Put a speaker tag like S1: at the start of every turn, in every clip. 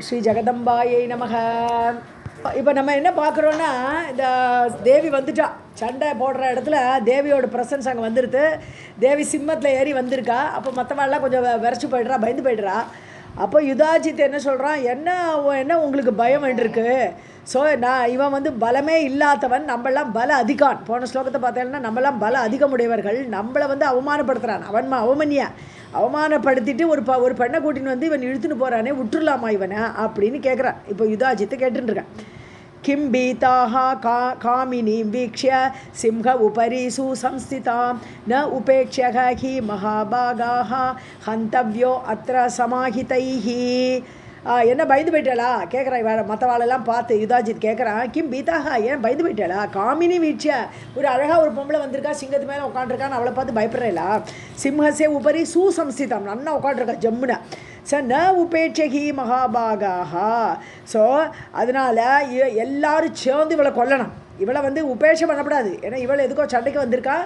S1: ஸ்ரீ ஜெகதம்பாயை நமக. இப்போ நம்ம என்ன பார்க்குறோன்னா, இந்த தேவி வந்துட்டா, சண்டை போடுற இடத்துல தேவியோட ப்ரெசன்ஸ் அங்கே வந்துடுது. தேவி சிம்மத்தில் ஏறி வந்திருக்கா. அப்போ மற்றவாள்லாம் கொஞ்சம் விரைச்சி போய்ட்றா, பயந்து போய்ட்றா. அப்போ யுதாஜித் என்ன சொல்கிறான், என்ன உங்களுக்கு பயம் வேண்டியிருக்கு? ஸோ இவன் வந்து பலமே இல்லாதவன், நம்மளாம் பல அதிகான். போன ஸ்லோகத்தை பார்த்தேன்னா நம்மளாம் பல அதிகமுடையவர்கள், நம்மளை வந்து அவமானப்படுத்துகிறான். அவமன்யா அவமானப்படுத்திட்டு ஒரு பெண்ணை கூட்டின்னு வந்து இவன் இழுத்துன்னு போகிறானே, விட்டுருலாமா இவனை அப்படின்னு கேட்குறான். இப்போ யுதாஜித்து கேட்டுருக்கேன். கிம் பீதாக காமினீம் வீக்ஷ்ய சிம்ஹ உபரி சுசம்ஸ்திதாம் ந உபேக்ஷ்யக ஹி மகாபாகாஹ ஹந்தவ்யோ அத்ர சமாஹிதைஹி. என்ன பயந்து போயிட்டாளா கேட்குறான். இவ மற்றவாளெல்லாம் பார்த்து யுதாஜித் கேட்குறான், கிம் பீதாக ஏன் பயந்து போயிட்டாளா? காமினி வீட்சியா, ஒரு அழகாக ஒரு பொம்பளை வந்திருக்கா, சிங்கத்து மேலே உட்காந்துருக்கான்னு அவளை பார்த்து பயப்படுறேலா? சிம்ஹசே உபரி சுசம்ஸ்திதம், நன்னா உட்காந்துருக்கா ஜம்முன. ந உபேட்சகி மகாபாகாக. ஸோ அதனால் எல்லாரும் சேர்ந்து இவளை கொல்லணும். இவளை வந்து உபேட்சை பண்ணக்கூடாது. ஏன்னா இவளை எதுக்கோ சண்டைக்கு வந்திருக்கா,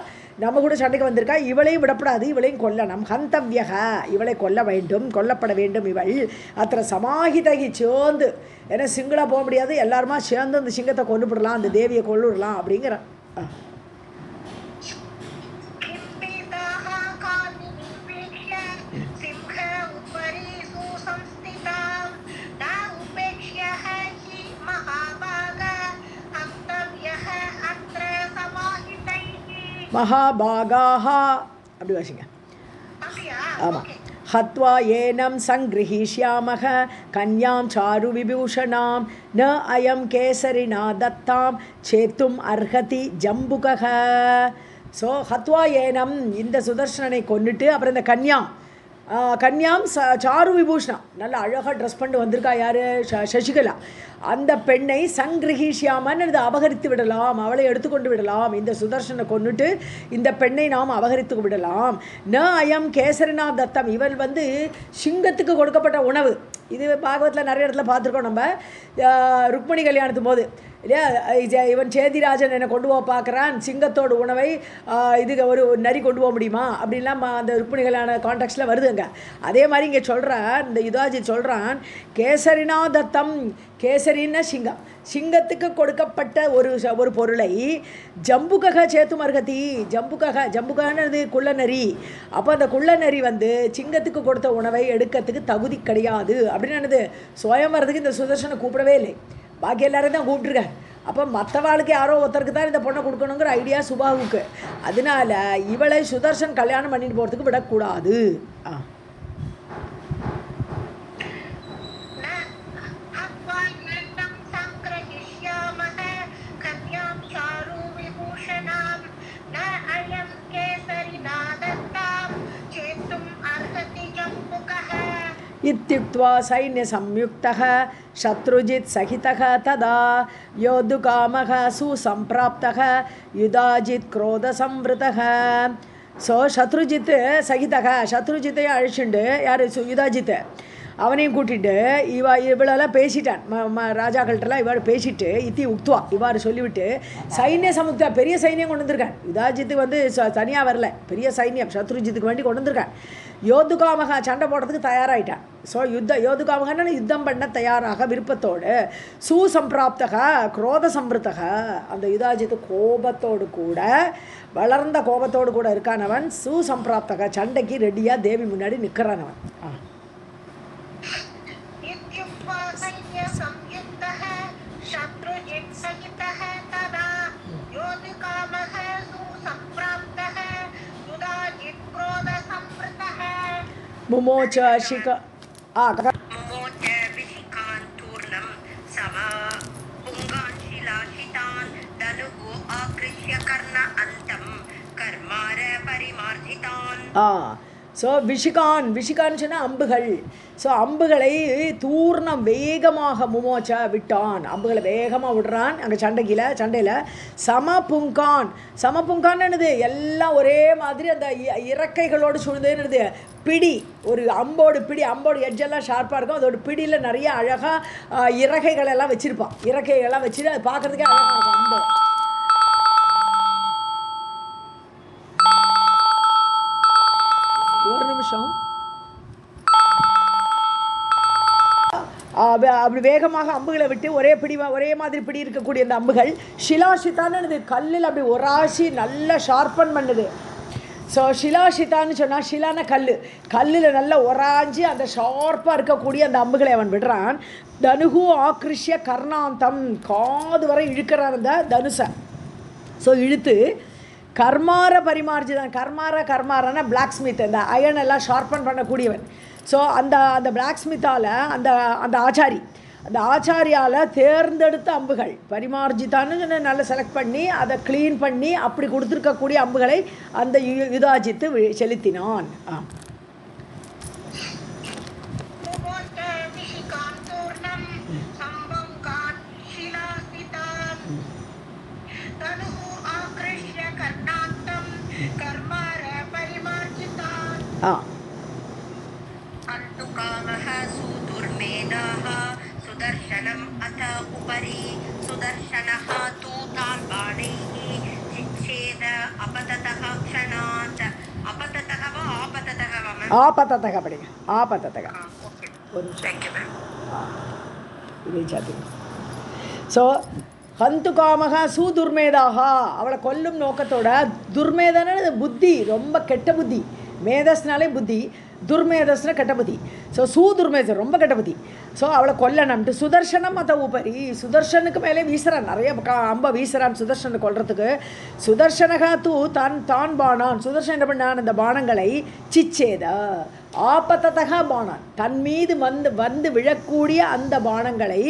S1: நம்ம கூட சண்டைக்கு வந்திருக்கா. இவளையும் விடப்படாது, இவளையும் கொல்லணும். ஹந்தவ்யக, இவளை கொல்ல வேண்டும், கொல்லப்பட வேண்டும். இவள் அத்தனை சமாஹிதகி சேர்ந்து, ஏன்னா சிங்களாக போக முடியாது, எல்லாருமா சேர்ந்து அந்த சிங்கத்தை கொண்டுவிடலாம், அந்த தேவியை கொள்ளுடலாம் அப்படிங்கிறான். மகாபாகாஹ அப்படி வாசிங்க. ஆமாம். ஹத்வா ஏனம் சங்கிரஹிஷ்யாமஹ கன்யாம் சாரு விபூஷணாம் ந அயம் கேசரினா தத்தாம் சேத்தும் அர்ஹதி ஜம்புகஹ. ஸோ ஹத்வா ஏனம், இந்த சுதர்ஷனனை கொண்டுட்டு அப்புறம் இந்த கன்யாம் சாரு விபூஷணா, நல்ல அழகாக ட்ரெஸ் பண்ணிட்டு வந்திருக்கா. யார்? சசிகலா. அந்த பெண்ணை சங்கிரஹிஷ்யாமன்னு இது அபகரித்து விடலாம், அவளை எடுத்துக்கொண்டு விடலாம். இந்த சுதர்ஷனை கொண்டுட்டு இந்த பெண்ணை நாம் அபகரித்து விடலாம். ந அயம் கேசரினா தத்தம், இவள் வந்து சிங்கத்துக்கு கொடுக்கப்பட்ட உணவு. இது பாகவத்தில் நிறைய இடத்துல பார்த்துருக்கோம் நம்ம. ருக்மணி கல்யாணத்தும் போது இல்லையா, இவன் சேதிராஜன் என்னை கொண்டு போக பார்க்குறான், சிங்கத்தோட உணவை இதுக்கு ஒரு நரி கொண்டு போக முடியுமா அப்படின்லாம் அந்த ருக்மணி கல்யாண கான்டெக்ஸ்டில் வருதுங்க. அதே மாதிரி இங்கே சொல்கிறான், இந்த யுதாஜித் சொல்கிறான், கேசரினா தத்தம், கேசரின்னா சிங்கம், சிங்கத்துக்கு கொடுக்கப்பட்ட ஒரு பொருளை ஜம்புகக சேத்தும் அர்ஹதி. ஜம்புகன்னு குள்ளநரி. அப்போ அந்த குள்ளநரி வந்து சிங்கத்துக்கு கொடுத்த உணவை எடுக்கிறதுக்கு தகுதி கிடையாது அப்படின்னு என்னது, சுயம்பரத்துக்கு இந்த சுதர்ஷனை கூப்பிடவே இல்லை, பாக்கி எல்லாரும் தான் கூப்பிட்டுருக்காங்க. அப்போ மற்றவாளுக்கு யாரோ ஒருத்தருக்கு தான் இந்த பொண்ணை கொடுக்கணுங்கிற ஐடியா சுபாவுக்கு. அதனால இவளை சுதர்ஷன் கல்யாணம் பண்ணிட்டு போகிறதுக்கு விடக்கூடாது. इत्युक्त्वा सैन्यसंयुक्तः शत्रुजित् सहितः तदा योद्धुकामः सुसम्प्राप्तः युधाजित् क्रोधसंवृतः. ஸோ சத்ருஜித்து சகிதக, சத்ருஜித்தையும் அழிச்சுண்டு யார்? யுதாஜித்து அவனையும் கூட்டிட்டு இவளெல்லாம் பேசிட்டான். ராஜாக்கள்கிட்டலாம் இவ்வாறு பேசிட்டு இத்தி உக்துவா இவ்வாறு சொல்லிவிட்டு சைன்ய சமுக்தா, பெரிய சைன்யம் கொண்டு வந்திருக்கான். யுதாஜித்துக்கு வந்து தனியாக வரல, பெரிய சைன்யம் சத்ருஜித்துக்கு வேண்டி கொண்டு வந்திருக்கான். யோதுகாமகா சண்டை போடுறதுக்கு தயாராகிட்டான். ஸோ யோதுகாமகன்னு யுத்தம் பண்ண தயாராக விருப்பத்தோடு. சுசம்பிராப்தக குரோத சம்பிருத்தக, அந்த யுதாஜித்து கோபத்தோடு கூட, வளர்ந்த கோபத்தோடு கூட இருக்கானவன். சுசம்பிராப்தக, சண்டைக்கு ரெடியாக தேவி முன்னாடி நிற்கிறானவன். मुमोच शिख मुमोच विशिकान् तूर्णं समा पुंगान् शिलाशितान् धनुः आकृष्य कर्ण अन्तं कर्मार परिमार्जितान्. ஸோ விஷிகான்னு சொன்னால் அம்புகள். ஸோ அம்புகளை தூர்ணம் வேகமாக முமோச்ச விட்டான், அம்புகளை வேகமாக விடுறான் அங்கே சண்டையில். சமபுங்கான் என்னது, எல்லாம் ஒரே மாதிரி அந்த இறக்கைகளோடு சூழ்ந்ததுன்னு பிடி, ஒரு அம்போடு பிடி, அம்போடு எட்ஜெல்லாம் ஷார்ப்பாக இருக்கும், அதோட பிடியில் நிறைய அழகாக இறக்கைகளெல்லாம் வச்சுருப்பான். இறக்கைகள்லாம் வச்சுட்டு அது பார்க்குறதுக்கே அழகாக இருக்கும் அம்பு. ஒரு நிமிஷம். அப்படி வேகமாக அம்புகளை விட்டு ஒரே மாதிரி பிடி இருக்கக்கூடிய அந்த அம்புகள் ஷிலாஷிதான்னு கல்லில் அப்படி ஒராசி நல்லா ஷார்பன் பண்ணுது. ஸோ ஷிலாஷிதான்னு சொன்னால் ஷிலான கல்லில் நல்லா ஒராஞ்சி அந்த ஷார்ப்பாக இருக்கக்கூடிய அந்த அம்புகளை அவன் விடுறான். தனுகு ஆக்ரிஷ்ய கர்ணாந்தம், காது வரை இழுக்கிறான் அந்த தனுசை. ஸோ இழுத்து கர்மார பரிமார்ஜிதான், கர்மாரன்னா பிளாக் ஸ்மித், அந்த அயன் எல்லாம் ஷார்பன் பண்ணக்கூடியவன். ஸோ அந்த பிளாக் ஸ்மித்தால் அந்த ஆச்சாரியால் தேர்ந்தெடுத்த அம்புகள் பரிமார்ஜிதான்னு நல்லா செலக்ட் பண்ணி அதை க்ளீன் பண்ணி அப்படி கொடுத்துருக்கக்கூடிய அம்புகளை அந்த யுதாஜித்து செலுத்தினான்.
S2: सुदर्शनम् अथ उपरि सुदर्शनः तु तान् बाणैः चिच्छेद अपततः क्षणात्. अपततः वा आपततः वा मैम?
S1: आपततः पड़ेगा, आपततः.
S2: Okay,
S1: thank
S2: you ma'am.
S1: இதே சாத்தி. ஸோ ஹந்து காமக சுதுர்மேதாக, அவளை கொல்லும் நோக்கத்தோட, துர்மேதான புத்தி ரொம்ப கெட்ட புத்தி, மேதஸ்னாலே புத்தி, துர்மேதஸ்னா கெட்ட புத்தி. ஸோ சுதுர்மேதம் ரொம்ப கெட்ட புத்தி. ஸோ அவளை கொல்லணும்ட்டு சுதர்சனம் மற்ற உபரி, சுதர்ஷனுக்கு மேலே வீசுறான், நிறைய அம்ப வீசுறான் சுதர்ஷனை கொல்றதுக்கு. சுதர்ஷனகா தூ தான் பானான், சுதர்ஷன் என்ன பண்ணான், அந்த பானங்களை சிச்சேத ஆபத்ததகா பானான், தன் மீது வந்து விழக்கூடிய அந்த பானங்களை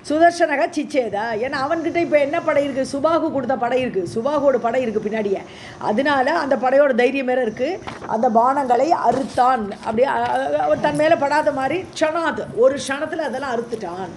S1: சுதர்ஷனக சிச்சேதா. ஏன்னா அவன்கிட்ட இப்போ என்ன படை இருக்குது, சுபாகு கொடுத்த படை இருக்குது, சுபாகோட படை இருக்குது பின்னாடியே. அதனால அந்த படையோட தைரியம் வேறு இருக்குது. அந்த பானங்களை அறுத்தான், அப்படியே தன் மேலே படாத மாதிரி க்ஷணாத், ஒரு க்ஷணத்தில் அதெல்லாம் அறுத்துட்டான்.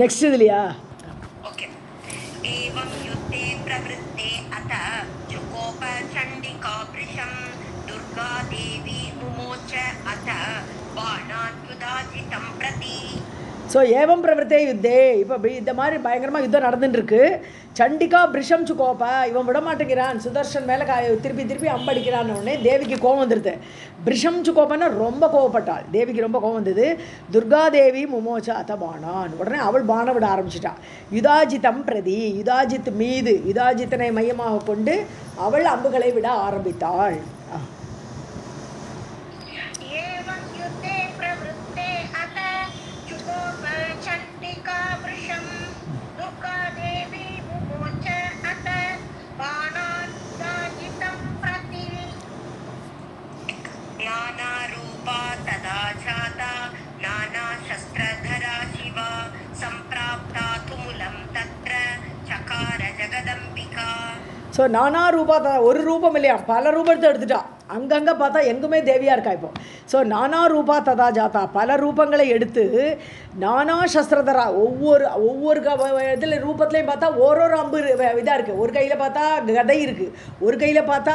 S1: नेक्स्ट இதுலையா?
S2: ओके. एवं युद्धे प्रवृत्ते अथ चुकोप चंडिका वृषं दुर्गा देवी मुमोच अथ बाणाद्युदाजितं प्रति.
S1: ஸோ ஏவம் பிரவர்த்தே யுத்தே, இப்போ இந்த மாதிரி பயங்கரமாக யுத்தம் நடந்துட்டுருக்கு. சண்டிகா பிரிஷம் சுகோப்பா, இவன் விட மாட்டேங்கிறான், சுதர்ஷன் மேலே திருப்பி அம்படிக்கிறான்னு உடனே தேவிக்கு கோவம் வந்துடுது. பிரிஷம் சுகோப்பன்னா ரொம்ப கோவப்பட்டாள், தேவிக்கு ரொம்ப கோவம் வந்தது. துர்காதேவி முமோச்சா அத்த பானான், உடனே அவள் பானம் விட ஆரம்பிச்சிட்டாள். யுதாஜிதம் பிரதி, யுதாஜித் மீது, யுதாஜித்தனை மையமாக கொண்டு அவள் அம்புகளை விட ஆரம்பித்தாள். ஸோ நானா ரூபா ஒரு ரூபம் இல்லையா, பல ரூபத்தை எடுத்துட்டா. அங்கங்கே பார்த்தா எங்குமே தேவியாக இருக்கா இப்போ. ஸோ நானா ரூபா ததா ஜாத்தா, பல ரூபங்களை எடுத்து நானா சஸ்திரதரா, ஒவ்வொரு இதில் ரூபத்துலேயும் பார்த்தா ஒரு அம்பு இதாக இருக்குது. ஒரு கையில் பார்த்தா கதை இருக்குது, ஒரு கையில் பார்த்தா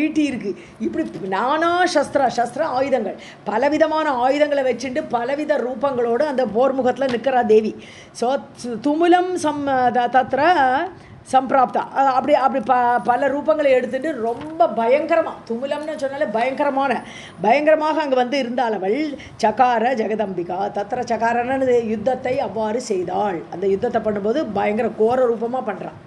S1: ஈட்டி இருக்குது. இப்படி நானா சஸ்திர ஆயுதங்கள், பலவிதமான ஆயுதங்களை வச்சுட்டு பலவித ரூபங்களோடு அந்த போர்முகத்தில் நிற்கிறா தேவி. ஸோ துமுலம் தத்திர சம்பிராப்தா, அப்படி பல ரூபங்களை எடுத்துட்டு ரொம்ப பயங்கரமாக, துமுலம்னு சொன்னாலே பயங்கரமாக அங்கே வந்து இருந்தாள் அவள். சகார ஜெகதம்பிகா தத்திர சகாரன்னு யுத்தத்தை அவ்வாறு செய்தாள். அந்த யுத்தத்தை பண்ணும்போது பயங்கர கோர ரூபமாக பண்ணுறான்.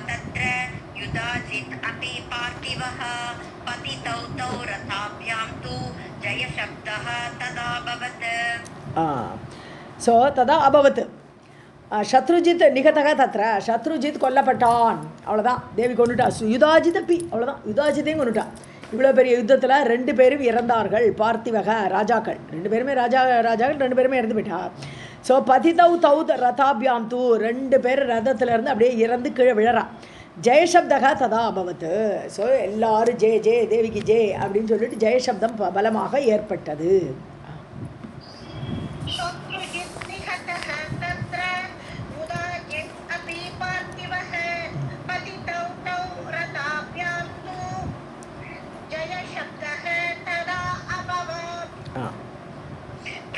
S2: तत्र युधाजित् अपि पार्थिवः पतितौ तौ रथाभ्यां तु जयशब्दः तदाभवत्.
S1: ஸோ ததா அபவத் சத்ருஜித் நிகதக தத்ர, சத்ருஜித் கொல்லப்பட்டான். அவ்வளோதான், தேவி கொண்டுட்டா. யுதாஜித் அப்பி, அவ்வளோதான், யுதாஜித்தையும் கொண்டுட்டா. இவ்வளோ பெரிய யுத்தத்தில் 2 பேரும் இறந்தார்கள். பார்த்திவக ராஜாக்கள் 2 பேருமே ராஜாக்கள் 2 பேருமே இறந்து போயிட்டா. ஸோ பதிதௌ தௌ ரதாபியாம் தூ, 2 பேர் ரதத்திலேருந்து அப்படியே இறந்து கீழே விழறா. ஜெயசப்தகா ததா அபவத். ஸோ எல்லாரும் ஜெய ஜெய தேவிக்கு ஜெய் அப்படின்னு சொல்லிட்டு ஜெயசப்தம் பலமாக ஏற்பட்டது.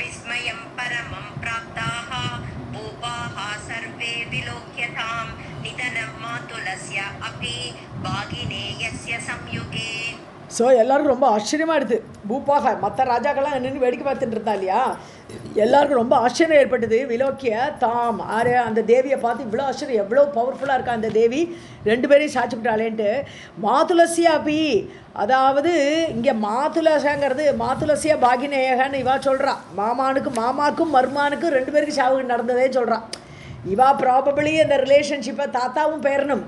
S2: विस्मयं परमं प्राप्ताः भूपाः सर्वे विलोक्यतां निधनं मातुलस्य अपि भागिनेयस्य संयुगे.
S1: ஸோ எல்லாருக்கும் ரொம்ப ஆச்சரியமாக இருக்குது. பூப்பாக மற்ற ராஜாக்கள்லாம் நின்று வேடிக்கை பார்த்துட்டு இருந்தா இல்லையா, எல்லாருக்கும் ரொம்ப ஆச்சரியம் ஏற்பட்டது. விலோக்கிய தாம் ஆறு அந்த தேவியை பார்த்து இவ்வளோ ஆச்சரியம், எவ்வளோ பவர்ஃபுல்லாக இருக்கா அந்த தேவி, ரெண்டு பேரையும் சாட்சிவிட்டாளேன்ட்டு. மாதுலசியா அப்பி, அதாவது இங்கே மாதுலசங்கிறது மாதுலசியா பாகினேயகன்னு இவா சொல்கிறா. மாமாவுக்கும் மருமானுக்கும் ரெண்டு பேருக்கு சாவு நடந்ததே சொல்கிறா. இவா ப்ராபபிளி அந்த ரிலேஷன்ஷிப்பை தாத்தாவும் பேரனும்,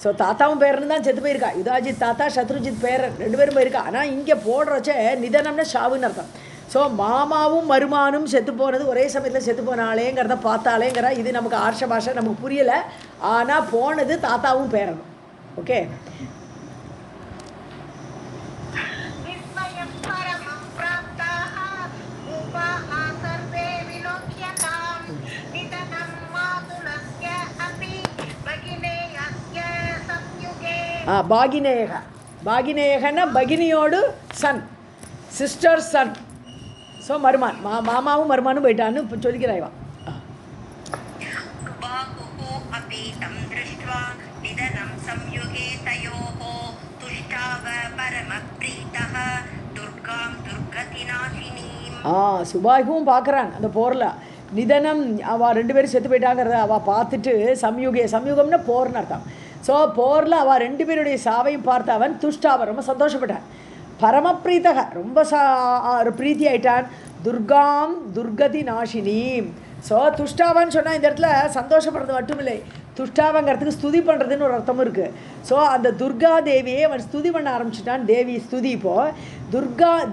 S1: ஸோ தாத்தாவும் பேரனும் தான் செத்து போயிருக்கா. யுதாஜித் தாத்தா சத்ருஜித் பேரன் ரெண்டு பேரும் போயிருக்கா. ஆனால் இங்கே போடுறச்ச நிதனம்னா ஷாவுன்னு அர்த்தம். ஸோ மாமாவும் மருமானும் செத்து போனது ஒரே சமயத்தில் செத்து போனாலேங்கிறத பார்த்தாலேங்கிற இது நமக்கு ஆர்ஷ பாஷை நமக்கு புரியலை. ஆனால் போனது தாத்தாவும் பேரனும். ஓகே, பாகினேயக, பாகினேயகன்னா பகினியோடு சன், சிஸ்டர் சன். ஸோ மருமான் மாமாவும் மருமானும் போயிட்டான்னு இப்போ சொல்லிக்கிறாய்வா. சுபாகும் பார்க்குறான் அந்த போரில் நிதனம், அவள் ரெண்டு பேரும் செத்து போயிட்டாங்கிறத அவள் பார்த்துட்டு சம்யுகம்னா போர்னு அர்த்தம். ஸோ போரில் அவள் ரெண்டு பேருடைய சாவையும் பார்த்து அவன் துஷ்டாவன் ரொம்ப சந்தோஷப்பட்டான். பரமப்ரீத்தக ரொம்ப பிரீத்தி ஆயிட்டான். துர்காம் துர்கதி நாஷினி. ஸோ துஷ்டாவான்னு சொன்னால் இந்த இடத்துல சந்தோஷப்படுறது மட்டும் இல்லை, துஷ்டாவங்கிறதுக்கு ஸ்துதி பண்ணுறதுன்னு ஒரு அர்த்தமும் இருக்குது. ஸோ அந்த துர்கா தேவியை அவன் ஸ்துதி பண்ண ஆரம்பிச்சிட்டான். தேவி ஸ்துதி இப்போது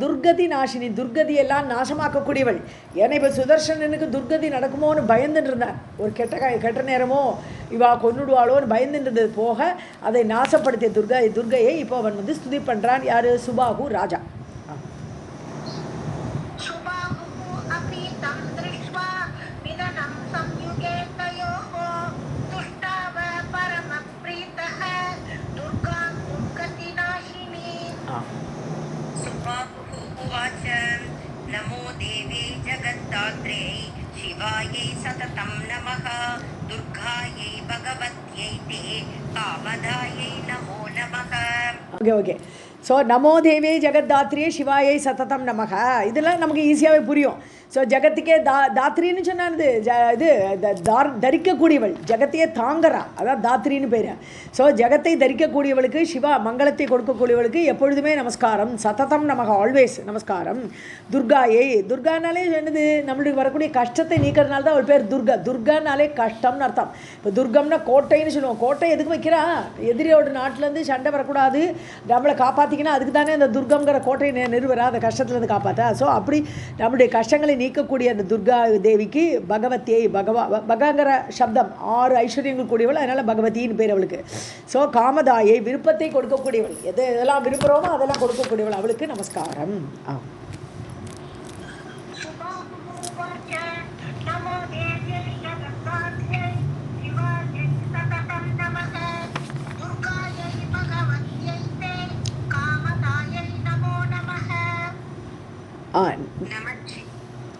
S1: துர்கதி நாஷினி, துர்கதியெல்லாம் நாசமாக்கக்கூடியவள். ஏன்னா இப்போ சுதர்ஷனனுக்கு துர்கதி நடக்குமோன்னு பயந்துட்டு இருந்தான். ஒரு கெட்ட நேரமோ இவா கொன்னுடுவாளோன்னு பயந்துட்டு இருந்தது போக அதை நாசப்படுத்திய துர்கையை இப்போ அவன் வந்து ஸ்துதி பண்ணுறான். யார்? சுபாகு ராஜா.
S2: नमो देवी जगत्तात्रे शिवायै सततं नमः दुर्गायै भगवत्यै ते कामदायै नमो नमः.
S1: ஓகே ஸோ நமோ தேவே ஜெகத்தாத்ரியே சிவாயை சததம் நமக. இதெல்லாம் நமக்கு ஈஸியாகவே புரியும். ஸோ ஜெகத்துக்கே தாத்ரின்னு சொன்னானது இது தரிக்கக்கூடியவள், ஜெகத்தையே தாங்கறா, அதான் தாத்ரின்னு பேர். ஸோ ஜெகத்தை தரிக்கக்கூடியவளுக்கு, சிவா மங்களத்தை கொடுக்கக்கூடியவளுக்கு எப்பொழுதுமே நமஸ்காரம். சததம் நமக, ஆல்வேஸ் நமஸ்காரம். துர்காயை, துர்கானாலே என்னது, நம்மளுக்கு வரக்கூடிய கஷ்டத்தை நீக்கிறதுனால தான் அவள் பேர் துர்கா. துர்கானாலே கஷ்டம்னு அர்த்தம். இப்போ துர்கம்னா கோட்டைன்னு சொல்லுவோம். கோட்டை எதுக்கு வைக்கிறா? எதிரியோட நாட்டிலேருந்து சண்டை வரக்கூடாது, நம்மளை காப்பாற்றிக்கணும், அதுக்கு தானே அந்த துர்கம்ங்கிற கோட்டையை நிறுவரா, அந்த கஷ்டத்துலேருந்து காப்பாற்ற. ஸோ அப்படி நம்முடைய கஷ்டங்களை நீக்கக்கூடிய அந்த துர்கா தேவிக்கு பகவத்தியை, பகங்கிற சப்தம் 6 ஐஸ்வர்யங்கள் கூடியவள், அதனால் பகவதின்னு பேர் அவளுக்கு. ஸோ காமதாயை, விருப்பத்தை கொடுக்கக்கூடியவள், எதெல்லாம் விரும்புகிறோமோ அதெல்லாம் கொடுக்கக்கூடியவள், அவளுக்கு நமஸ்காரம்.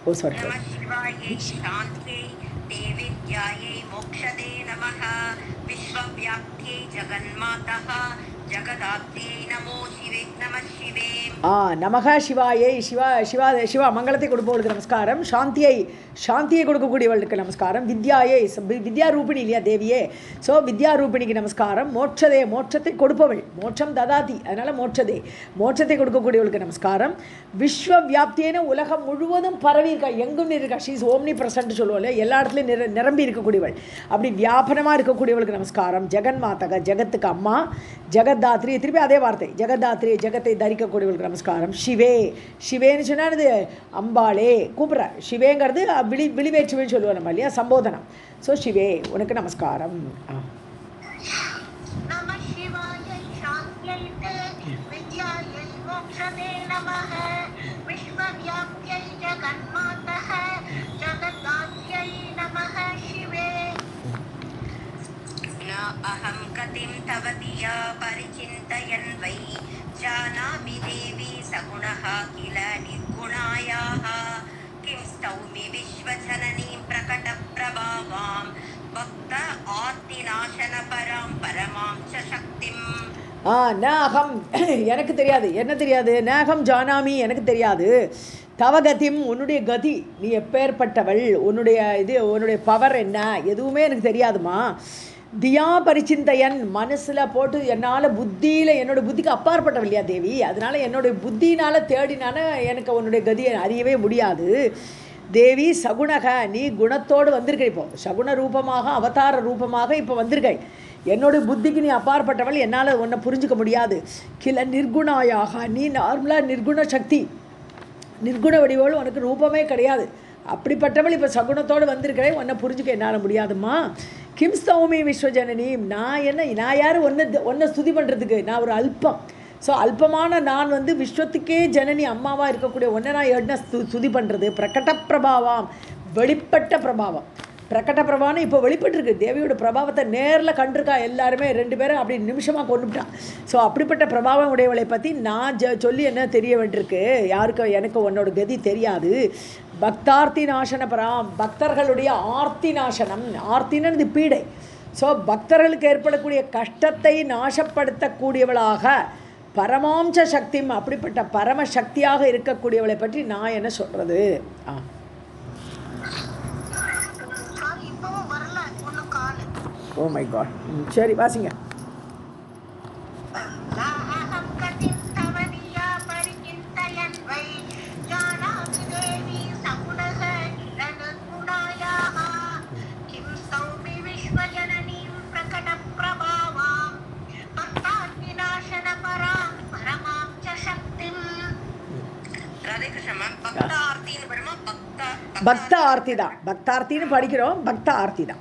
S1: ஓ சாரி,
S2: नमः शिवायै शान्त्यै देविद्यायै मोक्षदे नमः विश्वव्याप्त्यै जगन्मातः जगदात्यै नमो शिवे नमः शिवे.
S1: நமக சிவாயை, சிவா மங்களத்தை கொடுப்பவளுக்கு நமஸ்காரம். சாந்தியை கொடுக்கக்கூடியவளுக்கு நமஸ்காரம். வித்யாயை, வித்யா ரூபிணி இல்லையா தேவியே, ஸோ வித்யா ரூபிணிக்கு நமஸ்காரம். மோட்சதே, மோட்சத்தை கொடுப்பவள், மோட்சம் ததாதி, அதனால் மோட்சத்தை கொடுக்கக்கூடியவளுக்கு நமஸ்காரம். விஸ்வ வியாப்தியேன்னு உலகம் முழுவதும் பரவி இருக்கா, எங்கும் இருக்கா. ஷீஸ் ஓம்னி பிரசன்ட் சொல்லுவோம்ல, எல்லா இடத்துலையும் நிரம்பி இருக்கக்கூடியவள், அப்படி வியாபனமாக இருக்கக்கூடியவளுக்கு நமஸ்காரம். ஜெகன்மாதக, ஜெகத்துக்கு அம்மா. ஜெகத்தாத்ரி, திருப்பி அதே வார்த்தை, ஜெகத்தாத்ரி, ஜெகத்தை தரிக்கக்கூடியவளுக்கு நமஸ்காரம். சிவேன்னு சொன்னானது அம்பாளே கூப்பிட்ற. சிவேங்கிறது விழிவேற்றுவேன்னு சொல்லுவோம் நம்ம இல்லையா, சம்போதனம். ஸோ சிவே உனக்கு நமஸ்காரம்.
S2: मोक्षदे नमः विश्वव्याप्त्यै जगन्मातः जगदात्यै नमः शिवे न अहं गतिं तव धिया परिचिन्तयन् वै जानामि देवी सगुणः किल निर्गुणायाः किं स्तौमि विश्वजननीं प्रकटप्रभावां भक्त आर्तिनाशनपरां परमां च शक्तिम्
S1: நாகம் எனக்கு தெரியாது. என்ன தெரியாது? நாகம் ஜானாமி எனக்கு தெரியாது. தவகதிம் உன்னுடைய கதி, நீ எப்பேற்பட்டவள், உன்னுடைய பவர் என்ன, எதுவுமே எனக்கு தெரியாதுமா. தியா பரிச்சிந்தையன் மனசில் போட்டு என்னால் என்னோடய புத்திக்கு அப்பாற்பட்டவள் இல்லையா தேவி, அதனால் என்னுடைய புத்தினால் தேடினான எனக்கு உன்னுடைய கதியை அறியவே முடியாது. தேவி சகுணக, நீ குணத்தோடு வந்திருக்க, இப்போ சகுண ரூபமாக அவதார ரூபமாக இப்போ வந்திருக்கை. என்னுடைய புத்திக்கு நீ அப்பாற்பட்டவள், என்னால் உன்னை புரிஞ்சிக்க முடியாது. கில நிர்குணாயாக, நீ நார்மலாக நிர்குண சக்தி, நிர்குண வடிவோடு உனக்கு ரூபமே கிடையாது. அப்படிப்பட்டவள் இப்போ சகுனத்தோடு வந்திருக்கிறேன், உன்னை புரிஞ்சுக்க என்னால் முடியாதுமா. கிம் ஸ்தௌமி விஸ்வஜனனி, நான் யார் ஒன்றை ஸ்துதி பண்ணுறதுக்கு? நான் ஒரு அல்பம். ஸோ அல்பமான நான் விஸ்வத்துக்கே ஜனனி அம்மாவாக இருக்கக்கூடிய ஒன்றை நான் என்ன ஸ்துதி பண்ணுறது? பிரகட பிரபாவம், வெளிப்பட்ட பிரபாவம். பிரகட பிரபாவம் இப்போ வெளிப்பட்டுருக்கு. தேவியோட பிரபாவத்தை நேரில் கண்டிருக்கா எல்லாருமே, 2 பேரும் அப்படி நிமிஷமாக கொண்டுட்டான். ஸோ அப்படிப்பட்ட பிரபாவம் உடையவளை பற்றி நான் சொல்லி என்ன தெரிய வேண்டியிருக்கு? யாருக்கு? எனக்கு உன்னோட கதி தெரியாது. பக்தார்த்தி நாசன பராம், பக்தர்களுடைய ஆர்த்தி நாசனம். ஆர்த்தின்னு பீடை. ஸோ பக்தர்களுக்கு ஏற்படக்கூடிய கஷ்டத்தை நாசப்படுத்தக்கூடியவளாக பரமாம்ச சக்தி, அப்படிப்பட்ட பரம சக்தியாக இருக்கக்கூடியவளை பற்றி நான் என்ன சொல்கிறது? Oh my god. சரி வாசிங்க. பக்த ஆர்த்தி தான், பக்தார்த்தின்னு படிக்கிறோம், பக்த ஆர்த்தி தான்.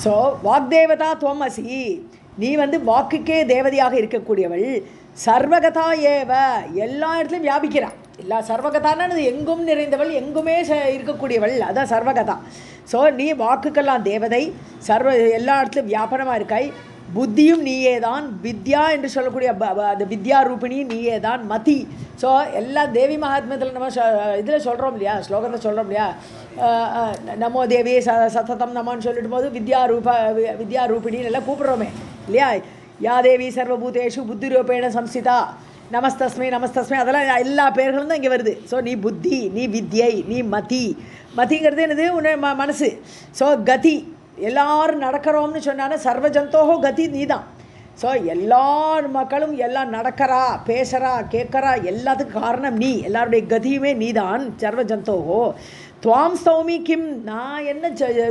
S1: ஸோ வாக்தேவதா துவம் அசி, நீ வாக்குக்கே தேவதையாக இருக்கக்கூடியவள். சர்வகதா ஏவ, எல்லா இடத்துலையும் வியாபிக்கிறான். எல்லா சர்வகதான்னு எங்கும் நிறைந்தவள், எங்குமே இருக்கக்கூடியவள், அதான் சர்வகதா. ஸோ நீ வாக்குக்கெல்லாம் தேவதை, எல்லா இடத்துலையும் வியாபனமாக இருக்காய். புத்தியும் நீயே தான். வித்யா என்று சொல்லக்கூடிய அந்த வித்யா ரூபிணி நீயே தான். மதி. ஸோ எல்லா தேவி மகாத்மியத்தில் நம்ம இதில் சொல்கிறோம் இல்லையா, ஸ்லோகத்தை சொல்கிறோம் இல்லையா, நமோ தேவி சததம் நமன்னு சொல்லிட்டு போது வித்யா ரூபிணின்னு எல்லாம் கூப்பிட்றோமே இல்லையா. யா தேவி சர்வபூதேஷு புத்தி ரூபேண சம்ஸ்திதா நமஸ்தஸ்மை நமஸ்தஸ்மை, அதெல்லாம் எல்லா பேர்களும் தான் இங்கே வருது. ஸோ நீ புத்தி, நீ வித்யை, நீ மதி. மதிங்கிறது என்னது? உன்னை மனசு. ஸோ கதி, எல்லாரும் நடக்கிறோம்னு சொன்னாலும் சர்வஜந்தோஹோ கதி நீ தான். ஸோ எல்லார் மக்களும் எல்லாம் நடக்கிறா, பேசுகிறா, கேட்குறா, எல்லாத்துக்கும் காரணம் நீ. எல்லாருடைய கதியுமே நீ தான். சர்வஜந்தோஹோ துவாம் ஸ்தௌமி கிம், நான் என்ன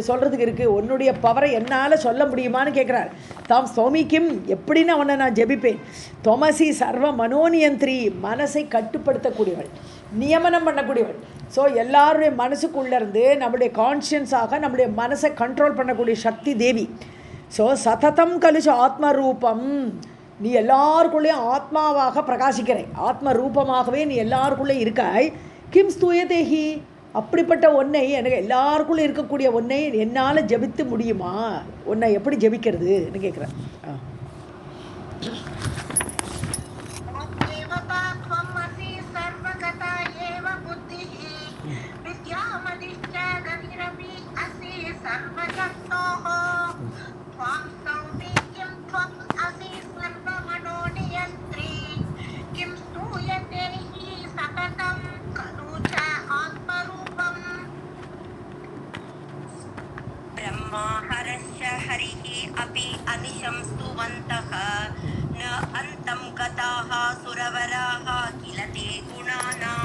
S1: சொல்கிறதுக்கு இருக்குது? உன்னுடைய பவரை என்னால் சொல்ல முடியுமான்னு கேட்குறார். தாம் ஸ்தௌமி கிம், எப்படின்னு அவனை நான் ஜெபிப்பேன். தொமசி சர்வ மனோநியந்திரி, மனசை கட்டுப்படுத்தக்கூடியவள், நியமனம் பண்ணக்கூடியவள். ஸோ எல்லாருடைய மனசுக்குள்ளேருந்து நம்முடைய கான்ஷியன்ஸாக நம்முடைய மனசை கண்ட்ரோல் பண்ணக்கூடிய சக்தி தேவி. ஸோ சததம் கலுஷ ஆத்ம ரூபம், நீ எல்லாருக்குள்ளேயும் ஆத்மாவாக பிரகாசிக்கிறாய், ஆத்ம ரூபமாகவே நீ எல்லாருக்குள்ளே இருக்காய். கிம் ஸ்தூயதேஹி, அப்படிப்பட்ட ஒன்றை, எனக்கு எல்லாருக்குள்ளே இருக்கக்கூடிய ஒன்றை என்னால் ஜபித்து முடியுமா? உன்னை எப்படி ஜபிக்கிறதுன்னு கேட்குறேன்.
S2: हरिः अपि अनिशं स्तुवन्तः न अन्तं गताः सुरवराः किल ते गुणानां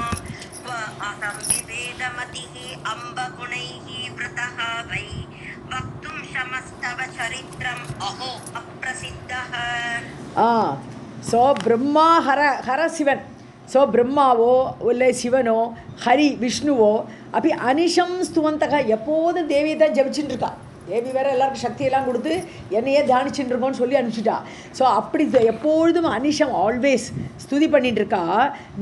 S2: स्व अहं विवेदमतिः अम्बगुणैः वृतः वै वक्तुं शमस्तव चरित्रम् अहो अप्रसिद्धः
S1: ஸோ பிரம்மா ஹர சிவன். ஸோ பிரம்மாவோ இல்லை சிவனோ ஹரி விஷ்ணுவோ அப்படி அனிஷம் ஸ்துவந்தக எப்போதும் தேவியை தான் ஜபிச்சுட்டு இருக்கா. தேவி வேறு எல்லாருக்கும் சக்தியெல்லாம் கொடுத்து என்னையே தியானிச்சுட்டு இருக்கோன்னு சொல்லி அனுப்பிச்சிட்டா. ஸோ அப்படி எப்பொழுதும் அனிஷம் ஆல்வேஸ் ஸ்துதி பண்ணிட்டு இருக்கா.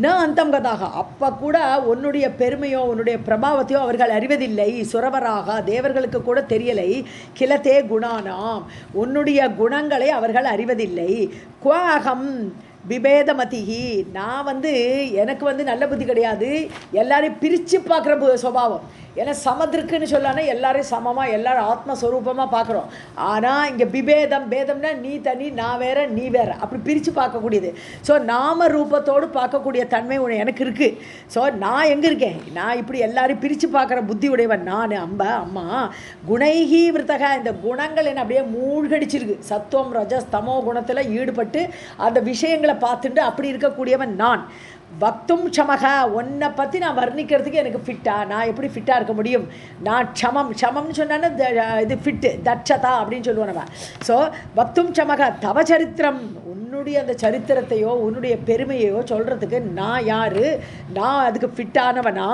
S1: ந அந்தம் கதாக அப்போ கூட உன்னுடைய பெருமையோ உன்னுடைய பிரபாவத்தையோ அவர்கள் அறிவதில்லை. சுரவராக தேவர்களுக்கு கூட தெரியலை. கிலத்தே குணானாம் உன்னுடைய குணங்களை அவர்கள் அறிவதில்லை. குவாகம் விபேதமதிஹி நான் எனக்கு நல்ல புத்தி கிடையாது. எல்லாரையும் பிரித்து பார்க்குற சுபாவம். ஏன்னா சமத்திற்குன்னு சொல்லானா எல்லாரையும் சமமாக எல்லாரும் ஆத்மஸ்வரூபமாக பார்க்குறோம். ஆனால் இங்கே பேதம்னா நீ தனி நான் வேற நீ வேற அப்படி பிரித்து பார்க்கக்கூடியது. ஸோ நாம ரூபத்தோடு பார்க்கக்கூடிய தன்மை எனக்கு இருக்குது. ஸோ நான் எங்கே இருக்கேன்? நான் இப்படி எல்லாரையும் பிரித்து பார்க்குற புத்தி உடையவன் நான். அம்மா குணைஹி விருத்தக இந்த குணங்கள் என்ன அப்படியே மூழ்கடிச்சிருக்கு. சத்துவம் ரஜஸ் தமோ குணத்தில் ஈடுபட்டு அந்த விஷயங்களை பார்த்துட்டு அப்படி இருக்கக்கூடியவன் நான். பக்தும் க்ஷமக உன்னை பற்றி நான் வர்ணிக்கிறதுக்கு எனக்கு ஃபிட்டா? நான் எப்படி ஃபிட்டாக இருக்க முடியும்? நான் க்ஷமம்னு சொன்னான்னு இது ஃபிட்டு தட்சதா அப்படின்னு சொல்லுவோம் நம்ம. ஸோ பக்தும் க்ஷமக தவ சரித்திரம் உன்னுடைய அந்த சரித்திரத்தையோ உன்னுடைய பெருமையோ சொல்கிறதுக்கு நான் யார்? நான் அதுக்கு ஃபிட்டானவனா?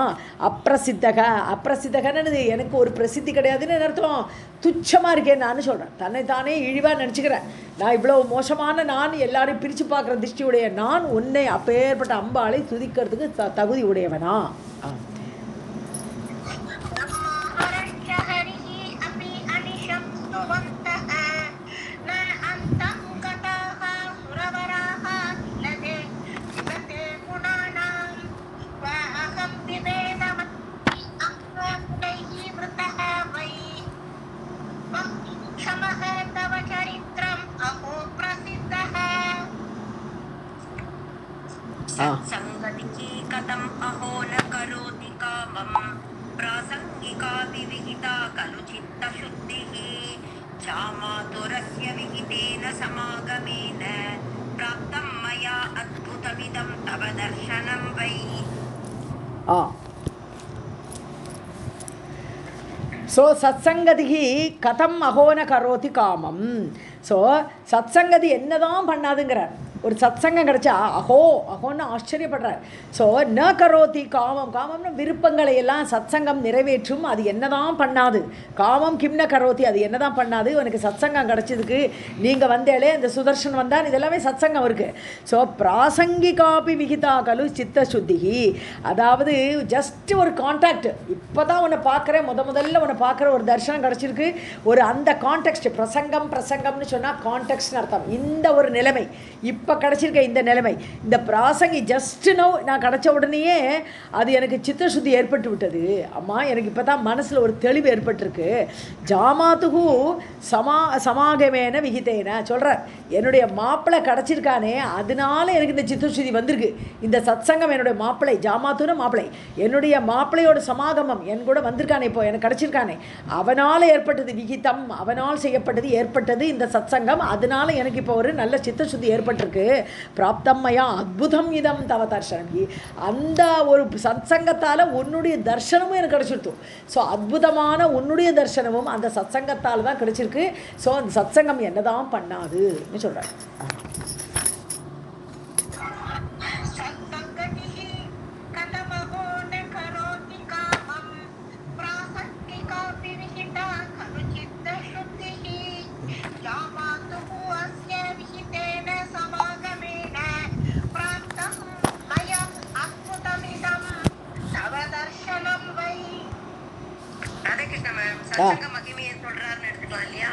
S1: அப்பிரசித்தகன்னு எனக்கு ஒரு பிரசித்தி கிடையாதுன்னு அர்த்தம். துச்சமாக இருக்கேன் நான் சொல்கிறேன். தன்னைத்தானே இழிவாக நினச்சிக்கிறேன். நான் இவ்வளோ மோசமான நான் எல்லாரையும் பிரித்து பார்க்குற திருஷ்டியுடைய நான் உன்னை அப்பேற்பட்ட அம்பாளை துதிக்கிறதுக்கு தகுதி உடையவனா?
S2: संगतिकी कथम् अहो न करोति कामम् प्रासंगिका विविहिता खलु चित्तशुद्धिः जामातुरस्य विहितेन समागमेन प्राप्तं मया अद्भुतमिदं तव दर्शनं वै.
S1: ஸோ சத்சங்கதிகி கதம் அகோன கரோதி காமம். ஸோ சத்சங்கதி என்னதான் பண்ணாதுங்கிறார். ஒரு சத்சங்கம் கிடச்சா அகோன்னு ஆச்சரியப்படுறார். ஸோ ந கரோதி காமம்னா விருப்பங்களை எல்லாம் சத்சங்கம் நிறைவேற்றும். அது என்னதான் பண்ணாது. காமம் கிம்ன கரோதி அது என்னதான் பண்ணாது. உனக்கு சத்சங்கம் கிடச்சதுக்கு நீங்கள் வந்தேலே அந்த சுதர்ஷன் வந்தான் இதெல்லாமே சத்சங்கம் இருக்குது. ஸோ பிராசங்கிகாபி விகிதா கலு சித்த சுத்திகி அதாவது ஜஸ்ட் ஒரு கான்டாக்ட். இப்போ தான் உன்னை பார்க்குறேன் முதல்ல உன்னை பார்க்குற ஒரு தர்ஷனம் கிடச்சிருக்கு. ஒரு அந்த கான்டெக்ஸ்ட் பிரசங்கம்னு சொன்னால் கான்டெக்ஸ்ட்னு அர்த்தம். இந்த ஒரு நிலைமை இப்போ கிடச்சிருக்க இந்த நிலைமை இந்த பிராசங்கி ஜஸ்ட் நோ நான் கிடச்ச உடனேயே அது எனக்கு சித்தசுத்தி ஏற்பட்டு விட்டது. அம்மா எனக்கு இப்போ தான் மனசில் ஒரு தெளிவு ஏற்பட்டிருக்கு. ஜாமாத்துகு சமாகமேன விகிதேன சொல்கிறார். என்னுடைய மாப்பிள்ளை கிடச்சிருக்கானே அதனால எனக்கு இந்த சித்தசுத்தி வந்திருக்கு. இந்த சத்சங்கம் என்னுடைய மாப்பிள்ளை ஜாமாத்துன்னு மாப்பிள்ளை என்னுடைய மாப்பிள்ளையோட சமாகமம் என் கூட வந்திருக்கானே இப்போ எனக்கு கிடச்சிருக்கானே அவனால் ஏற்பட்டது விகிதம் அவனால் செய்யப்பட்டது ஏற்பட்டது இந்த சத்சங்கம். அதனால எனக்கு இப்போ ஒரு நல்ல சித்தசுத்தி ஏற்பட்டிருக்கு. பிராப்தம்மையா அத்புதம் இதம் தவ தர்ஷனம். அந்த ஒரு சத்சங்கத்தால் உன்னுடைய தர்ஷனமும் எனக்கு கிடைச்சிருத்தோம். ஸோ அத்புதமான உன்னுடைய தர்ஷனமும் அந்த சத்சங்கத்தால் தான் கிடைச்சிருக்கு. ஸோ அந்த சத்சங்கம் என்னதான் பண்ணாதுன்னு சொல்கிறார்.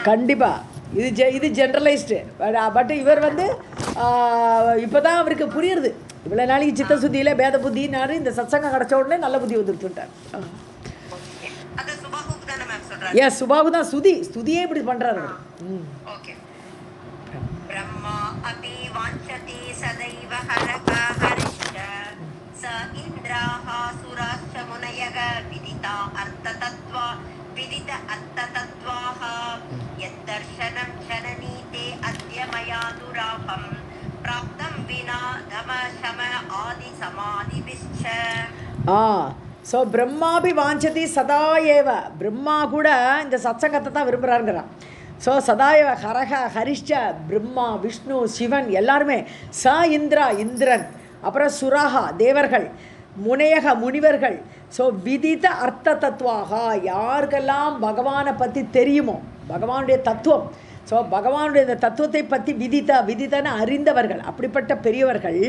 S1: கண்டிப்பாக இது ஜென்ரலைஸ்டு. பட் இவர் இப்போ தான் அவருக்கு புரியுறது. இவ்வளோ நாளைக்கு சித்த சுத்தியில் பேத புத்தினாரு. இந்த சத்சங்கம் கிடச்ச உடனே நல்ல புத்தி வந்துருச்சுட்டார். சுபாகு தான் ஸ்துதியே இப்படி பண்ணுறாரு.
S2: विदित अर्थतत्त्वाः यद्दर्शनं जननीते अद्य मया दुरापं प्राप्तं विना धम शम आदि समाधिभिश्च.
S1: ஸோ பிரம்மாபி வாஞ்சதி சதா ஏவ. பிரம்மா கூட இந்த சத்சங்கத்தை தான் விரும்புகிறாருங்கிறான். ஸோ சதாயவ ஹரஹ ஹரிஷ்ட பிரம்மா விஷ்ணு சிவன் எல்லாருமே ச இந்திரா இந்திரன், அப்புறம் சுராகா தேவர்கள், முனையக முனிவர்கள். ஸோ விதித்த அர்த்த தத்துவாக யாருக்கெல்லாம் பகவானை பற்றி தெரியுமோ, பகவானுடைய தத்துவம், ஸோ பகவானுடைய இந்த தத்துவத்தை பற்றி விதித்தன அறிந்தவர்கள், அப்படிப்பட்ட பெரியவர்கள்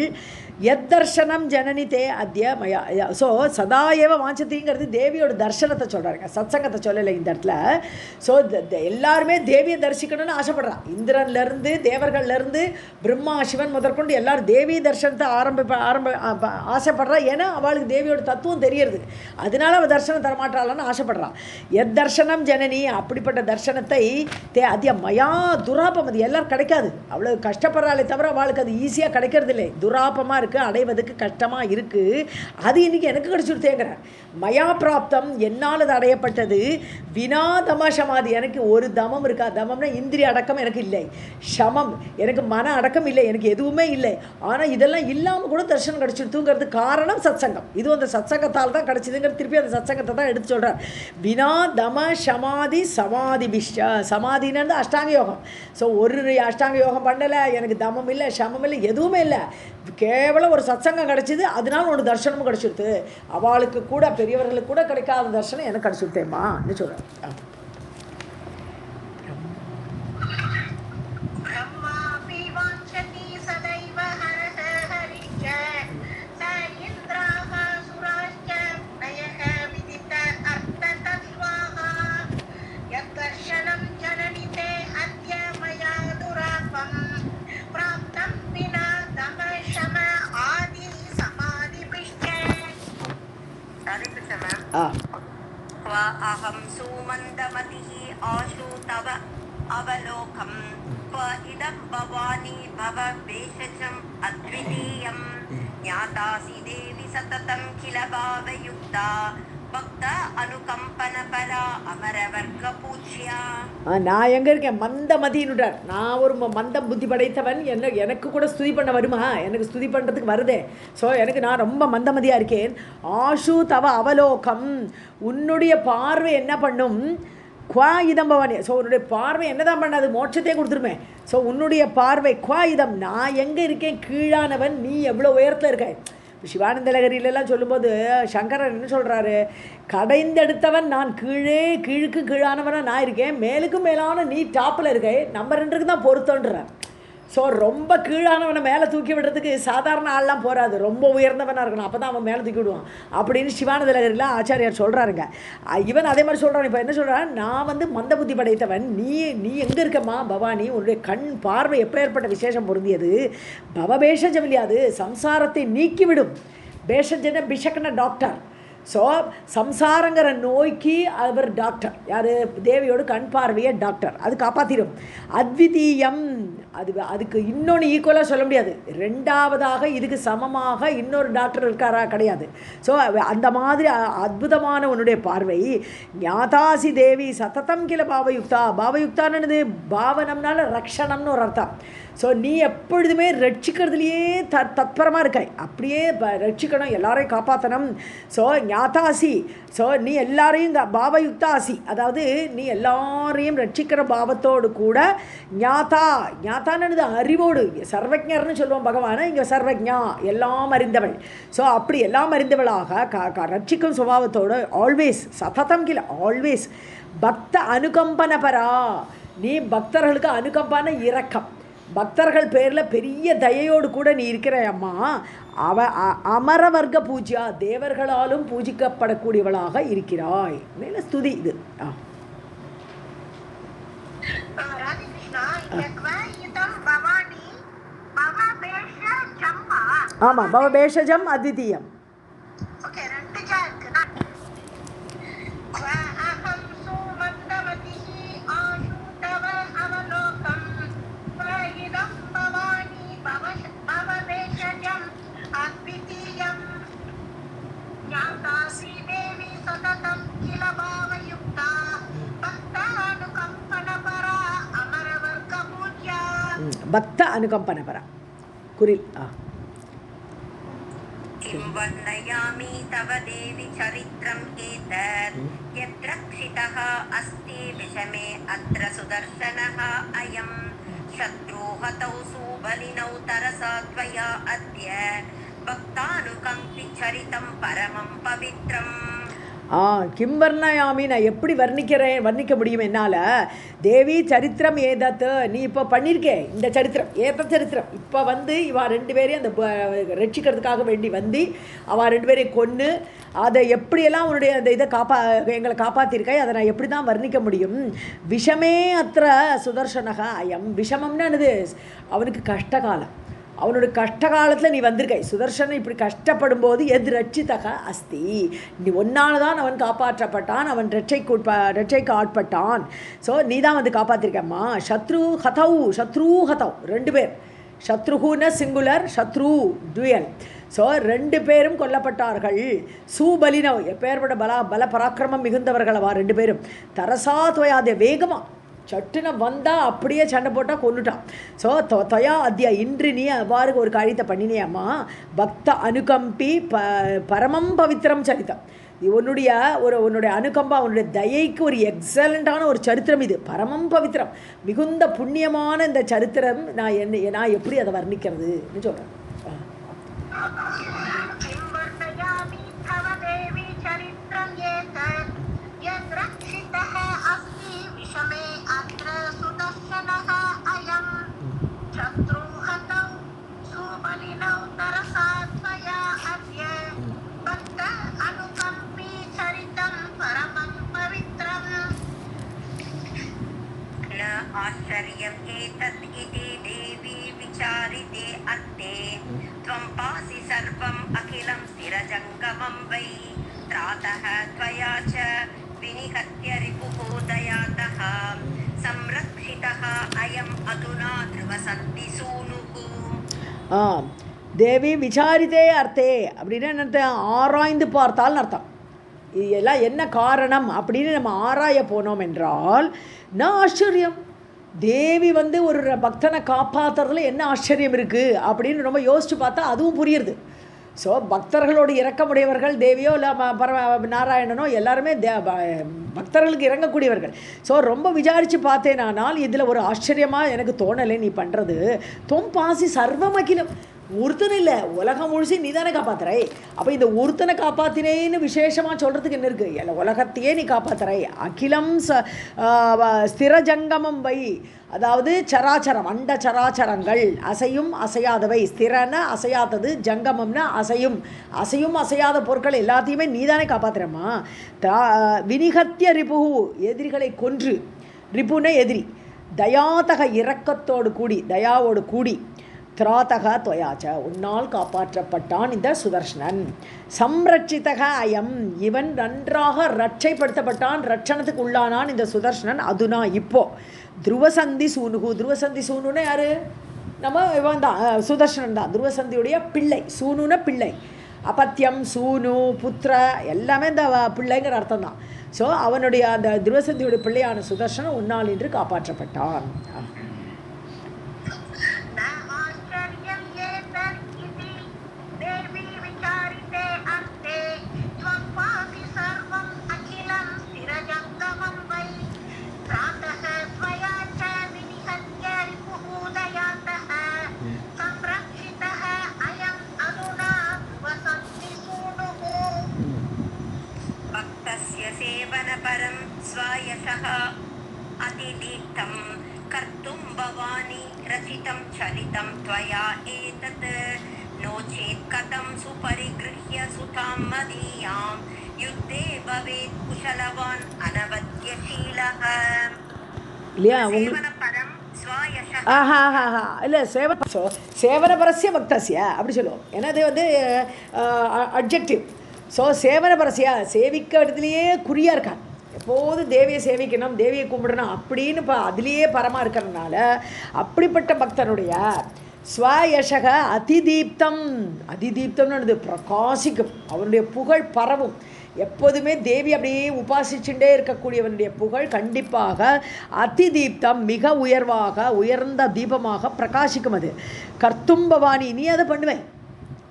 S1: எத்தர்ஷனம் ஜனனி தே அத்ய மயா. ஸோ சதாயவ வாஞ்சத்திங்கிறது தேவியோட தர்சனத்தை சொல்கிறாங்க, சத்சங்கத்தை சொல்லலை இந்த இடத்துல. ஸோ எல்லாருமே தேவியை தரிசிக்கணும்னு ஆசைப்படுறான். இந்திரன்லேருந்து தேவர்கள்லேருந்து பிரம்மா சிவன் முதற்கொண்டு எல்லாரும் தேவி தர்சனத்தை ஆசைப்படுறா. ஏன்னா அவளுக்கு தேவியோட தத்துவம் தெரியறது, அதனால அவள் தர்சனம் தரமாட்டாளான்னு ஆசைப்படுறான். தர்சனம் ஜனனி, அப்படிப்பட்ட தர்சனத்தை அத்ய மயா துராபம், அது எல்லாரும் கிடைக்காது, அவ்வளோ கஷ்டப்படுறாளே தவிர அவளுக்கு அது ஈஸியாக கிடைக்கிறது இல்லை, துராபமாக இருக்குது, அடைவதுக்கு கஷ்டமாக இருக்குது. அது இன்றைக்கி எனக்கு கிடைச்சிருத்தேங்கிறார். மயா பிராப்தம், என்னால் அது அடையப்பட்டது. வினா தம சமாதி, எனக்கு ஒரு தமம் இருக்கா, தமம்னா இந்திரிய அடக்கம் எனக்கு இல்லை, சமம் எனக்கு மன அடக்கம் இல்லை, எனக்கு எதுவுமே இல்லை. ஆனால் இதெல்லாம் இல்லாமல் கூட தரிசனம் கிடச்சிருத்துங்கிறது காரணம் சத்சங்கம். இது அந்த சத்சங்கத்தால் தான் கிடச்சிதுங்கிறது திருப்பி அந்த சத்சங்கத்தை தான் எடுத்து சொல்கிறார். வினா தம சமாதி சமாதி பிஷ்ட, சமாதின்னு அஷ்டாங்க யோகம். ஸோ ஒரு அஷ்டாங்க யோகம் பண்ணலை, எனக்கு தமம் இல்லை சமம் இல்லை எதுவுமே இல்லை, கேவலம் ஒரு சத்சங்கம் கிடச்சிது, அதனால ஒரு தர்சனமும் கிடச்சிருது. அவளுக்கு கூட பெரியவர்களுக்கு கூட கிடைக்காத தர்சனம் எனக்கு கிடச்சிருத்தேம்மான்னு சொல்கிறேன்.
S2: अहं सुमन्दमतिः आशु तव अवलोकं क्व इदं भवानी भव भेषजम् अद्वितीयं ज्ञातासि देवि सततं किल भावयुक्ता பக்த அனுகம்பனபரா அமரவர்க்க பூஜ்யா.
S1: நான் எங்கே இருக்கேன்? மந்தமதின்னுட்டார். நான் ஒரு மந்தம் புத்தி படைத்தவன், எனக்கு கூட ஸ்துதி பண்ண வருமா? எனக்கு ஸ்துதி பண்ணுறதுக்கு வருதே. ஸோ நான் ரொம்ப மந்தமதியாக இருக்கேன். ஆஷு தவ அவலோகம், உன்னுடைய பார்வை என்ன பண்ணும்? குவா இதம் பவானி, ஸோ உன்னுடைய பார்வை என்ன தான் பண்ணாது? மோட்சத்தையே கொடுத்துருமே. ஸோ உன்னுடைய பார்வை குவா இதம், நான் எங்கே இருக்கேன்? கீழானவன், நீ எவ்வளோ உயரத்தில் இருக்க? சிவானந்த லகரியிலெல்லாம் சொல்லும்போது சங்கரன் என்ன சொல்கிறாரு? கடைந்தெடுத்தவன் நான் கீழே, கீழுக்கு கீழானவனாக நான் இருக்கேன், மேலுக்கும் மேலான நீ டாப்பில் இருக்க, நம்ம ரெண்டுக்கு தான் பொருத்தன்றார். ஸோ ரொம்ப கீழானவனை மேலே தூக்கி விடுறதுக்கு சாதாரண ஆள்லாம் போகாது, ரொம்ப உயர்ந்தவனாக இருக்கணும், அப்போ தான் அவன் மேலே தூக்கி விடுவான் அப்படின்னு சிவானந்த லகரியில் ஆச்சாரியார் சொல்கிறாருங்க. இவன் அதே மாதிரி சொல்கிறான். இப்போ என்ன சொல்கிறான்? நான் மந்த புத்தி படைத்தவன், நீ எங்கே இருக்கம்மா பவானி? உன்னுடைய கண் பார்வை எப்போ ஏற்பட்ட விசேஷம் பொருந்தியது? பவபேஷஜம் இல்லையாது, சம்சாரத்தை நீக்கிவிடும். பேஷஜன பிஷக்கன டாக்டர். ஸோ சம்சாரங்கிற நோய்க்கு அவர் டாக்டர். யார்? தேவியோட கண் பார்வையை டாக்டர், அது காப்பாற்றிடும். அத்விதீயம், அதுக்கு இன்னொன்று ஈக்குவலாக சொல்ல முடியாது. ரெண்டாவதாக இதுக்கு சமமாக இன்னொரு டாக்டர் இருக்காரா? கிடையாது. ஸோ அந்த மாதிரி அற்புதமான உன்னுடைய பார்வை. ஞாதாசி தேவி சததம் கில பாவயுக்தா. பாவயுக்தான்னு பாவனம்னால ரக்ஷணம்னு ஒரு அர்த்தம். ஸோ நீ எப்பொழுதுமே ரட்சிக்கிறதுலையே தத்பரமாக இருக்காய், அப்படியே ரட்சிக்கணும், எல்லாரையும் காப்பாற்றணும். ஸோ ஞாதாசி, ஸோ நீ எல்லாரையும் பாவயுக்தாசி, அதாவது நீ எல்லாரையும் ரட்சிக்கிற பாவத்தோடு கூட ஞாதான்னு அறிவோடு, சர்வஜர்னு சொல்லுவோம் பகவானை, இங்கே சர்வஜா எல்லாம் அறிந்தவள். ஸோ அப்படி எல்லாம் அறிந்தவளாக ரட்சிக்கும் சுபாவத்தோடு ஆல்வேஸ் சததம் கில ஆல்வேஸ் பக்த அனுகம்பனபரா, நீ பக்தர்களுக்கு அனுகம்பான இரக்கம், பக்தர்கள் பேரில் பெரிய தயையோடு கூட நீ இருக்கிற அம்மா. அமரவர்க்க பூஜ்யா, தேவர்களாலும் பூஜிக்கப்படக்கூடியவளாக இருக்கிறாய். மேல ஸ்துதி இது. ஆமா, பவபேஷஜம் அத்விதீயம். பக்த அனுகம்பனபரா குரில்.
S2: किं वर्णयामि तव देवि चरित्रम् एतत् यद्रक्षितः अस्ति विषमे अत्र सुदर्शनः अयम् शत्रुहतौ सुबलिनौ तरसा त्वया अद्य भक्तानुकम्पि चरितं परमं पवित्रम्
S1: கிம் வர்ணயாமி, நான் எப்படி வர்ணிக்க முடியும் என்னால்? தேவி சரித்திரம் ஏதத்து, நீ இப்போ பண்ணியிருக்கே இந்த சரித்திரம், ஏத சரித்திரம். இப்போ வந்து இவா 2 பேரையும் அந்த ரட்சிக்கிறதுக்காக வேண்டி வந்து அவள் 2 பேரையும் கொன்று அதை எப்படியெல்லாம் உன்னுடைய அந்த இதை எங்களை காப்பாற்றிருக்காய், அதை நான் எப்படி தான் வர்ணிக்க முடியும்? விஷமே அത്ര சுதர்சனகா அயம். விஷமம்னா என்னது? அவனுக்கு கஷ்டகாலம், அவனோட கஷ்ட காலத்தில் நீ வந்திருக்காய். சுதர்சனன் இப்படி கஷ்டப்படும் போது எது ரட்சிதக அஸ்தி, நீ ஒன்னால தான் அவன் காப்பாற்றப்பட்டான், அவன் ரட்சைக்கு ஆட்பட்டான். ஸோ நீ தான் வந்து காப்பாற்றிருக்கம்மா. சத்ரு ஹதௌ 2 பேர், சத்ருகுன சிங்குலர், சத்ரு டுயல். ஸோ 2 பேரும் கொல்லப்பட்டார்கள். சூபலினவ், எப்பேற்பட்ட பல பராக்கிரமம் மிகுந்தவர்கள் அவா 2 பேரும். தரசா துவயாதே, வேகமாக சட்டுன்னு வந்தால் அப்படியே சண்டை போட்டால் கொண்டுட்டான். ஸோ தொயா அத்தியா, இன்று நீ அவ்வாறு ஒரு காரியத்தை பண்ணினியம்மா. பக்த அனுகம்பி பரமம் பவித்திரம் சரித்தம். உன்னுடைய அனுகம்பா, உன்னுடைய தயைக்கு ஒரு எக்ஸலண்ட்டான ஒரு சரித்திரம் இது. பரமம் பவித்திரம், மிகுந்த புண்ணியமான இந்த சரித்திரம். நான் எப்படி அதை வர்ணிக்கிறதுன்னு சொல்கிறேன்.
S2: आश्चर्यम् एतत् इति देवी विचारिते अर्थे त्वं पासि सर्वम् अखिलं स्थिरजङ्गमं वै त्रातः त्वया च विनिहत्य रिपुः दयातः संरक्षितः अयम् अधुना ध्रुवसन्ति सूनुः.
S1: தேவி விசாரித்தே அர்த்தே அப்படின்னு என்ன? ஆராய்ந்து பார்த்தால்னு அர்த்தம். இதெல்லாம் என்ன காரணம் அப்படின்னு நம்ம ஆராய போனோம் என்றால், நான் ஆச்சரியம், தேவி வந்து ஒரு பக்தனை காப்பாற்றுறதுல என்ன ஆச்சரியம் இருக்குது அப்படின்னு ரொம்ப யோசித்து பார்த்தா அதுவும் புரியுது. ஸோ பக்தர்களோடு இறக்கமுடையவர்கள் தேவியோ இல்லை நாராயணனோ எல்லாருமே பக்தர்களுக்கு இறங்கக்கூடியவர்கள். ஸோ ரொம்ப விசாரித்து பார்த்தேனானால் இதில் ஒரு ஆச்சரியமாக எனக்கு தோணலை நீ பண்ணுறது. தொம் பாசி சர்வமகிலம், ஒருத்தனை இல்லை உலகம் முழுசி நீ தானே காப்பாத்துறை. அப்போ இந்த ஒருத்தனை காப்பாற்றினேன்னு விசேஷமாக சொல்கிறதுக்கு என்ன இருக்குது? இல்லை உலகத்தையே நீ காப்பாத்துறை. அகிலம் ஸ்திரஜங்கமம் வை, அதாவது சராச்சரம், அண்ட சராச்சரங்கள், அசையும் அசையாதவை. ஸ்திரன அசையாதது, ஜங்கமம்னா அசையும் அசையாத பொருட்கள் எல்லாத்தையுமே நீ தானே காப்பாற்றுறம்மா. வினிகத்திய ரிபுகு, எதிரிகளை கொன்று, ரிபுன எதிரி, தயாதக இரக்கத்தோடு கூடி, தயாவோடு கூடி, திராதக தொயாச்ச, உன்னால் காப்பாற்றப்பட்டான் இந்த சுதர்ஷனன். சம்ரட்சிதக அயம், இவன் நன்றாக ரட்சைப்படுத்தப்பட்டான், ரட்சணத்துக்கு உள்ளானான் இந்த சுதர்ஷனன். அதுனா இப்போ துருவசந்தி சூனுகு, துருவசந்தி சூனுன்னு யாரு? நம்ம இவன் தான், சுதர்ஷனன் தான் துருவசந்தியுடைய பிள்ளை. சூனுன பிள்ளை, அபத்தியம், சூனு, புத்திர எல்லாமே இந்த பிள்ளைங்கிற அர்த்தம் தான். ஸோ அவனுடைய அந்த துருவசந்தியுடைய பிள்ளையான சுதர்ஷனன் உன்னால் இன்று காப்பாற்றப்பட்டான்.
S2: सेवनपरं स्वायशः अतिदीप्तं कर्तुं भवानी रचितं चलितं त्वया एतत् नो चेत् कथं सुपरिगृह्य सुतां मदीयां युद्धे भवेत् कुशलवान् अनवद्यशीलः. सेवनपरं स्वायशः
S1: இல்லை சேவனபரஸ்ய பக்தஸ்ய அப்படி சொல்லுவோம். ஏன்னா அது வந்து அட்ஜெக்டிவ். ஸோ சேவனபரஸ்யா, சேவிக்க இடத்துலையே குறியாக இருக்கான். எப்போதும் தேவியை சேவிக்கணும், தேவியை கும்பிடணும் அப்படின்னு அதுலேயே பரமாக இருக்கிறதுனால அப்படிப்பட்ட பக்தனுடைய ஸ்வயசக அதிதீப்தம், அதிதீப்தம்னு பிரகாசிக்கும், அவனுடைய புகழ் பரவும். எப்போதுமே தேவி அப்படியே உபாசிச்சுட்டே இருக்கக்கூடியவனுடைய புகழ் கண்டிப்பாக அதிதீப்தம், மிக உயர்வாக உயர்ந்த தீபமாக பிரகாசிக்கும். அது கர்த்தும் பவானி, நீ அதை பண்ணுவேன்.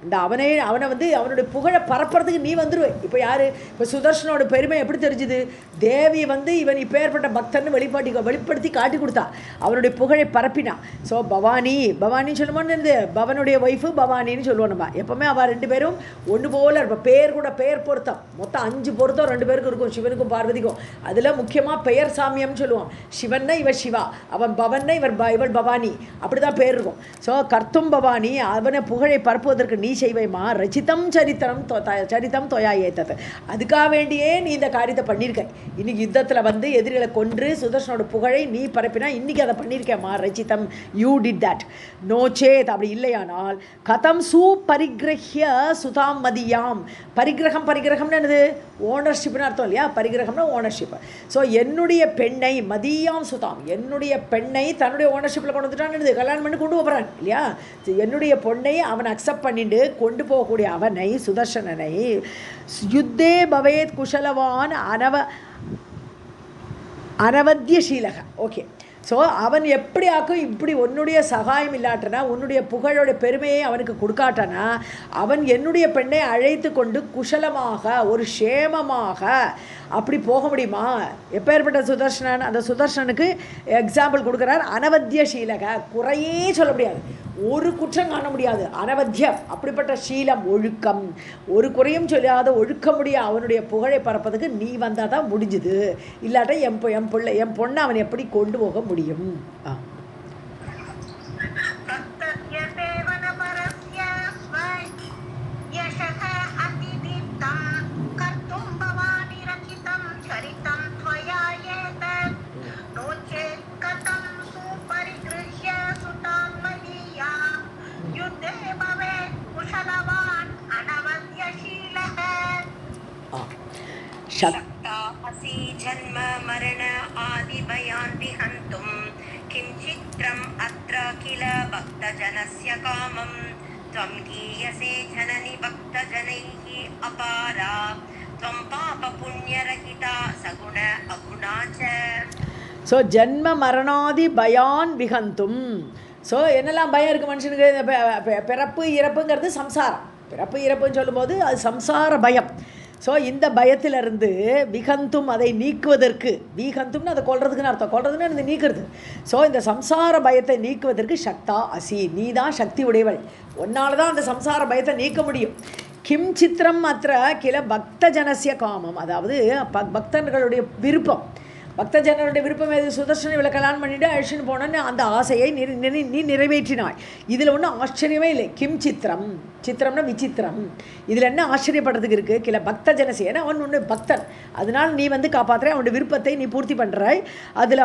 S1: இந்த அவனை வந்து அவனுடைய புகழை பரப்புறதுக்கு நீ வந்துடுவே. இப்போ யார், இப்போ சுதர்ஷனோட பெருமை எப்படி தெரிஞ்சுது? தேவி வந்து இவன் இப்பேற்பட்ட பக்தன்னு வெளிப்படுத்தி காட்டி கொடுத்தா, அவனுடைய புகழை பரப்பினா. ஸோ பவானின்னு சொல்லுமோன்னு இருந்து பவனுடைய ஒய்ஃபு பவானின்னு சொல்லுவோம் நம்ம. எப்போவுமே அவள் 2 பேரும் ஒன்று போல் இருப்போம். பேர் கூட பெயர் பொருத்தம், மொத்தம் 5 பொருத்தம் 2 பேருக்கும் இருக்கும், சிவனுக்கும் பார்வதிக்கும். அதில் முக்கியமாக பெயர் சாமியம்னு சொல்லுவோம். சிவன்னா இவர் சிவா, அவன் பவன்னா இவள் பவானி, அப்படி தான் பேர் இருக்கும். ஸோ கர்த்தும் பவானி, அவனை புகழை பரப்புவதற்கு நீ செய்வைமா ரச்சிதம் சரித்தம் தொயா ஏத்தது. அதுக்காக வேண்டியே நீ இந்த காரியத்தை பண்ணியிருக்க. இன்னைக்கு யுத்தத்தில் வந்து எதிரிகளை கொன்று சுதர்ஷனோட புகழை நீ பரப்பினா இன்னைக்கு அதை பண்ணியிருக்கேம்மா. ரச்சிதம், யூ டிட் தட். நோ சேத், அப்படி இல்லையானால் கதம் சுபரிகிரஹ்ய சுதாம் மதியாம். பரிகிரகம்னு என்னது? ஓனர்ஷிப்னு அர்த்தம் இல்லையா? பரிகிரகம்னா ஓனர்ஷிப். ஸோ என்னுடைய பெண்ணை மதியாம் சுதாம், என்னுடைய பெண்ணை தன்னுடைய ஓனர்ஷிப்பில் கொண்டு வந்துட்டான்னு கல்யாணம் பண்ணி கொண்டு போகிறான் இல்லையா? என்னுடைய பொண்ணை அவன் அக்செப்ட் பண்ணிட்டு கொண்டு போகக்கூடிய அவனை சுதர்ஷனனை யுத்தே பவேத் குஷலவான் அனவத்தியசீலக. ஓகே, ஸோ அவன் எப்படி ஆக்கும், இப்படி உன்னுடைய சகாயம் இல்லாட்டனா, உன்னுடைய புகழோட பெருமையை அவனுக்கு கொடுக்காட்டனா, அவன் என்னுடைய பெண்ணை அழைத்து கொண்டு குஷலமாக ஒரு க்ஷேமமாக அப்படி போக முடியுமா? எப்பேற்பட்ட சுதர்ஷனன்? அந்த சுதர்ஷனுக்கு எக்ஸாம்பிள் கொடுக்குறார். அனவத்தியசீலக, குறையே சொல்ல முடியாது, ஒரு குற்றம் காண முடியாது. அனவத்தியம், அப்படிப்பட்ட சீலம், ஒழுக்கம், ஒரு குறையும் சொல்லாத ஒழுக்கமுடைய அவனுடைய புகழை பரப்பதுக்கு நீ வந்தால் தான் முடிஞ்சுது. இல்லாட்ட என் பொண்ணை அவன் எப்படி கொண்டு போக முடியும்?
S2: शक्ता असि जन्म मरण आदि भयान् विहन्तुं किं चित्रम् अत्र किल भक्तजनस्य कामं त्वं गीयसे जननि भक्तजनैः अपारा त्वं पापपुण्यरहिता सगुण अगुणा च.
S1: ஸோ ஜன்ம மரணாதி பயான் விகந்தும். ஸோ என்னெல்லாம் பயம் இருக்குது மனுஷனுக்கு? பிறப்பு இறப்புங்கிறது சம்சாரம். பிறப்பு இறப்புன்னு சொல்லும்போது அது சம்சார பயம். ஸோ இந்த பயத்திலிருந்து விகந்தும், அதை நீக்குவதற்கு, விகந்தும்னு அதை கொல்றதுக்குன்னு அர்த்தம், கொல்றதுன்னு அது நீக்கிறது. ஸோ இந்த சம்சார பயத்தை நீக்குவதற்கு சக்தா அசி, நீ தான் சக்தி உடையவள். ஒன்னால தான் அந்த சம்சார பயத்தை நீக்க முடியும். கிம் சித்திரம் அற்ற கில பக்த ஜனசிய காமம், அதாவது பக்தர்களுடைய விருப்பம். பக்தஜனருடைய விருப்பம் எது? சுதர்ஷனை இவளை கல்யாணம் பண்ணிவிட்டு அழிச்சுன்னு போனோன்னு அந்த ஆசையை நீ நிறைவேற்றினாய். இதில் ஒன்றும் ஆச்சரியமே இல்லை. கிம் சித்திரம், சித்திரம்னா விசித்திரம். இதில் என்ன ஆச்சரியப்படுறதுக்கு இருக்குது? கில பக்த ஜனசி, ஏன்னா அவன் ஒன்று பக்தன், அதனால் நீ வந்து காப்பாற்றுற, அவனுடைய விருப்பத்தை நீ பூர்த்தி பண்ணுறாய்.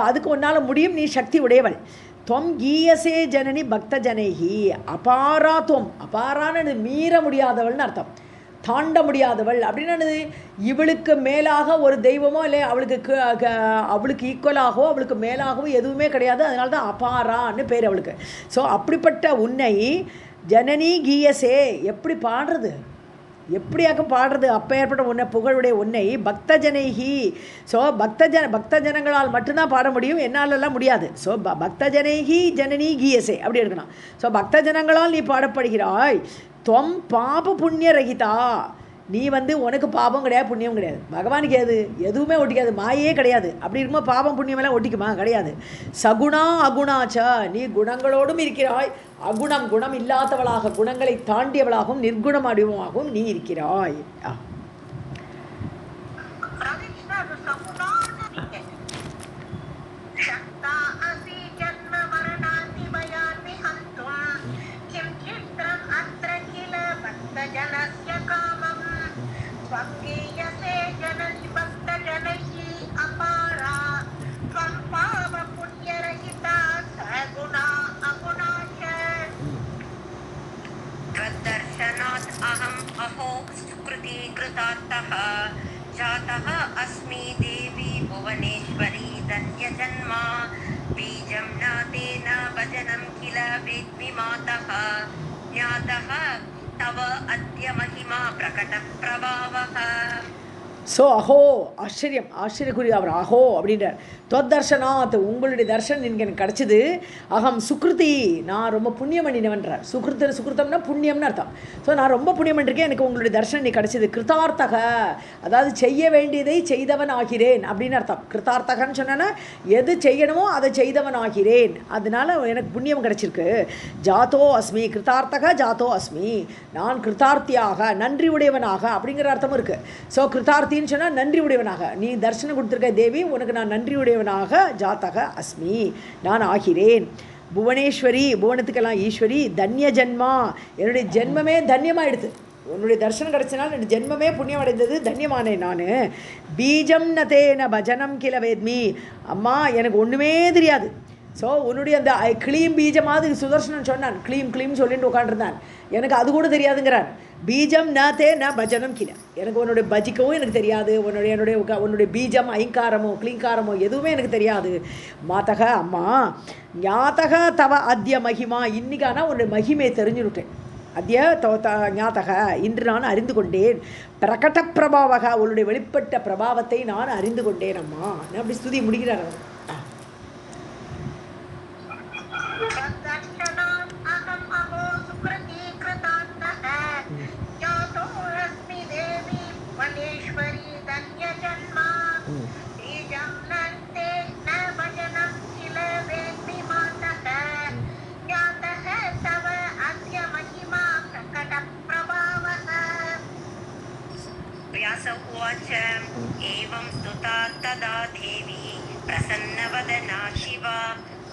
S1: அதுக்கு ஒன்றால் முடியும், நீ சக்தி உடையவள். துவம் கீயசே ஜனனி பக்த ஜனைஹி அபாரா. துவம் அபாரான்னு மீற முடியாதவள்னு அர்த்தம், தாண்ட முடியாதவள் அப்படின்னானது. இவளுக்கு மேலாக ஒரு தெய்வமோ இல்லை, அவளுக்கு ஈக்குவலாகவோ அவளுக்கு மேலாகவோ எதுவுமே கிடையாது. அதனால தான் அபாரான்னு பேர் அவளுக்கு. ஸோ அப்படிப்பட்ட உன்னை ஜனனி கீயசே, எப்படி பாடுறது, எப்படியாக்கும் பாடுறது? அப்பேற்பட்ட உன்னை புகழுடைய உன்னை பக்த ஜனைஹி. ஸோ பக்த ஜனங்களால் மட்டும்தான் பாட முடியும், என்னாலெல்லாம் முடியாது. ஸோ பக்த ஜனைஹி ஜனனி கீயசே அப்படி எடுக்கணும். ஸோ பக்த ஜனங்களால் நீ பாடப்படுகிறாய். துவம் பாப புண்ணிய ரகிதா, நீ வந்து உனக்கு பாபம் கிடையாது, புண்ணியம் கிடையாது. பகவானுக்கு எதுவுமே ஒட்டிக்காது, மாயே கிடையாது. அப்படி இருக்கும்போது பாபம் புண்ணியமெல்லாம் ஒட்டிக்குமா? கிடையாது. சகுணா அகுணாச்சா, நீ குணங்களோடும் இருக்கிறாய், குணம் இல்லாதவளாக, குணங்களை தாண்டியவளாகவும் நிர்குணம் அடிவமாகவும் நீ இருக்கிறாய்.
S2: तद्दर्शनात् अहम् अहो सुकृति कृतार्थः जातः अस्मि देवी भुवनेश्वरी धन्यजन्मा बीजं न तेन भजनं किल वेद्मि मातः ज्ञातः तव अद्य महिमा प्रकटप्रभावः.
S1: ஸோ அஹோ ஆச்சரியம் ஆச்சரியக்குரிய அவர் அஹோ அப்படின்றார். தொத்தர்ஷனாத் உங்களுடைய தர்ஷன் எனக்கு கிடச்சிது. அகம் சுக்ருதி நான் ரொம்ப புண்ணியம் பண்ணினவன்றார். சுக்ருத்தம்னா புண்ணியம்னு அர்த்தம். ஸோ நான் ரொம்ப புண்ணியம் பண்ணிருக்கேன், எனக்கு உங்களுடைய தர்ஷன் நீ கிடச்சிது. கிருத்தார்த்தக அதாவது செய்ய வேண்டியதை செய்தவன் ஆகிறேன் அப்படின்னு அர்த்தம். கிருத்தார்த்தகன்னு சொன்னா எது செய்யணுமோ அதை செய்தவன் ஆகிறேன், அதனால எனக்கு புண்ணியம் கிடச்சிருக்கு. ஜாத்தோ அஸ்மி கிருத்தார்த்தக ஜாத்தோ அஸ்மி நான் கிருத்தார்த்தியாக நன்றி உடையவனாக அப்படிங்கிற அர்த்தமும் இருக்குது. ஸோ கிருத்தார்த்தின்னு சொன்னால் நன்றி உடையவனாக, நீ தர்ஷனம் கொடுத்துருக்க தேவி உனக்கு நான் நன்றி உடையவனாக ஜாத்தக அஸ்மி நான் ஆகிறேன். புவனேஸ்வரி புவனத்துக்கெல்லாம் ஈஸ்வரி தன்ய ஜன்மா என்னுடைய ஜென்மமே தன்யமாயிடுது. உன்னுடைய தர்ஷனம் கிடச்சனால என்னுடைய ஜென்மமே புண்ணியம் அடைந்தது, தன்யமானேன் நான். பீஜம் நதேன பஜனம் கில வேத்மி அம்மா எனக்கு ஒன்றுமே தெரியாது. ஸோ உன்னுடைய அந்த கிளீம் பீஜமாவது சுதர்ஷனன் சொன்னான், க்ளீம் க்ளீம் சொல்லிட்டு உட்காந்துருந்தான், எனக்கு அது கூட தெரியாதுங்கிறான். பீஜம் ந தே ந பஜனம் கில எனக்கு உன்னுடைய பஜிக்கவும் எனக்கு தெரியாது, உன்னுடைய பீஜம் ஐங்காரமோ கிளீங்காரமோ எதுவுமே எனக்கு தெரியாது. மாதக அம்மா ஞாத்தக தவ அத்திய மகிமா இன்னைக்கானா உன்னுடைய மகிமையை தெரிஞ்சுவிட்டேன். அத்திய ஞாத்தக இன்று நான் அறிந்து கொண்டேன். பிரகட பிரபாவக உன்னுடைய வெளிப்பட்ட பிரபாவத்தை நான் அறிந்து கொண்டேன் அம்மா. நான் அப்படி ஸ்துதி முடிக்கிறார் அவர்.
S2: उवाच एवं स्तुता तदा देवी प्रसन्नवदना शिवा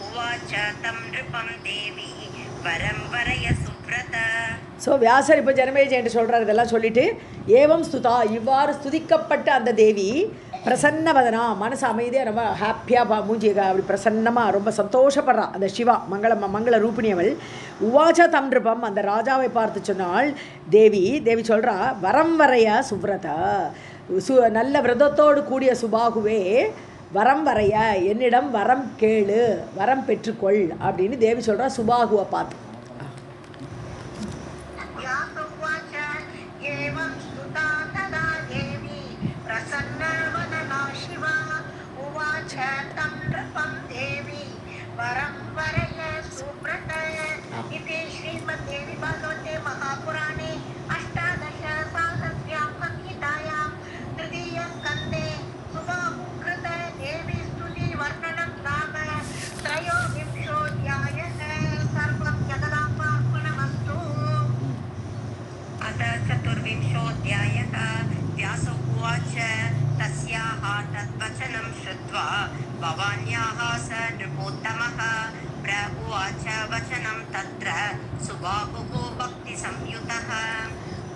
S2: उवाच तं नृपं देवी वरं वरय सुव्रत.
S1: ஸோ வியாசர் இப்போ ஜனமேஜயன்ட்டு சொல்கிறார். இதெல்லாம் சொல்லிவிட்டு ஏவம் ஸ்துதா இவ்வாறு ஸ்துதிக்கப்பட்ட அந்த தேவி பிரசன்னவதனா மனசு அமைதியாக ரொம்ப ஹாப்பியாக மூஞ்சி அப்படி பிரசன்னமாக ரொம்ப சந்தோஷப்படுறான் அந்த சிவா மங்கள ரூபிணியவள். உவாச்ச தம்ருபம் அந்த ராஜாவை பார்த்து சொன்னால் தேவி சொல்கிறா வரம் வரைய சுப்ரத நல்ல விரதத்தோடு கூடிய சுபாகுவே வரம் வரைய என்னிடம் வரம் கேளு வரம் பெற்றுக்கொள் அப்படின்னு தேவி சொல்கிறா சுபாகுவை பார்த்து.
S2: श्रीमद्देवी भागवते महापुराणे अष्टादशसाहस्र्यां संहितायां तृतीयस्कन्धे सुबाहुकृत देवी स्तुति वर्णनं नाम त्रयोविंशोऽध्यायः. सर्वं जगदाम्बार्पणमस्तु. अथ चतुर्विंशोऽध्यायः. व्यास उवाच तस्याः तद्वचनं श्रुत्वा भवान्याः स नृपोत्तमः उवाच वचनं तत्र सुबाहुः भक्तिसंयुतः.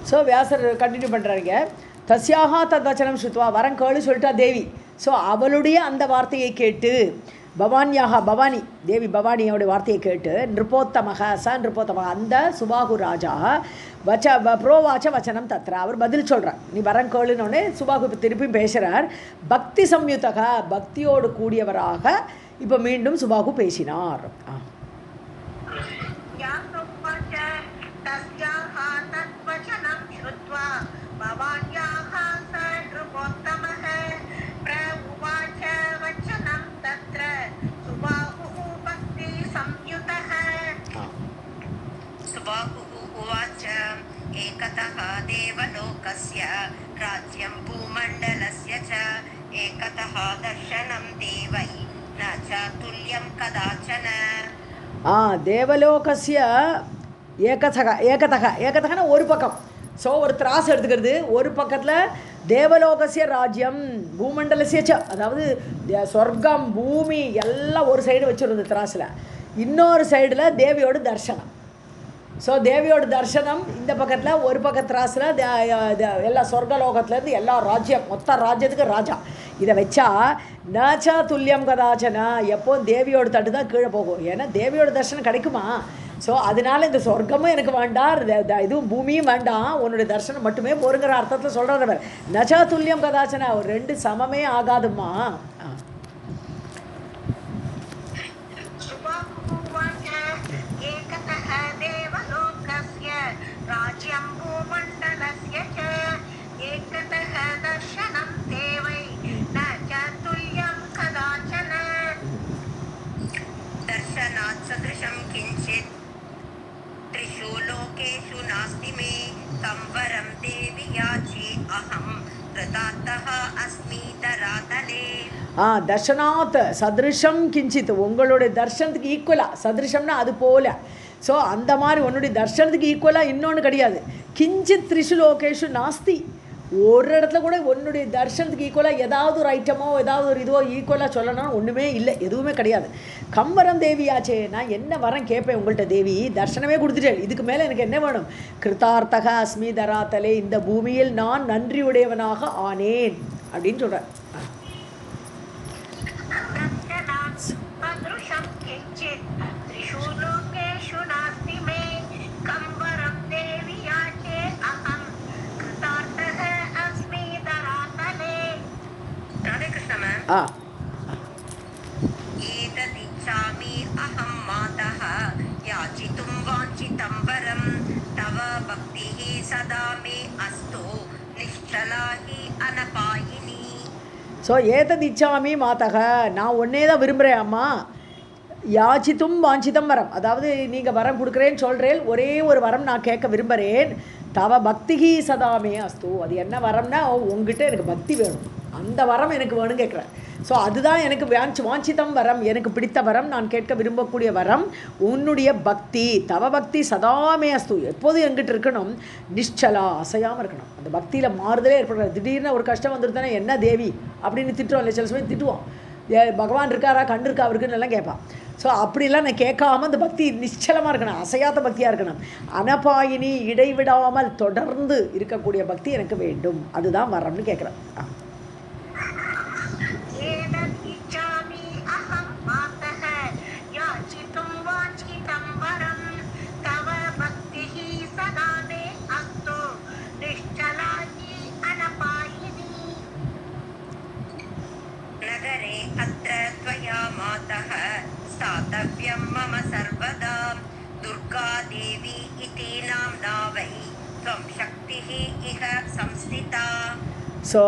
S1: ஸோ வியாசர் கண்டினியூ பண்ணுறாருங்க. தஸ்யாகா தத் வச்சனம் ஸ்ருத்வா வரம் கேளு சொல்லிட்டா தேவி. ஸோ அவளுடைய அந்த வார்த்தையை கேட்டு பவானியாக பவானி தேவி பவானியோடைய வார்த்தையை கேட்டு நிருப்போத்தமக நிருப்போத்தமக அந்த சுபாகு ராஜா ப்ரோவாச்ச வச்சனம் தத்ர அவர் பதில் சொல்கிறார். நீ வரம் கேளுன்னொடனே சுபாகு திருப்பியும் பேசுகிறார். பக்தி சம்யுத்தக பக்தியோடு கூடியவராக இப்போ மீண்டும் சுபாகு பேசினார்.
S2: एकतः देवलोकस्य राज्यं भूमण्डलस्य च एकतः दर्शनं देवै न च तुल्यं कदाचन.
S1: தேவலோகஸ்ய ஏகதகனா ஒரு பக்கம். ஸோ ஒரு திராஸ் எடுத்துக்கிறது. ஒரு பக்கத்தில் தேவலோகசிய ராஜ்யம் பூமண்டலசிய அதாவது சொர்க்கம் பூமி எல்லாம் ஒரு சைடு வச்சுருந்தது திராஸில். இன்னொரு சைடில் தேவியோட தர்சனம். ஸோ தேவியோட தர்சனம் இந்த பக்கத்தில் ஒரு பக்கத்து திராஸில் எல்லா சொர்க்கலோகத்துலேருந்து எல்லா ராஜ்யம் மொத்த ராஜ்யத்துக்கு ராஜா. இதை வச்சா நச்சா துல்லியம் கதாச்சனா எப்போவும் தேவியோட தட்டு தான் கீழே போகும். ஏன்னா தேவியோட தர்சனம் கிடைக்குமா? ஸோ அதனால இந்த சொர்க்கமும் எனக்கு வேண்டாம், இதுவும் பூமியும் வேண்டாம், உன்னுடைய தர்சனம் மட்டுமே போருங்கிற அர்த்தத்தில் சொல்கிறவர். நச்சா துல்லியம் கதாச்சனா ஒரு ரெண்டு சமமே ஆகாதுமா.
S2: राज्यं भूमण्डलस्य च एकतः दर्शनं कंवरं देवि याचे अहं कृतार्थः अस्मि धरातले.
S1: தர்ஷனாத் சதிருஷம் கிஞ்சித், உங்களுடைய தர்ஷனத்துக்கு ஈக்குவலாக, சதிருஷம்னா அது போல. ஸோ அந்த மாதிரி உன்னுடைய தர்ஷனத்துக்கு ஈக்குவலாக இன்னொன்று கிடையாது. கிஞ்சித் த்ரிஷு லோகேஷு நாஸ்தி, ஒரு இடத்துல கூட உன்னுடைய தர்ஷனத்துக்கு ஈக்குவலாக ஏதாவது ஒரு ஐட்டமோ ஏதாவது ஒரு இதுவோ ஈக்குவலாக சொல்லணும்னு ஒன்றுமே இல்லை, எதுவுமே கிடையாது. கம்பரம் தேவியாச்சே, நான் என்ன வரேன் கேட்பேன் உங்கள்கிட்ட தேவி, தர்ஷனமே கொடுத்துட்டேன், இதுக்கு மேலே எனக்கு என்ன வேணும்? கிருத்தார்த்தக அஸ்மி தராத்தலே, இந்த பூமியில் நான் நன்றியுடையவனாக ஆனேன் அப்படின்னு சொல்கிறேன்.
S2: एतदिच्छामि अहं मातः याचितुं वाञ्छितं वरं तव भक्तिः सदा मे अस्तु निश्चला हि अनपायिनी.
S1: ஸோ ஏததிச்சாமி மாதக, நான் ஒன்னே தான் விரும்புகிறேன் அம்மா. யாச்சித்தும் வாஞ்சிதம் வரம், அதாவது நீங்கள் வரம் கொடுக்குறேன்னு சொல்கிறேன், ஒரே ஒரு வரம் நான் கேட்க விரும்புகிறேன். தவ பக்திகி சதாமே அஸ்து, அது என்ன வரம்னா உங்ககிட்ட எனக்கு பக்தி வேணும், அந்த வரம் எனக்கு வேணும் கேட்குறேன். ஸோ அதுதான் எனக்கு வாஞ்சிதம் வரம், எனக்கு பிடித்த வரம், நான் கேட்க விரும்பக்கூடிய வரம் உன்னுடைய பக்தி. தவ பக்தி சதாமே அஸ்து, எப்போதும் எங்கிட்ட இருக்கணும். நிஷ்சலா, அசையாமல் இருக்கணும். அந்த பக்தியில் மாறுதலே ஏற்படுறது. திடீர்னு ஒரு கஷ்டம் வந்துருந்தானே என்ன தேவி அப்படின்னு திட்டுவோம் இல்லை, சில சமயம் திட்டுவோம். பகவான் இருக்காரா, கண்டு இருக்கா அவருக்குன்னு எல்லாம் கேட்பான். ஸோ அப்படிலாம் நான் கேட்காம அந்த பக்தி நிச்சலமாக இருக்கணும், அசையாத பக்தியாக இருக்கணும். அனபாயினி, இடைவிடாமல் தொடர்ந்து இருக்கக்கூடிய பக்தி எனக்கு வேண்டும், அதுதான் வரம்னு கேட்குறேன்.
S2: नगरे अत्र त्वया मातः स्थातव्यं मम सर्वदा दुर्गा देवी इति नाम्ना वै त्वं शक्तिः इह संस्थिता.
S1: ஸோ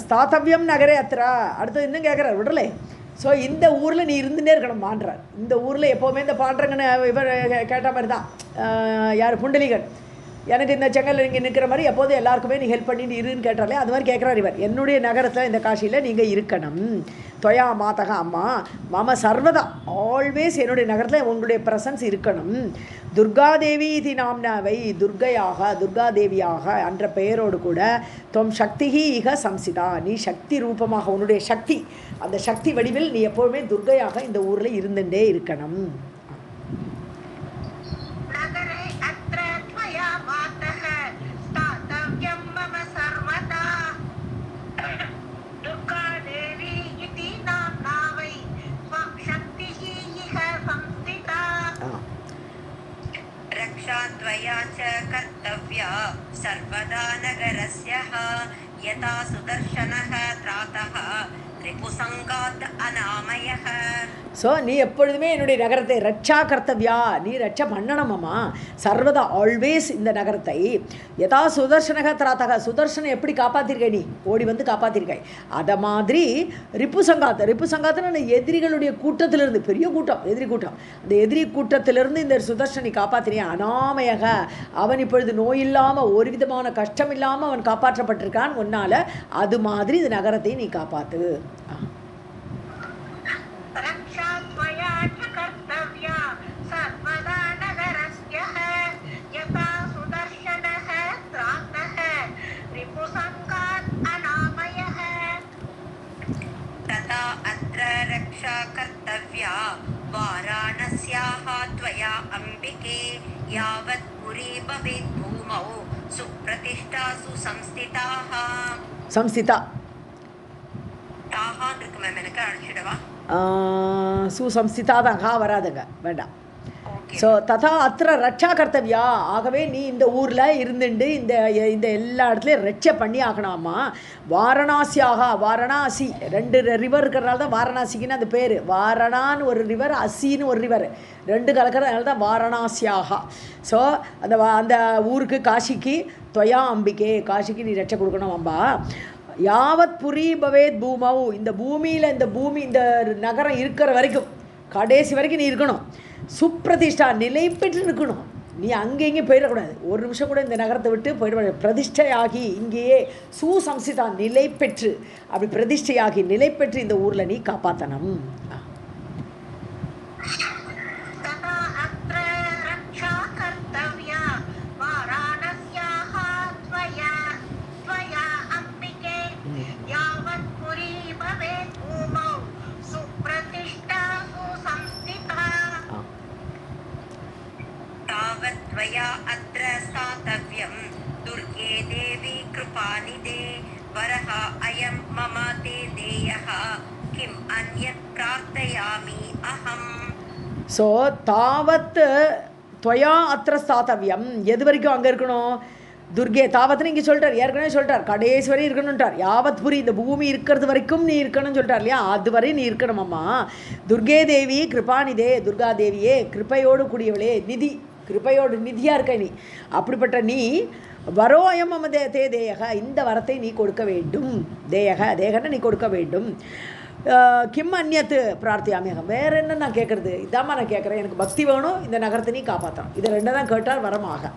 S1: ஸ்தாத்தவ்யம் நகரே அத்திரா, அடுத்தது இன்னும் கேட்குறார் விடலே. ஸோ இந்த ஊரில் நீ இருந்துகிட்டே இருக்கணும் மான்றார். இந்த ஊரில் எப்போவுமே இந்த பாண்டரங்கன்னு இவர் கேட்ட மாதிரி தான், யார் புண்டலிகன், எனக்கு இந்த செங்கல் இங்கே நிற்கிற மாதிரி எப்போதும் எல்லாருக்குமே நீ ஹெல்ப் பண்ணிட்டு இருன்னு கேட்டாலே அது மாதிரி கேட்குறார் இவர். என்னுடைய நகரத்தில் இந்த காஷியில் நீங்கள் இருக்கணும். தொயா மாதக அம்மா மம சர்வதா, ஆல்வேஸ் என்னுடைய நகரத்தில் உங்களுடைய ப்ரெசன்ஸ் இருக்கணும். துர்காதேவி இது நாம்னாவை, துர்காதேவியாக என்ற பெயரோடு கூட தொம் சக்திகி இக சம்சிதா, நீ சக்தி ரூபமாக, உன்னுடைய சக்தி, அந்த சக்தி வடிவில் நீ எப்போவுமே துர்கையாக இந்த ஊரில் இருந்துட்டே இருக்கணும்.
S2: रक्षाद्वया च कर्तव्या सर्वदा नगरस्य यथा सुदर्शनः त्रातः रिपुसङ्गात् अनामयः.
S1: ஸோ நீ எப்பொழுதுமே என்னுடைய நகரத்தை ரட்சா கர்த்தவ்யா, நீ ரட்சா பண்ணணுமாம்மா, சர்வதா ஆல்வேஸ் இந்த நகரத்தை. யதா சுதர்சனக திராத்தக, சுதர்சனை எப்படி காப்பாற்றிருக்காய் நீ, ஓடி வந்து காப்பாற்றிருக்காய், அதை மாதிரி ரிப்பு சங்காத்துன்னு எதிரிகளுடைய கூட்டத்திலிருந்து, பெரிய கூட்டம், எதிரி கூட்டம், அந்த எதிரி கூட்டத்திலிருந்து இந்த சுதர்சனை காப்பாற்றினே. அனாமயக, அவன் இப்பொழுது நோயில்லாமல் ஒரு விதமான கஷ்டம் இல்லாமல் அவன் காப்பாற்றப்பட்டிருக்கான் உன்னால், அது மாதிரி இந்த நகரத்தை நீ காப்பாற்று.
S2: रक्षा कर्तव्या वाराणस्याः त्वया अम्बिके यावत् पुरी भवेत् भूमौ सुप्रतिष्ठा सुसंस्थिताः.
S1: संस्थिता
S2: தாஹா இருக்கு மேம், எனக்கு அழைச்சிடவா?
S1: சுசம்ஸ்திதா தான், வராதுங்க, வேண்டாம். ஸோ ததா அத்திர ரட்சா கர்த்தவ்யா, ஆகவே நீ இந்த ஊரில் இருந்துட்டு இந்த இந்த எல்லா இடத்துலையும் ரட்சை பண்ணி ஆகணும்மா. வாரணாசி 2 ரிவர் இருக்கிறனால தான் வாரணாசிக்குன்னு அந்த பேர். வாரணான்னு ஒரு ரிவர், அசின்னு ஒரு ரிவர், 2 கலக்கிறதுனால தான் வாரணாசியாக. ஸோ அந்த ஊருக்கு காசிக்கு தொயா அம்பிகே, காசிக்கு நீ ரட்சை கொடுக்கணும் அம்பா. யாவத் புரி பவேத் பூமௌ, இந்த பூமியில் இந்த நகரம் இருக்கிற வரைக்கும், கடைசி வரைக்கும் நீ இருக்கணும். சுப்பிரதிஷ்டா, நிலை பெற்று இருக்கணும். நீ அங்கே இங்கேயும் போயிடக்கூடாது, ஒரு நிமிஷம் கூட இந்த நகரத்தை விட்டு போயிடக்கூடாது. பிரதிஷ்டையாகி இங்கேயே சுசம்சிதான் நிலை பெற்று, அப்படி பிரதிஷ்டையாகி நிலை பெற்று இந்த ஊரில் நீ காப்பாற்றணும்.
S2: अत्र स्थातव्यं दुर्गे देवी कृपानिधे वरः अयं मम ते देयः किम् अन्यत् प्रार्थयामि अहम्.
S1: ஸோ தாவத் துவயா அத்திர ஸ்தாத்தவியம், எது வரைக்கும் அங்கே இருக்கணும்? துர்கே தாவத்னு இங்கே சொல்லிட்டார், ஏற்கனவே சொல்லிட்டார், கடைசி வரை இருக்கணும்ட்டார். யாவத் புரி, இந்த பூமி இருக்கிறது வரைக்கும் நீ இருக்கணும்னு சொல்லிட்டார் இல்லையா, அது வரை நீ இருக்கணும் அம்மா. துர்கே தேவி கிருபாநிதே, துர்கா தேவியே கிருப்பையோடு கூடியவளே, நிதி கிருப்பையோடு நிதியாக இருக்க நீ, அப்படிப்பட்ட நீ வரோ அயம் மம தே தேயக, இந்த வரத்தை நீ கொடுக்க வேண்டும். தேயக தேகனை நீ கொடுக்க வேண்டும். கிம் அந்நியத்து பிரார்த்தியாமியகம், வேற என்ன நான் கேட்குறது? இதாம்மா நான் கேட்குறேன், எனக்கு பக்தி வேணும், இந்த நகரத்தை நீ காப்பாற்றணும். இதை ரெண்டு தான் கேட்டால் வரமாக.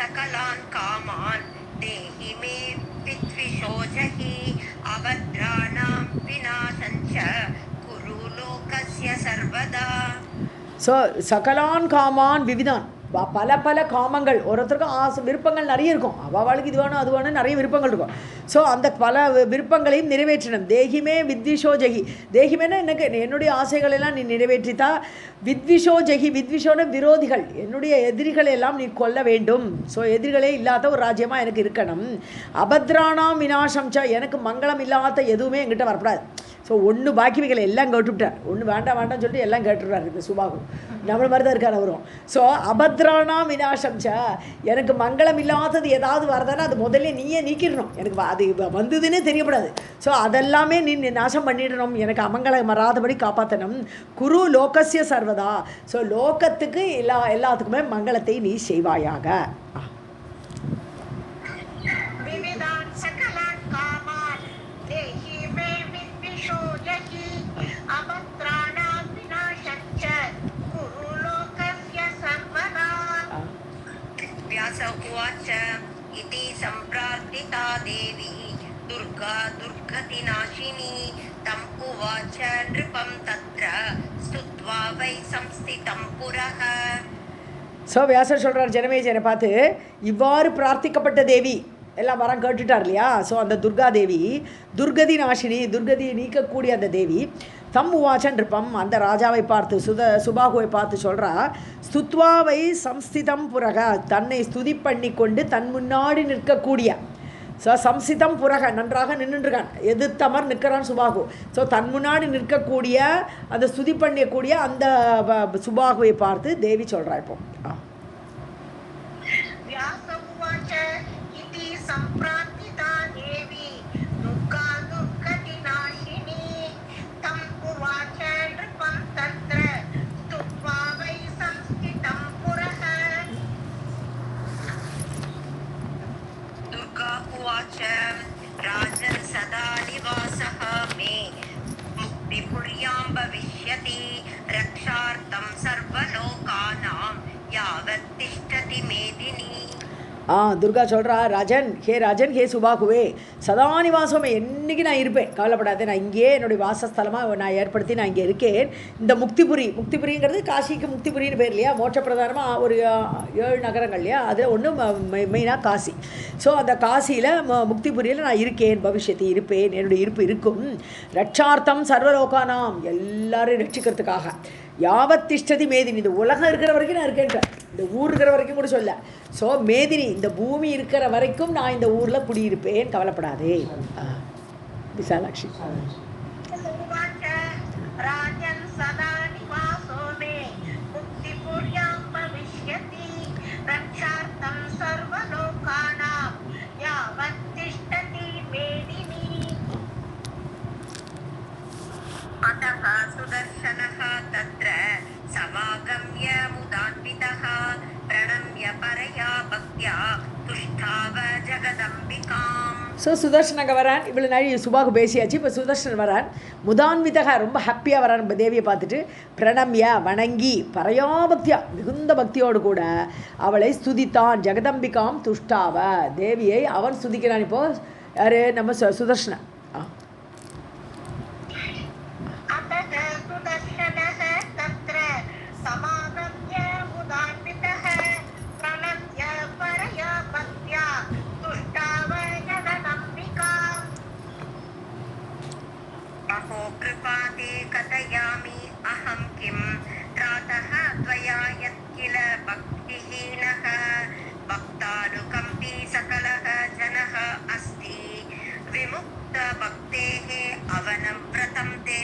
S2: सकलान् कामान् देहि मे विद्विषोजहि अभद्राणां विनाशं च कुरु लोकस्य सर्वदा.
S1: ஸோ சகலான் காமான் விவிதான், பல பல காமங்கள், ஒருத்தருக்கும் ஆசை விருப்பங்கள் நிறைய இருக்கும், அவளுக்கு இது வேணும் அது வேணும் நிறைய விருப்பங்கள் இருக்கும். ஸோ அந்த பல விருப்பங்களையும் நிறைவேற்றணும். தேகிமே வித்விஷோ ஜெகி, தேகிமேனா எனக்கு என்னுடைய ஆசைகளெல்லாம் நீ நிறைவேற்றித்தா. வித்விஷோ ஜெகி, வித்விஷோன விரோதிகள், என்னுடைய எதிரிகளை எல்லாம் நீ கொல்ல வேண்டும். ஸோ எதிரிகளே இல்லாத ஒரு ராஜ்யமாக எனக்கு இருக்கணும். அபத்ராணாம் விநாசம் ச, எனக்கு மங்களம் இல்லாத எதுவுமே என்கிட்ட வரக்கூடாது. ஸோ ஒன்று பாக்கி வைக்கல, எல்லாம் கேட்டுவிட்டார், ஒன்று வேண்டாம் வேண்டாம்னு சொல்லிட்டு எல்லாம் கேட்டுடுறாரு இந்த சுபாகு, நம்மள மாதிரி தான் இருக்கார் அவரும். ஸோ அபத்ராணாம் விநாசம் ச, எனக்கு மங்களம் இல்லாதது ஏதாவது வரதானே அது முதல்ல நீயே நீக்கிடணும், எனக்கு அது வந்ததுன்னே தெரியப்படாது. ஸோ அதெல்லாமே நீ நாசம் பண்ணிடணும், எனக்கு அமங்கலம் வராதபடி காப்பாற்றணும். குரு லோகஸ்ய சர்வதா, ஸோ லோகத்துக்கு எல்லாத்துக்குமே மங்களத்தை நீ செய்வாயாக.
S2: उवाच इति सम्प्रार्थिता देवी दुर्गा दुर्गतिनाशिनी तम् उवाच नृपं तत्र स्तुत्वा वै संस्थितं पुरः.
S1: ஸோ வியாசர் சொல்கிறார் ஜனமேஜனை பார்த்து, இவ்வாறு பிரார்த்திக்கப்பட்ட தேவி எல்லாம் வரம் கேட்டுட்டார் இல்லையா. ஸோ அந்த துர்கா தேவி துர்கதி நாசினி, துர்கதியை நீக்கக்கூடிய அந்த தேவி தம் உவாச்சன் இருப்பம், அந்த ராஜாவை பார்த்து சுபாகுவை பார்த்து சொல்கிறா, ஸ்துத்வாவை சம்ஸ்திதம் புரக, தன்னை ஸ்துதி பண்ணி கொண்டு தன் முன்னாடி நிற்கக்கூடிய. ஸோ சம்ஸ்திதம் புரக, நன்றாக நின்றுருக்கான், எதிர்த்தமர் நிற்கிறான் சுபாகு. ஸோ தன் முன்னாடி நிற்கக்கூடிய அந்த ஸ்துதி பண்ணக்கூடிய அந்த சுபாகுவை பார்த்து தேவி சொல்கிறா. இப்போ
S2: राजन् सदा निवासः मे मुक्तिपुर्यां भविष्यति रक्षार्थं सर्वलोकानां यावत् तिष्ठति मेदिनी.
S1: துர்கா சொல்கிறா, ராஜன் ஹே சுபாகுவே, சதா நிவாசமே, என்றைக்கு நான் இருப்பேன், கவலைப்படாதே, நான் இங்கேயே என்னுடைய வாசஸ்தலமாக நான் ஏற்படுத்தி நான் இங்கே இருக்கேன். இந்த முக்திபுரிங்கிறது காசிக்கு முக்திபுரின்னு பேர் இல்லையா, மோட்சப்பிரதானமாக ஒரு 7 நகரங்கள் இல்லையா, அதில் ஒன்று மெயினாக காசி. ஸோ அந்த காசியில் முக்திபுரியில் நான் இருக்கேன், பவிஷ்யத்தி இருப்பேன், என்னுடைய இருப்பு இருக்கும். ரட்சார்த்தம் சர்வலோகானாம், எல்லாரையும் ரட்சிக்கிறதுக்காக. யாவத் திஷ்டதி மேதினி, இந்த உலகம் இருக்கிற வரைக்கும் நான் இருக்கேன், இந்த ஊர் இருக்கிற வரைக்கும் கூட சொல்ல. ஸோ மேதினி, இந்த பூமி இருக்கிற வரைக்கும் நான் இந்த ஊரில் குடியிருப்பேன், கவலைப்படாதே. விசாலாட்சி
S2: अतः सुदर्शनः तत्र समा
S1: ஸோ சுதர்ஷன் அங்கே வரான். இவ்வளோ நாள் சுபாக்கு பேசியாச்சு. இப்போ சுதர்ஷன் வரான். முதான்விதக ரொம்ப ஹாப்பியாக வரான் இப்போ தேவியை பார்த்துட்டு. பிரணம்ய வணங்கி பரயாபக்தியா மிகுந்த பக்தியோடு கூட அவளை ஸ்துதித்தான். ஜெகதம்பிகாம் துஷ்டாவ தேவியை அவன் ஸ்துதிக்கிறான். இப்போது யார்? நம்ம சுதர்ஷனன்.
S2: कृपाते कथयामि अहं किं त्रातः त्वया यत्किल भक्तिहीनः भक्तानुकम्पी सकलः जनः अस्ति विमुक्तभक्तेः अवनं व्रतं ते.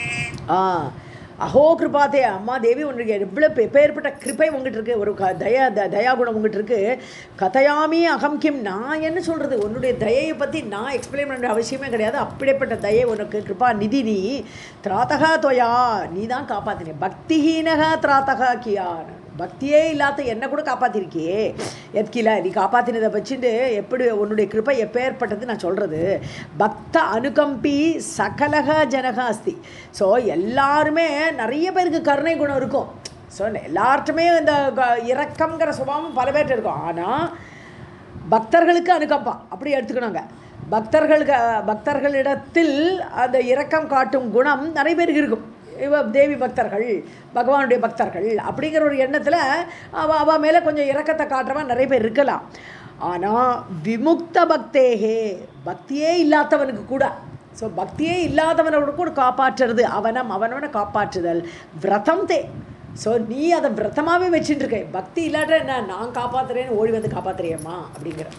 S1: அஹோ கிருபாத்தே. அம்மா தேவி உனக்கு எவ்வளோ எப்பேற்பட்ட கிருப்பை உங்ககிட்ட இருக்குது, ஒரு தயாகுணம் உங்ககிட்ட இருக்குது. கதையாமி அகம் கிம், நான் என்ன சொல்கிறது, உன்னுடைய தயையை பற்றி நான் எக்ஸ்பிளைன் பண்ணுற அவசியமே கிடையாது. அப்படிப்பட்ட தயை உனக்கு கிருபா நிதி நீ. திராத்தகா தொயா, நீ தான் காப்பாற்றினே. பக்திஹீனகா திராத்தகா கியான், பக்தியே இல்லாத என்னை கூட காப்பாற்றிருக்கியே. எத்கில நீ காப்பாற்றினதை வச்சுட்டு எப்படி உன்னுடைய கிருப்பை எப்பேற்பட்டது நான் சொல்கிறது. பக்த அனுகம்பி சகலக ஜனக அஸ்தி. ஸோ எல்லாருமே நிறைய பேருக்கு கருணை குணம் இருக்கும். ஸோ எல்லார்ட்டுமே இந்த இரக்கம்ங்கிற சுபாவம் பல பேர்ட்டு இருக்கும். ஆனால் பக்தர்களுக்கு அனுகம்பா அப்படி எடுத்துக்கணுங்க. பக்தர்களிடத்தில் அந்த இரக்கம் காட்டும் குணம் நிறைய பேருக்கு இருக்கும். தேவி பக்தர்கள், பகவானுடைய பக்தர்கள் அப்படிங்கிற ஒரு எண்ணத்தில் அவள் மேலே கொஞ்சம் இரக்கத்தை காட்டுறவன் நிறைய பேர் இருக்கலாம். ஆனால் விமுக்த பக்தேகே, பக்தியே இல்லாதவனுக்கு கூட, ஸோ பக்தியே இல்லாதவனோட கூட காப்பாற்றுறது, அவனோட காப்பாற்றுதல் விரதம் தே. ஸோ நீ அதை விரதமாகவே வச்சுட்டு இருக்க. பக்தி இல்லாட்ட என்ன, நான் காப்பாற்றுறேன்னு ஓடி வந்து காப்பாற்றுறியம்மா அப்படிங்கிற.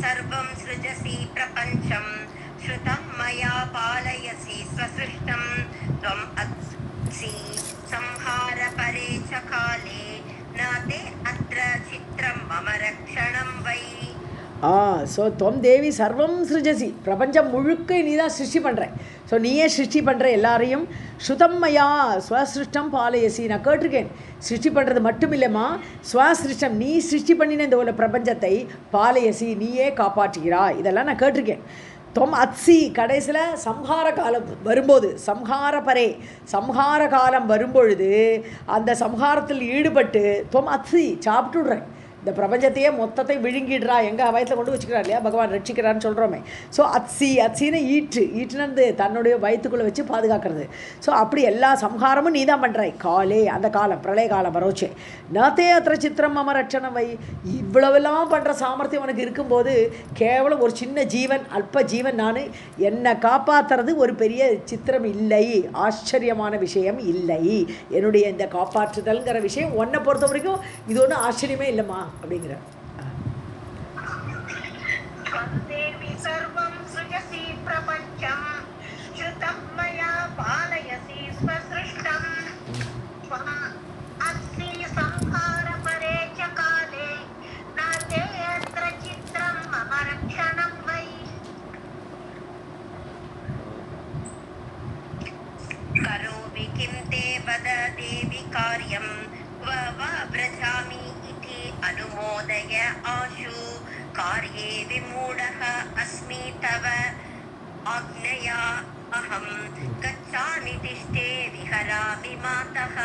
S2: सर्वं सृजसि प्रपञ्चं श्रुतं मया पालयसि स्वसृष्टं त्वम् अस्सि संहारपरे च काले न ते अत्र चित्रं मम रक्षणं वै.
S1: ஸோ தொம் தேவி சர்வம் சிருஜசி, பிரபஞ்சம் முழுக்க நீ தான் சிருஷ்டி பண்ணுற. ஸோ நீயே சிருஷ்டி பண்ணுற எல்லாரையும். ஸ்ருதம்மையா ஸ்வசிருஷ்டம் பாலயசி, நான் கேட்டிருக்கேன். சிருஷ்டி பண்ணுறது மட்டும் இல்லைம்மா, ஸ்வசிருஷ்டம் நீ சிருஷ்டி பண்ணின இந்த உள்ள பிரபஞ்சத்தை பாலயசி நீயே காப்பாற்றுகிறா, இதெல்லாம் நான் கேட்டிருக்கேன். தொம் அத்சி, கடைசியில் சம்ஹார காலம் வரும்போது, சம்ஹார காலம் வரும்பொழுது அந்த சம்ஹாரத்தில் ஈடுபட்டு தொம் அத்சி சாப்பிட்டுடுறேன். இந்த பிரபஞ்சத்தையே மொத்தத்தை விழுங்கிடுறா, எங்கள் வயத்தில் கொண்டு வச்சுக்கிறார் இல்லையா, பகவான் ரட்சிக்கிறான்னு சொல்கிறோமே. ஸோ அtsiன்னு ஈட்டுனது தன்னுடைய வயிற்றுக்குள்ளே வச்சு பாதுகாக்கிறது. ஸோ அப்படி எல்லா சம்ஹாரமும் நீ தான் பண்ணுறாய். காலே, அந்த காலம் பிரளய காலம் வரோச்சே. நாத்தே அத்திர சித்திரம் மம ரட்சணம் வை. இவ்வளவெல்லாம் பண்ணுற சாமர்த்தியம் உனக்கு இருக்கும்போது கேவலம் ஒரு சின்ன ஜீவன், அல்ப ஜீவன் நான், என்னை காப்பாற்றுறது ஒரு பெரிய சித்திரம் இல்லை, ஆச்சரியமான விஷயம் இல்லை. என்னுடைய இந்த காப்பாற்றுதல்ங்கிற விஷயம் உன்னை பொறுத்த வரைக்கும் இது ஒன்றும் ஆச்சரியமே இல்லைம்மா அப்படிங்கிற.
S2: करोमि किं ते वद देवि कार्यं क्व वा व्रजामि अनुमोदय आशु कार्ये विमूढः अस्मि तव आज्ञया अहं गच्छामि तिष्ठे विहरामि मातः.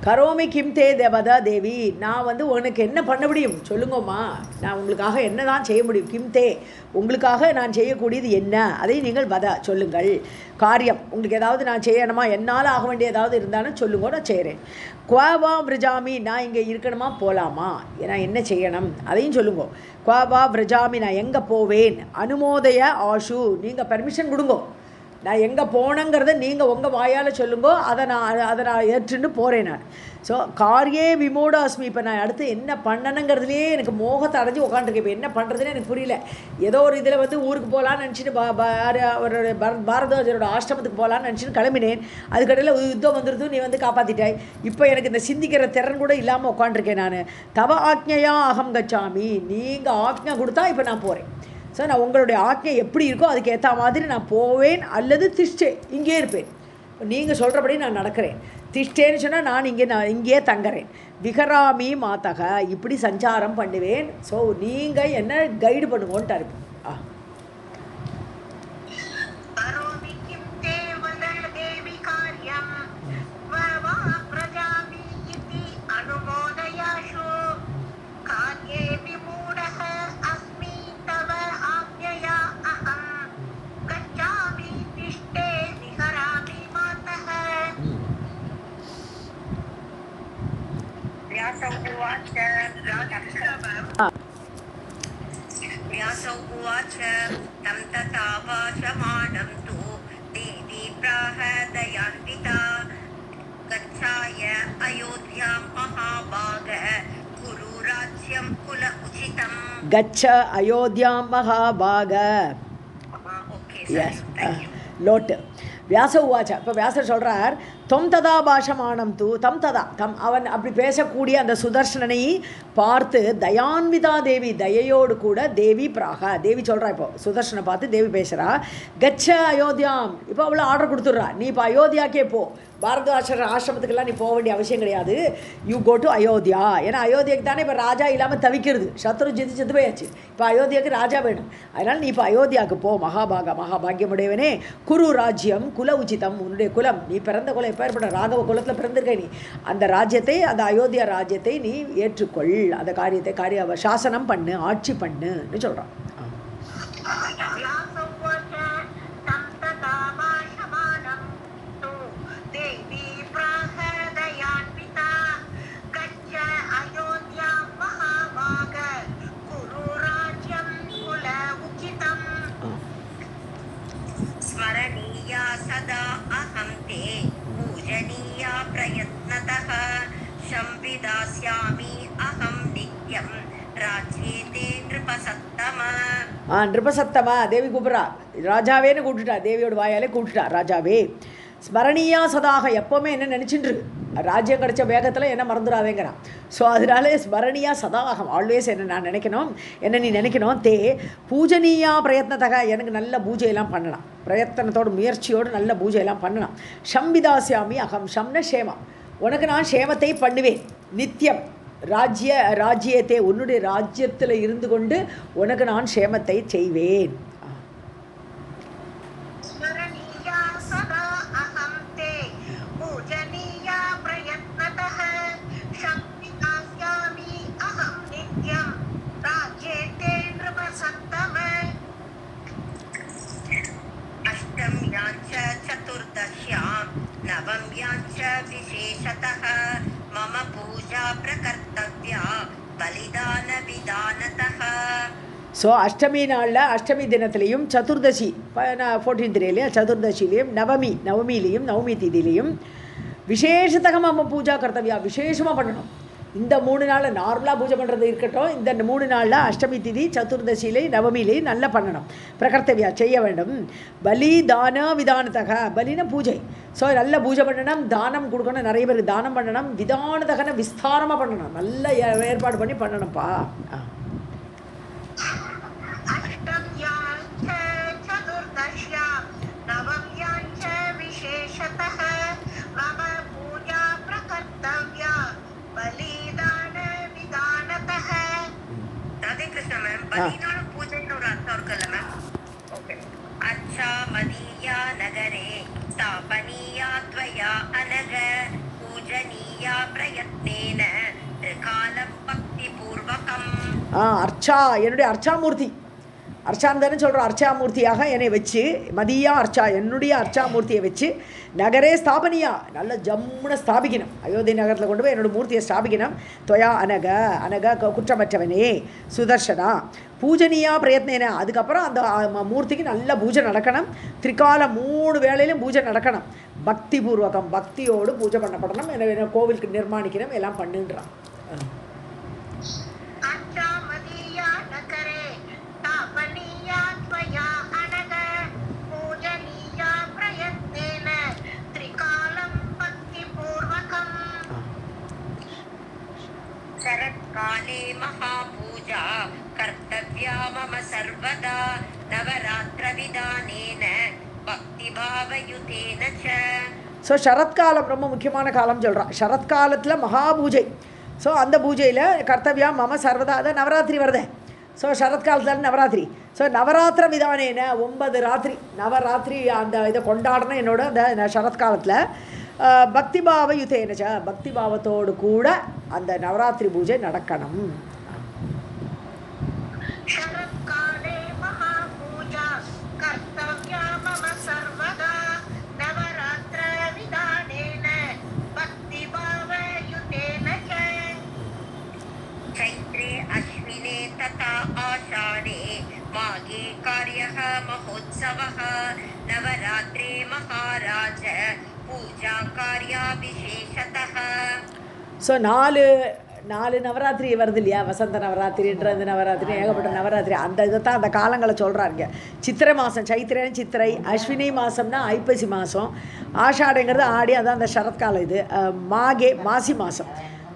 S1: கரோமி கிம் தே தேவதா தேவி, நான் உனக்கு என்ன பண்ண முடியும் சொல்லுங்கம்மா, நான் உங்களுக்காக என்ன தான் செய்ய முடியும். கிம் தே, உங்களுக்காக நான் செய்யக்கூடியது என்ன, அதை நீங்கள் வத சொல்லுங்கள். காரியம், உங்களுக்கு ஏதாவது நான் செய்யணுமா, என்னால் ஆக வேண்டிய ஏதாவது இருந்தாலும் சொல்லுங்க, நான் செய்கிறேன். குவாவா விரஜாமி, நான் இங்கே இருக்கணுமா போகலாமா, நான் என்ன செய்யணும் அதையும் சொல்லுங்க. குவாவா விரஜாமி, நான் எங்கே போவேன். அனுமோதய ஆஷு, நீங்கள் பெர்மிஷன் கொடுங்கோ. நான் எங்கே போனேங்கிறத நீங்கள் உங்கள் வாயால் சொல்லுங்கோ, அதை நான் ஏற்றுன்னு போகிறேன் நான். ஸோ காரியே விமூட அஸ்மி. இப்போ நான் அடுத்து என்ன பண்ணணுங்கிறதுலேயே எனக்கு மோகத்தை அடைஞ்சு உட்காந்துருக்கேன். இப்போ என்ன பண்ணுறதுன்னு எனக்கு புரியல. ஏதோ ஒரு இதில் வந்து ஊருக்கு போகலான்னு நினச்சிட்டு அவரோட பாரதராஜரோட ஆசிரமத்துக்கு போகலான்னு நினச்சிட்டு கிளம்பினேன். அதுக்கடையில் யுத்தம் வந்துடுது, நீ வந்து காப்பாற்றிட்டாய். இப்போ எனக்கு இந்த சிந்திக்கிற திறன் கூட இல்லாமல் உட்காந்துருக்கேன் நான். தவ ஆக்ஞையா அகம் கச்சாமி. நீங்கள் ஆக்ஞை கொடுத்தா இப்போ நான் போகிறேன். ஸோ நான் உங்களுடைய ஆக்ஞை எப்படி இருக்கோ அதுக்கு ஏற்ற மாதிரி நான் போவேன், அல்லது திஷ்டே இங்கே இருப்பேன். நீங்கள் சொல்கிறபடி நான் நடக்கிறேன். திஷ்டேன்னு சொன்னால் நான் இங்கேயே தங்குறேன். விகராமி மாதக, இப்படி சஞ்சாரம் பண்ணுவேன். ஸோ நீங்கள் என்ன கைடு பண்ணுங்கன்ட்டு இருப்பேன்.
S2: व्यासौ उवाच तं तथा भाषमाणं तु देवी प्राह दयान्विता गच्छाय अयोध्यां महाभाग कुरु राज्यं कुल उचितं.
S1: गच्छ अयोध्यां महाभाग. Yes. லோட்டு வியாச உவாச்சா. இப்போ வியாசர் சொல்கிறார், தொம் ததா பாஷமானம் தூ தம் ததா தம், அவன் அப்படி பேசக்கூடிய அந்த சுதர்ஷனனை பார்த்து தயான்விதா தேவி, தயையோடு கூட தேவி பிராக, தேவி சொல்கிறா. இப்போ சுதர்ஷனை பார்த்து தேவி பேசுகிறா. கச்ச அயோத்தியாம். இப்போ அவளை ஆர்டர் கொடுத்துட்றா, நீ இப்போ அயோத்தியாக்கே போ. பாரதாசர ஆசிரமத்துக்கெல்லாம் நீ போக வேண்டிய அவசியம் கிடையாது. You go to Ayodhya. ஏன்னா அயோத்தியாக்கு தானே இப்போ ராஜா இல்லாமல் தவிக்கிறது. சத்ரு செத்து போயாச்சு. இப்போ அயோத்தியாவுக்கு ராஜா வேணும். அதனால் நீ இப்போ அயோத்தியாவுக்கு போ. மகாபாக, மகாபாகியமுடையவனே. குரு ராஜ்யம் குல உச்சிதம். உன்னுடைய குலம், நீ பிறந்த குலம் எப்பேற்பட்ட ராகவ குலத்தில் பிறந்திருக்க நீ. அந்த ராஜ்யத்தை, அந்த அயோத்தியா ராஜ்யத்தை நீ ஏற்றுக்கொள். அந்த காரியத்தை சாசனம் பண்ணு, ஆட்சி பண்ணுன்னு சொல்கிறான்.
S2: स्मरणीया सदा अहं ते पूजनीया प्रयत्नतः संविदास्यामि अहं नित्यं राज्ये ते नृपसत्तम.
S1: नृपसत्तमा தேவி கூப்பிட்றா. ராஜாவேன்னு கூப்பிட்டுட்டா, தேவியோட வாயாலே கூப்பிட்டுட்டா ராஜாவே. ஸ்மரணியா சதாக, எப்போவுமே என்ன நினச்சிட்டு ராஜ்யம் கிடச்ச வேகத்தில் என்ன மறந்துடாதேங்கிறான். ஸோ அதனால ஸ்மரணியா சதாகம், ஆல்வேஸ் என்ன நான் நினைக்கணும், என்ன நீ நினைக்கணும். தே பூஜனீயா பிரயத்னத்தக, எனக்கு நல்ல பூஜையெல்லாம் பண்ணலாம், பிரயத்தனத்தோடு முயற்சியோடு நல்ல பூஜையெல்லாம் பண்ணலாம். ஷம்விதாசியாமி அகம், ஷம்ன ஷேமம், உனக்கு நான் ஷேமத்தை பண்ணுவேன் நித்தியம். ராஜ்யத்தை, உன்னுடைய ராஜ்யத்தில் இருந்து கொண்டு உனக்கு நான் ஷேமத்தை செய்வேன்.
S2: नवम्याञ्च विशेषतः मम पूजा प्रकर्तव्या बलिदानविधानतः.
S1: ஸோ அஷ்டமி நாளில், அஷ்டமி தினத்துலேயும், சதுர்தசி 14th டேலையும், சதுர்தசிலையும், நவமிலையும், நவமி தீதிலையும் விசேஷத்தக மம பூஜா கர்த்தவியா, விசேஷமாக பண்ணணும். இந்த 3 நாளில் நார்மலாக பூஜை பண்ணுறது இருக்கட்டும், இந்த 3 நாளில் அஷ்டமி திதி, சதுர்தசியிலே, நவமியிலே நல்லா பண்ணணும். பிரகர்த்தவியா செய்ய வேண்டும். பலி தான விதானத்தக, பலின பூஜை. ஸோ நல்ல பூஜை பண்ணணும், தானம் கொடுக்கணும், நிறைய பேருக்கு தானம் பண்ணணும். விதானத்தகன விஸ்தாரமாக பண்ணணும், நல்ல ஏற்பாடு பண்ணி பண்ணணும்ப்பா.
S2: अच्छा मदीया नगरे स्थापनीया त्वया अनग पूजनीया प्रयत्नेन त्रिकालं भक्तिपूर्वकम्.
S1: அர்ச்சா, என்னுடைய அர்ச்சாமூர்த்தி, அர்ச்சான்னு தானே சொல்கிறோம், அர்ச்சாமூர்த்தியாக என்னை வச்சு, மதியா அர்ச்சா என்னுடைய அர்ச்சாமூர்த்தியை வச்சு நகரே ஸ்தாபனியா நல்ல ஜம்முன ஸ்தாபிக்கணும், அயோத்தி நகரத்தில் கொண்டு போய் என்னோடய மூர்த்தியை ஸ்தாபிக்கணும். துவயா அனக அனக குற்றமற்றவனே சுதர்ஷனா பூஜனியா பிரயத்னேன, அதுக்கப்புறம் அந்த மூர்த்திக்கு நல்ல பூஜை நடக்கணும். திரிகால 3 வேளையிலும் பூஜை நடக்கணும். பக்தி பூர்வகம் பக்தியோடு பூஜை பண்ணப்படணும். என்ன கோவிலுக்கு நிர்மாணிக்கணும், எல்லாம் பண்ணுன்றான்.
S2: शरत्काले महापूजा कर्तव्या मम सर्वदा नवरात्रविधानेन भक्तिभावयुतेन च.
S1: ஸோ சரத்காலம் ரொம்ப முக்கியமான காலம் சொல்கிறான். சரத்காலத்தில் மகாபூஜை. ஸோ அந்த பூஜையில் கர்த்தவியா மம சர்வதா, அதான் நவராத்திரி வருதே. ஸோ சரத்காலத்தில் நவராத்திரி. ஸோ நவராத்திர விதானேன 9 ராத்திரி நவராத்திரி அந்த இதை கொண்டாடணும் என்னோட அந்த சரத்காலத்தில். பக்திபாவ யுதேனச்ச பக்திபாவத்தோடு கூட அந்த நவராத்திரி பூஜை நடக்கணும்.
S2: चैत्रे अश्विने तथा आषाढे माघे कार्यः महोत्सवः नवरात्रे महाराज पूजा कार्याभिशेषतः.
S1: ஸோ 4 நவராத்திரி வருது இல்லையா, வசந்த நவராத்திரின்றது நவராத்திரி, ஏகப்பட்ட நவராத்திரி. அந்த இதை தான் அந்த காலங்களை சொல்கிறாங்க. சித்திரை மாதம், சைத்திரன் சித்திரை, அஸ்வினி மாதம்னா ஐப்பசி மாதம், ஆஷாடைங்கிறது ஆடி, அதான் அந்த சரத்காலம். இது மாகே மாசி மாதம்.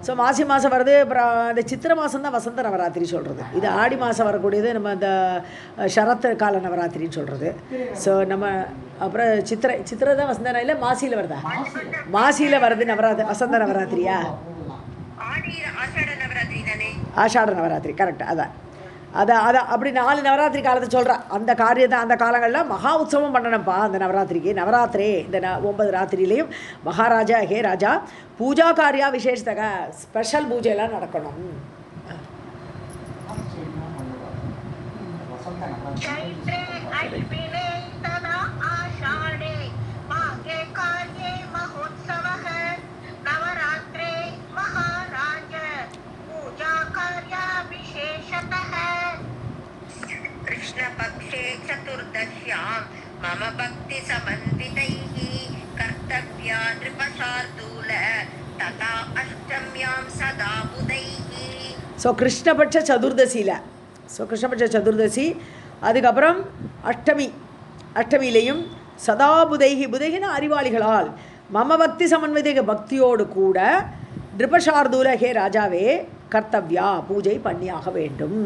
S1: ஸோ மாசி மாதம் வருது. அப்புறம் அந்த சித்திரை மாதம் தான் வசந்த நவராத்திரி சொல்கிறது. இது ஆடி மாதம் வரக்கூடியது நம்ம அந்த சரத் கால நவராத்திரின்னு சொல்கிறது. ஸோ நம்ம அப்புறம் சித்திரை தான் வசந்த, இல்லை மாசியில் வருதா, மாசியில் வருது நவராத்திரி, வசந்த நவராத்திரியா, ஆஷாட நவராத்திரி, கரெக்ட். அதான் அப்படி 4 நவராத்திரி காலத்தை சொல்கிறேன். அந்த காரியத்தை அந்த காலங்களில் மகா உற்சவம் பண்ணணும்ப்பா அந்த நவராத்திரிக்கு. நவராத்திரி இந்த 9 ராத்திரியிலையும் மகாராஜா ஹே ராஜா பூஜா காரியா விசேஷத்தக ஸ்பெஷல் பூஜையெல்லாம் நடக்கணும்.
S2: कृष्णपक्षे चतुर्दश्यां मम भक्ति समन्वितैः कर्तव्या नृपशार्दूल तथा अष्टम्यां सदा बुधैः.
S1: ஸோ கிருஷ்ணபட்ச சதுர்தசி, அதுக்கப்புறம் அஷ்டமியிலையும் சதா புதைகின அறிவாளிகளால் மம பக்தி சமன்வித பக்தியோடு கூட நிருபசார்தூல ஹே ராஜாவே கர்த்தவ்யா பூஜை பண்ணியாக வேண்டும்.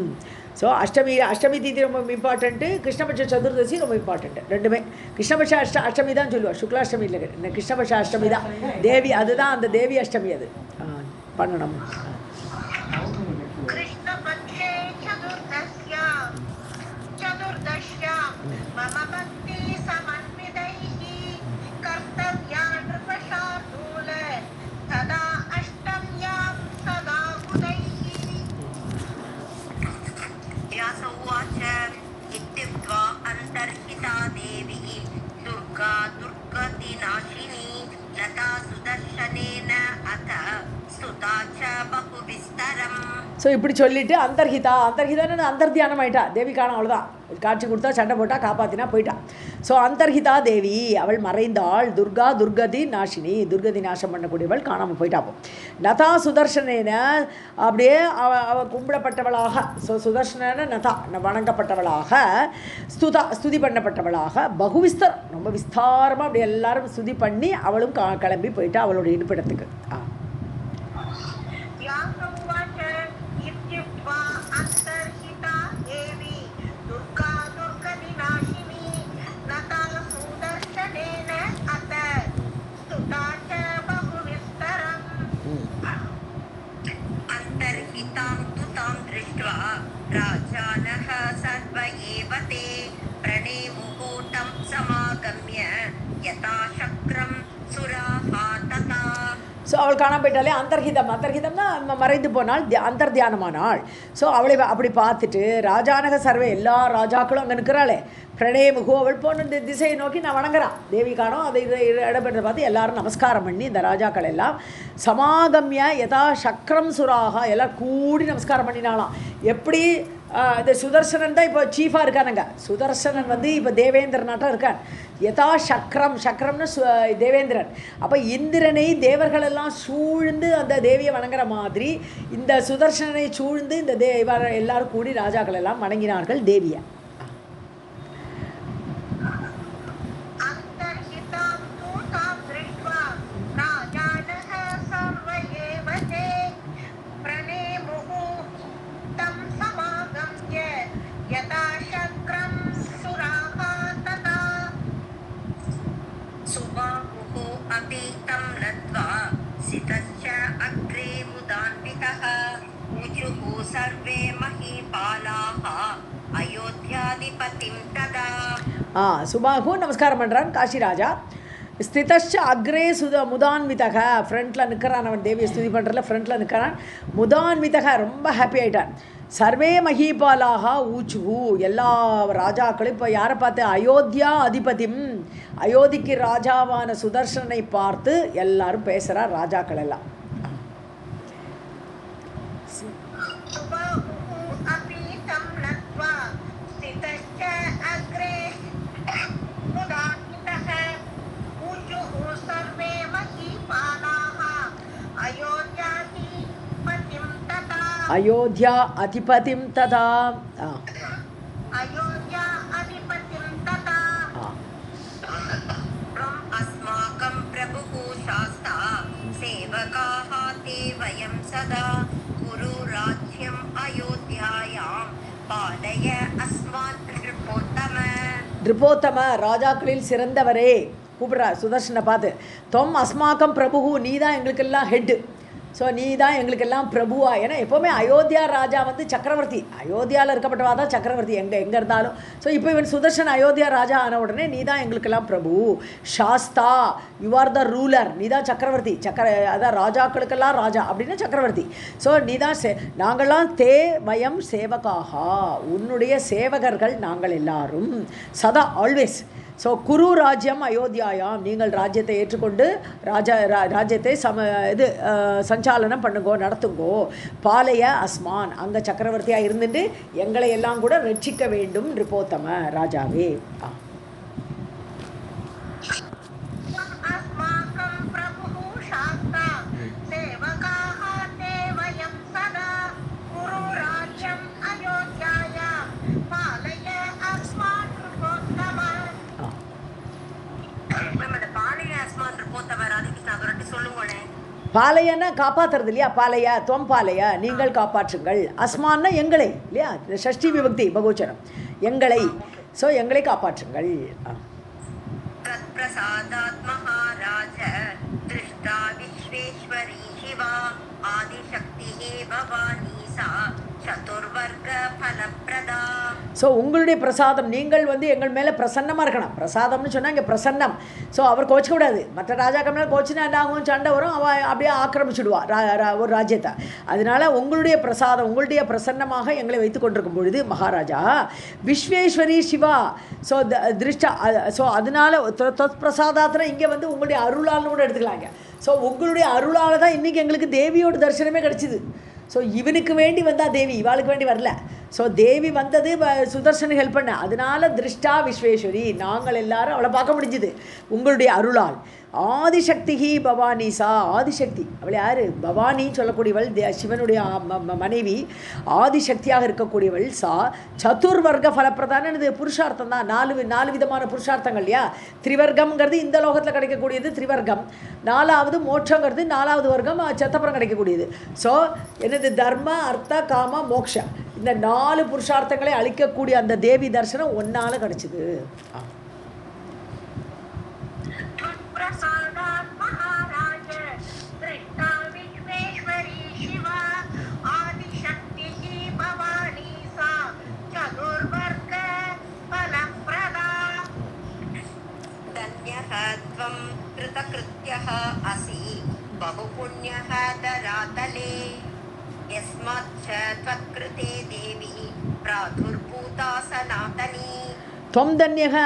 S1: ஸோ அஷ்டமி தீதி ரொம்ப இம்பார்ட்டண்ட்டு, கிருஷ்ணபட்ச சதுர்தசி ரொம்ப இம்பார்ட்டண்ட்டு. ரெண்டுமே கிருஷ்ணபட்ச அஷ்டமி தான் சொல்லுவாள், சுக்லாஷ்டமி இல்லை, இந்த கிருஷ்ணபட்ச அஷ்டமி தான் தேவி, அதுதான் அந்த தேவி அஷ்டமி, அது பண்ணணும்.
S2: अंतर्हिता देवी दुर्गा दुर्गतिनाशिनी लता सुदर्शनेन अथ स्तुता च बहुविस्तरम्.
S1: ஸோ இப்படி சொல்லிவிட்டு அந்தர்ஹிதான்னு அந்தர்தியானம் ஆகிட்டா, தேவி காணம், அவ்வளோதான். காட்சி கொடுத்தா, சண்டை போட்டால், காப்பாற்றினா போயிட்டா. ஸோ அந்தர்ஹிதா தேவி அவள் மறைந்தாள். துர்கதி நாஷினி துர்கதி நாசம் பண்ணக்கூடியவள் காணாமல் போயிட்டாப்போ. லதா சுதர்ஷனேன அப்படியே அவள் கும்பிடப்பட்டவளாக, ஸோ சுதர்ஷன நதா வணங்கப்பட்டவளாக, ஸ்துதி பண்ணப்பட்டவளாக, பகுவிஸ்தர் ரொம்ப விஸ்தாரமாக அப்படி எல்லாரும் ஸ்துதி பண்ணி அவளும் கிளம்பி போயிட்டா அவளோட இருப்பிடத்துக்கு.
S2: राजानः सर्व एव ते प्रणेमुहूर्तं समागम्य यथा शक्रं सुराः तथा.
S1: ஸோ அவள் காணாம போயிட்டாலே அந்தர்ஹிதம்னா மறைந்து போனால் அந்தர்தியானமானாள். ஸோ அவளை அப்படி பார்த்துட்டு ராஜானக சர்வே எல்லா ராஜாக்களும் அங்கே நிற்கிறாளே பிரணயமுகு அவள் போன இந்த திசையை நோக்கி நான் வணங்குறான். தேவி காணும் அதை இடம்பெற்றதை பார்த்து எல்லாரும் நமஸ்காரம் பண்ணி இந்த ராஜாக்கள் எல்லாம் சமாகமிய யதா சக்கரம் சுராக எல்லாம் கூடி நமஸ்காரம் பண்ணினாலாம். எப்படி இந்த சுதர்சனன் தான் இப்போ சீஃபாக இருக்கானுங்க. சுதர்சனன் வந்து இப்போ தேவேந்திரனாட்டம் இருக்கான். யதா சக்கரம்னு தேவேந்திரன். அப்போ இந்திரனை தேவர்களெல்லாம் சூழ்ந்து அந்த தேவியை வணங்குற மாதிரி இந்த சுதர்சனனை சூழ்ந்து இந்த எல்லாரும் கூடி ராஜாக்கள் எல்லாம் வணங்கினார்கள் தேவியை. சுபாகு நமஸ்காரம் பண்ணுறான் காஷிராஜா. ஸ்திதச்ச அக்ரே முதான்விதக ஃப்ரண்ட்டில் நிற்கிறான். அவன் தேவியை ஸ்துதி பண்ணுறதுல ஃப்ரண்ட்டில் நிற்கிறான். முதான்விதக ரொம்ப ஹாப்பி ஆகிட்டான். சர்வே மஹீபாலாக ஊச்சுகு எல்லா ராஜாக்களும் இப்போ யாரை பார்த்து அயோத்தியா அதிபதிம் அயோத்திக்கு ராஜாவான சுதர்சனை பார்த்து எல்லாரும் பேசுகிறார் ராஜாக்கள் எல்லாம். अयोध्या अधिपतिं तथा
S2: अयोध्या अधिपतिं तथा अस्माकं प्रभुः शास्ता सेवकाः ते वयं सदा कुरु राज्यम् अयोध्यायां पालय अस्मान्
S1: ரிபோத்தம ராஜாக்களில் சிறந்தவரே கூப்பிடுறா சுதர்ஷனை பார்த்து. தொம் அஸ்மாக்கம் பிரபு நீதான் எங்களுக்கெல்லாம் ஹெட்டு. ஸோ நீ தான் எங்களுக்கெல்லாம் பிரபுவா. ஏன்னா எப்போவுமே அயோத்தியா ராஜா வந்து சக்கரவர்த்தி. அயோத்தியாவில் இருக்கப்பட்டவா தான் சக்கரவர்த்தி எங்கே இருந்தாலும். ஸோ இப்போ இவன் சுதர்ஷன் அயோத்தியா ராஜா ஆன உடனே நீ தான் எங்களுக்கெல்லாம் பிரபு. Sastha you are the ruler. நீ தான் சக்கரவர்த்தி. அதான் ராஜாக்களுக்கெல்லாம் ராஜா அப்படின்னா சக்கரவர்த்தி. ஸோ நீ தான் நாங்கள்லாம் தே வயம் சேவகாகா உன்னுடைய சேவகர்கள் நாங்கள் எல்லாரும் சதா ஆல்வேஸ். ஸோ குரு ராஜ்யம் அயோத்தியாயாம் நீங்கள் ராஜ்யத்தை ஏற்றுக்கொண்டு ராஜ்யத்தை சஞ்சாலனம் பண்ணுங்கோ நடத்துங்கோ. பாலைய அஸ்மான் அங்கே சக்கரவர்த்தியாக இருந்துட்டு எங்களை எல்லாம் கூட ரட்சிக்க வேண்டும் ரிபோத்தம ராஜாவே. பாலையன்னா காப்பாற்றுறது இல்லையா. பாலையா துவம் பாலையா நீங்கள் காப்பாற்றுங்கள். அஸ்மான்னா எங்களை இல்லையா. ஷஷ்டி விபக்தி பகுவச்சனம் எங்களை. ஸோ எங்களை காப்பாற்றுங்கள். ஸோ உங்களுடைய பிரசாதம் நீங்கள் வந்து எங்கள் மேலே பிரசன்னமாக இருக்கணும். பிரசாதம்னு சொன்னால் இங்கே பிரசன்னம். ஸோ அவர் கோச்சிக்கூடாது. மற்ற ராஜாக்கள் மேலே கோச்சினா என்ன ஆகும், சண்டை வரும், அவள் அப்படியே ஆக்கிரமிச்சுடுவா ஒரு ராஜ்யத்தை. அதனால் உங்களுடைய பிரசாதம் உங்களுடைய பிரசன்னமாக எங்களை வைத்து கொண்டிருக்கும் பொழுது மகாராஜா விஸ்வேஸ்வரி சிவா. ஸோ திருஷ்டா. ஸோ அதனால் தொத் பிரசாதாத்தில் இங்கே வந்து உங்களுடைய அருளால்னு கூட எடுத்துக்கலாங்க. ஸோ உங்களுடைய அருளால் தான் இன்றைக்கி எங்களுக்கு தேவியோட தரிசனமே கிடச்சிது. ஸோ இவனுக்கு வேண்டி வந்தால் தேவி, இவாளுக்கு வேண்டி வரல. ஸோ தேவி வந்தது சுதர்சனுக்கு ஹெல்ப் பண்ண. அதனால திருஷ்டா விஸ்வேஸ்வரி நாங்கள் எல்லாரும் அவளை பார்க்க முடிஞ்சுது உங்களுடைய அருளால். ஆதிசக்தி பவானி சா ஆதிசக்தி அவள் யார்? பவானின்னு சொல்லக்கூடியவள் சிவனுடைய மனைவி. ஆதிசக்தியாக இருக்கக்கூடியவள் சா சதுர்வர்க்க ஃபலப்பிரதானது புருஷார்த்தம் தான். நாலு விதமான புருஷார்த்தங்கள் இல்லையா. திரிவர்க்கம்ங்கிறது இந்த லோகத்தில் கிடைக்கக்கூடியது திரிவர்க்கம். நாலாவது மோட்சங்கிறது நாலாவது வர்க்கம் சத்தப்புறம் கிடைக்கக்கூடியது. ஸோ என்னது தர்ம அர்த்த காம மோக்ஷ இந்த 4 புருஷார்த்தங்களை அளிக்கக்கூடிய அந்த தேவி தரிசனம் ஒன்றால் கிடச்சிது.
S2: धन्यः त्वं कृतकृत्यः असि बहुपुण्य त्वदन्यः धरातले यस्माच्च त्वत्कृते देवी प्रादुर्भूता सनातनी
S1: துவம் தன்யக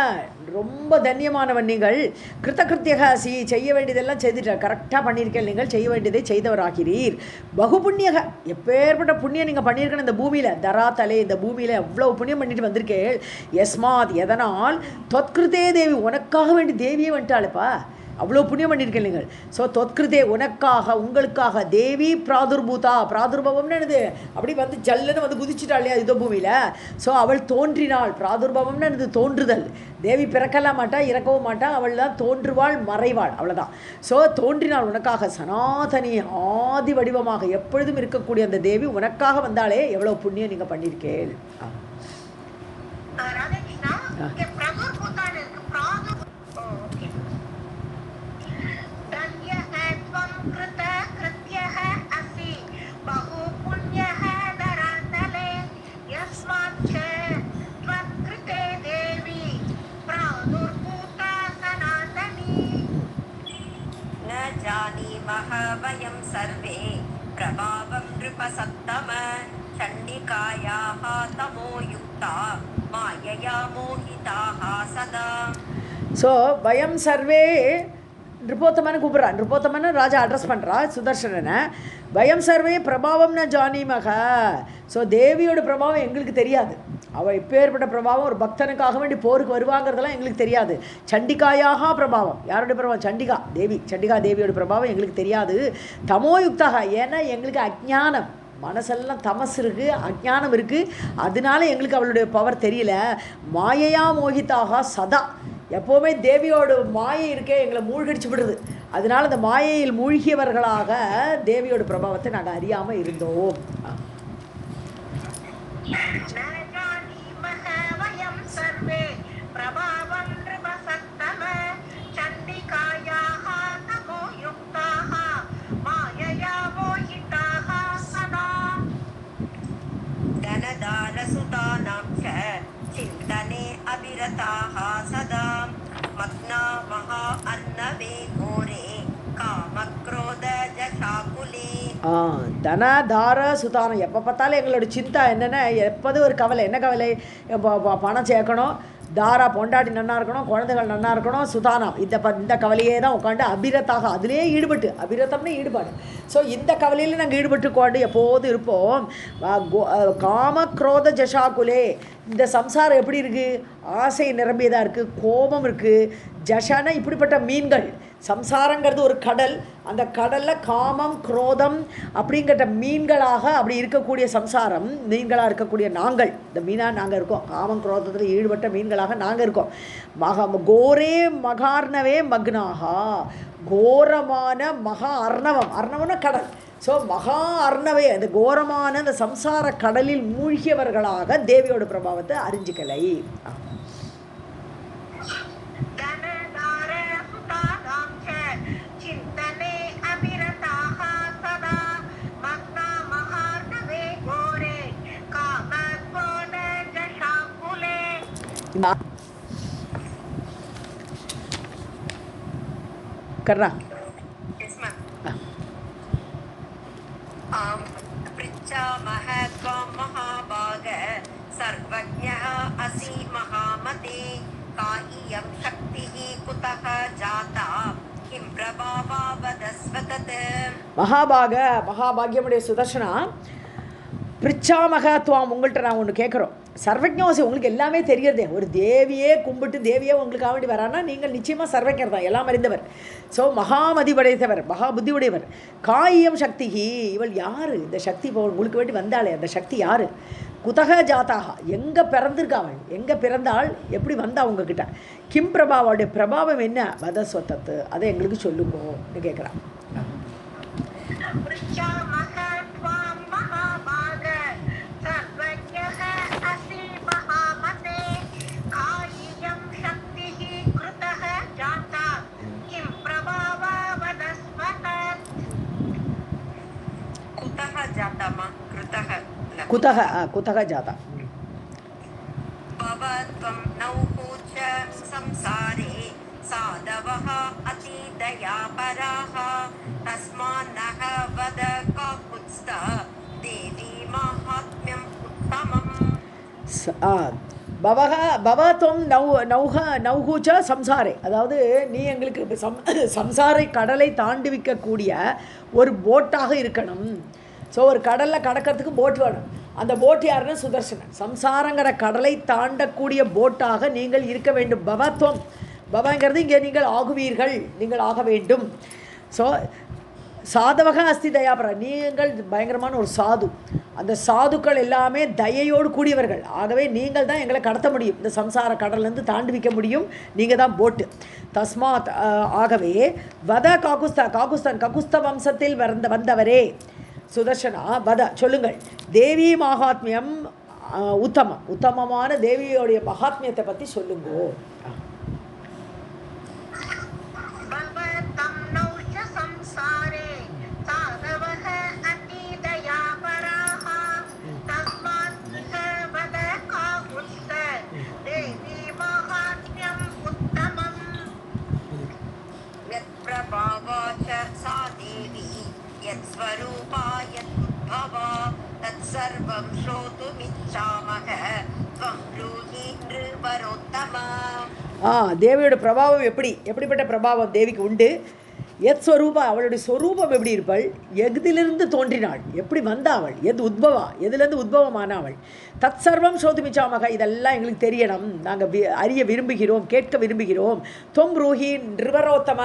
S1: ரொம்ப தன்யமானவன் நீங்கள் கிருத்தகிருத்தியக சி செய்ய வேண்டியதெல்லாம் செய்துட்டார் கரெக்டாக பண்ணியிருக்கேன் நீங்கள் செய்ய வேண்டியதை செய்தவராகிறீர் பகு புண்ணியக எப்பேற்பட்ட புண்ணியம் நீங்கள் பண்ணியிருக்கணும் இந்த பூமியில் தராத்தலே இந்த பூமியில் எவ்வளோ புண்ணியம் பண்ணிட்டு வந்திருக்கேள் யஸ்மாத் எதனால் தொத்கிருத்தே தேவி உனக்காக வேண்டி தேவியே வந்துட்டாளுப்பா அவ்வளோ புண்ணியம் பண்ணியிருக்கேன் நீங்கள் ஸோ தொத்கிருதே உனக்காக உங்களுக்காக தேவி பிராதுர்பூதா பிராதுர்பவம்னு என்னது அப்படி வந்து ஜல்லுன்னு வந்து குதிச்சுட்டாள் இல்லையா யுத்த பூமியில் ஸோ அவள் தோன்றினாள் பிராதுர்பவம்னு என்னது தோன்றுதல் தேவி பிறக்கலாம் மாட்டா இறக்கவும் மாட்டா அவள் தான் தோன்றுவாள் மறைவாள் அவ்வளோதான் ஸோ தோன்றினாள் உனக்காக சனாதனி ஆதி வடிவமாக எப்பொழுதும் இருக்கக்கூடிய அந்த தேவி உனக்காக வந்தாலே எவ்வளோ புண்ணியம் நீங்கள் பண்ணியிருக்கேள்
S2: वयं सर्वे प्रभावं नृपसत्तम चण्डिकायाः तमोयुक्ता मायया मोहिताः सदा
S1: ஸோ வயம் சர்வே நிருபோத்தமனை கூப்பிட்றா நிருபோத்தமனை ராஜா அட்ரஸ் பண்ணுறா சுதர்சனனை வயம் சர்வே பிரபாவம்னு ஜானிமக ஸோ தேவியோட பிரபாவம் எங்களுக்கு தெரியாது அவள் எப்பேற்பட்ட பிரபாவம் ஒரு பக்தனுக்காக வேண்டி போருக்கு வருவாங்கிறதெல்லாம் எங்களுக்கு தெரியாது சண்டிகாயாக பிரபாவம் யாருடைய பிரபாவம் சண்டிகா தேவி சண்டிகா தேவியோட பிரபாவம் எங்களுக்கு தெரியாது தமோயுக்தாக ஏன்னா எங்களுக்கு அஜ்ஞானம் மனசெல்லாம் தமஸ் இருக்குது அஜ்ஞானம் இருக்குது அதனால எங்களுக்கு அவளுடைய பவர் தெரியல மாயையா மோகிதாக சதா எப்போவுமே தேவியோட மாயை இருக்கே எங்களை மூழ்கடிச்சு விடுறது அதனால அந்த மாயையில் மூழ்கியவர்களாக தேவியோட பிரபாவத்தை நாங்கள் அறியாமல் இருந்தோம்
S2: चिन्तने अविरताः सदा मग्ना महा अन्नवे घोरे कामक्रोधजशाकुले
S1: தன தார சுதானம் எப்போ பார்த்தாலும் எங்களோட சிந்தா என்னென்ன எப்போதும் ஒரு கவலை என்ன கவலை பணம் சேர்க்கணும் தாரா பொண்டாட்டி நன்னா இருக்கணும் குழந்தைகள் நன்னா இருக்கணும் சுதானம் இந்த கவலையே தான் உட்காந்து அபிரத்தாக அதிலே ஈடுபட்டு அபிரதம்னு ஈடுபாடு ஸோ இந்த கவலையில் நாங்கள் ஈடுபட்டு கொண்டு எப்போதும் இருப்போம் காம குரோத ஜஷாகுலே இந்த சம்சாரம் எப்படி இருக்குது ஆசை நிரம்பியதாக இருக்குது கோபம் இருக்குது ஜஷானா இப்படிப்பட்ட மீன்கள் சம்சாரங்கிறது ஒரு கடல் அந்த கடலில் காமம் குரோதம் அப்படிங்கிற மீன்களாக அப்படி இருக்கக்கூடிய சம்சாரம் மீன்களாக இருக்கக்கூடிய நாங்கள் இந்த மீனாக நாங்கள் இருக்கோம் காமம் குரோதத்தில் ஈடுபட்ட மீன்களாக நாங்கள் இருக்கோம் கோரே மகார்ணவே மக்னாகா கோரமான மகா அர்ணவம்னா கடல் ஸோ மகா அர்ணவே அந்த கோரமான அந்த சம்சார கடலில் மூழ்கியவர்களாக தேவியோட பிரபாவத்தை அறிஞ்சிக்கலை करना
S2: पृच्छामः त्वां महाभाग सर्वज्ञः असि महामते का इयं शक्तिः कुतः जाता किं प्रभावा वदस्व तत्
S1: மகாபாகியமுடைய சுதர்ஷனா பிரிச்சாமக துவாம் உங்கள்கிட்ட நான் ஒன்று கேட்குறோம் சர்வஜோசி உங்களுக்கு எல்லாமே தெரியறதே ஒரு தேவியே கும்பிட்டு தேவியே உங்களுக்காக வேண்டி வரான்னா நீங்கள் நிச்சயமாக சர்வஜர் தான் எல்லாம் அறிந்தவர் ஸோ மகாமதி படைத்தவர் மகா புத்தி உடையவர் காயம் சக்தி இவள் யார் இந்த சக்தி இப்போ உங்களுக்கு வேண்டி வந்தாளே அந்த சக்தி யார் குதக ஜாத்தாக எங்கே பிறந்திருக்கா அவள் எங்கே பிறந்தாள் எப்படி வந்தா உங்ககிட்ட கிம் பிரபாவோடைய பிரபாவம் என்ன வதஸ்வத்தத்து அதை எங்களுக்கு சொல்லுங்கன்னு கேட்குறான் कुतः जाता
S2: भवत्वं नौः च संसारे साधवः अतीत दया पराः तस्मान्नः वद काकुत्स्थ देवी माहात्म्यम् उत्तमम्
S1: பவத்வம் நௌஹூச்ச சம்சாரே, அதாவது நீ எங்களுக்கு சம்சாரை கடலை தாண்டுவிக்கக்கூடிய ஒரு போட்டாக இருக்கணும். ஸோ ஒரு கடலில் கடக்கிறதுக்கு போட் வேணும். அந்த போட் யாருன்னா சுதர்சனன். சம்சாரங்கிற கடலை தாண்டக்கூடிய போட்டாக நீங்கள் இருக்க வேண்டும். பவத்வம், பவங்கிறது இங்கே நீங்கள் ஆகுவீர்கள், நீங்கள் ஆக வேண்டும். ஸோ சாதவக அஸ்தி தயாபர, நீங்கள் பயங்கரமான ஒரு சாது. அந்த சாதுக்கள் எல்லாமே தயையோடு கூடியவர்கள். ஆகவே நீங்கள் தான் எங்களை கடத்த முடியும், இந்த சம்சார கடல்லேருந்து தாண்டி வைக்க முடியும். நீங்கள் தான் போட்டு. தஸ்மாத், ஆகவே வத காகுஸ்தான் ககுஸ்த வம்சத்தில் வந்தவரே சுதர்சனா, வத சொல்லுங்கள், தேவி மகாத்மியம் உத்தமமான தேவியோடைய மகாத்மியத்தை பற்றி சொல்லுங்கோ.
S2: तत्सर्वं श्रोतुमिच्छामः त्वं ब्रूहि नृवरोत्तमा.
S1: தேவியோட பிரபாவம் எப்படிப்பட்ட பிரபாவம் தேவிக்கு உண்டு? எத் ஸ்வரூபா, அவளுடைய ஸ்வரூபம் எப்படி இருப்பாள்? எதிலிருந்து தோன்றினாள், எப்படி வந்தாவள்? எது உத்பவா, எதுலேருந்து உத்பவமான அவள்? தத் சர்வம் சோதுமிச்சாமக, இதெல்லாம் எங்களுக்கு தெரியணும், நாங்கள் அறிய விரும்புகிறோம், கேட்க விரும்புகிறோம். தொம் ரூஹி நிருவரோத்தம,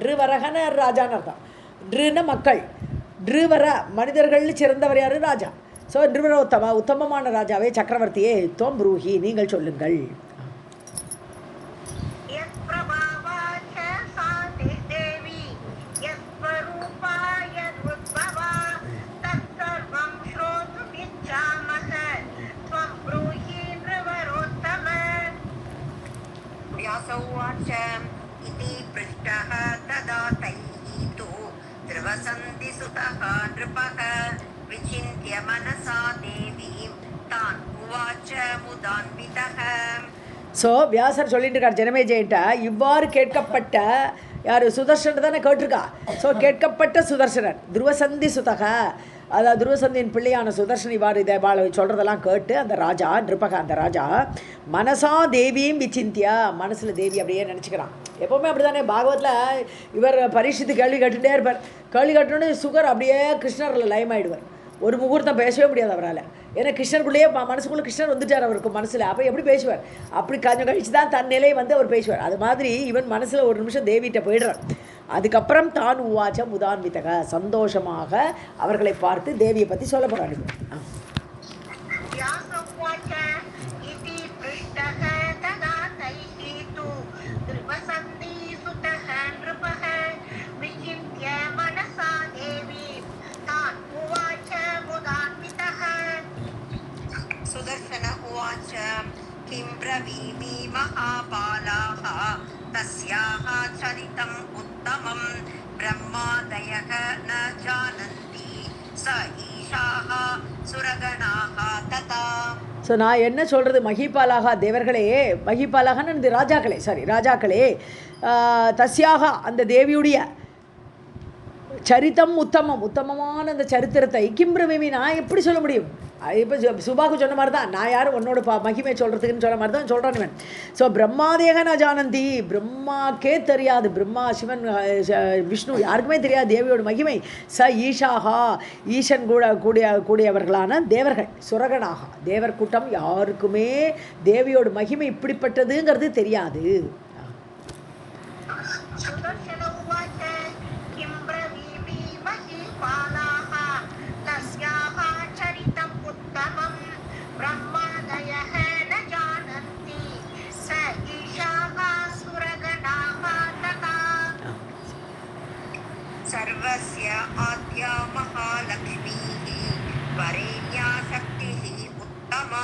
S1: நிருவரகன ராஜான்னு அர்த்தம். நிருன மக்கள், நிருவர மனிதர்கள் சிறந்தவர் யாரு? ராஜா. ஸோ நிருவரோத்தம, உத்தமமான ராஜாவே, சக்கரவர்த்தியே, தொம் ரூஹி நீங்கள் சொல்லுங்கள்.
S2: इति पृष्टः तदा तैः तु ध्रुवसन्धिसुतः नृपः विचिन्त्य मनसा देवीं तान् उवाच मुदान्वितः.
S1: ஸோ வியாசர் சொல்லிட்டு இருக்கார் ஜனமேஜயிட்ட, இவ்வாறு கேட்கப்பட்ட யார்? சுதர்சனர் தானே கேட்டிருக்கா. ஸோ கேட்கப்பட்ட சுதர்சனர் துருவசந்தி சுதக, அதாவது துருவசந்தியின் பிள்ளையான சுதர்சன் இவ்வாறு இதை சொல்கிறதெல்லாம் கேட்டு அந்த ராஜா நிருபக, அந்த ராஜா மனசா தேவியும் விசிந்தியா, மனசில் தேவி அப்படியே நினச்சிக்கிறான். எப்போவுமே அப்படி தானே பாகவத்தில் இவர் பரீட்சித்து கேள்வி கேட்டுகிட்டே இருப்பார். கேள்வி கேட்டோன்னே சுகர் அப்படியே கிருஷ்ணரில் லயமாயிடுவார். ஒரு முகூர்த்தம் பேசவே முடியாது அவரால். ஏன்னா கிருஷ்ணருக்குள்ளேயே மனசுக்குள்ளே கிருஷ்ணர் வந்துட்டார் அவருக்கு மனசில். அப்போ எப்படி பேசுவார்? அப்படி கொஞ்சம் கழிச்சு தான் தன் நிலையை வந்து அவர் பேசுவார். அது மாதிரி இவன் மனசில் ஒரு நிமிஷம் தேவிகிட்ட போயிடுறார். அதுக்கப்புறம் தான் உவாச்ச முதான்விதக, சந்தோஷமாக அவர்களை பார்த்து தேவியை பற்றி சொல்ல போகிறாரு.
S2: सुदर्शन उवाच किं ब्रवीमि महाबालाः तस्याः चरितम् उत्तमं ब्रह्मादयः न जानन्ति स ईशाः सुरगणाः तथा.
S1: ஸோ நான் என்ன சொல்கிறது, மகிபாலாக தேவர்களே, மகிபாலாகன்னு இந்த ராஜாக்களே, ராஜாக்களே, தஸ்யாக அந்த தேவியுடைய சரித்தம் உத்தமமான அந்த சரித்திரத்தை கிம்பிரவிமி நான் எப்படி சொல்ல முடியும்? இப்போ சுபாக்கு சொன்ன மாதிரி தான், நான் யாரும் உன்னோட மகிமை சொல்கிறதுக்குன்னு சொன்ன மாதிரி தான் சொல்கிறான் இவன். ஸோ பிரம்மாதேக நான் ஜானந்தி, பிரம்மாக்கே தெரியாது, பிரம்மா சிவன் விஷ்ணு யாருக்குமே தெரியாது தேவியோட மகிமை. ச ஈஷாகா, ஈசன் கூடியவர்களான தேவர்கள், சுரகனாக தேவர் கூட்டம் யாருக்குமே தேவியோட மகிமை இப்படிப்பட்டதுங்கிறது தெரியாது.
S2: सर्वस्य आद्या महालक्ष्मीः वरेण्या शक्तिः उत्तमा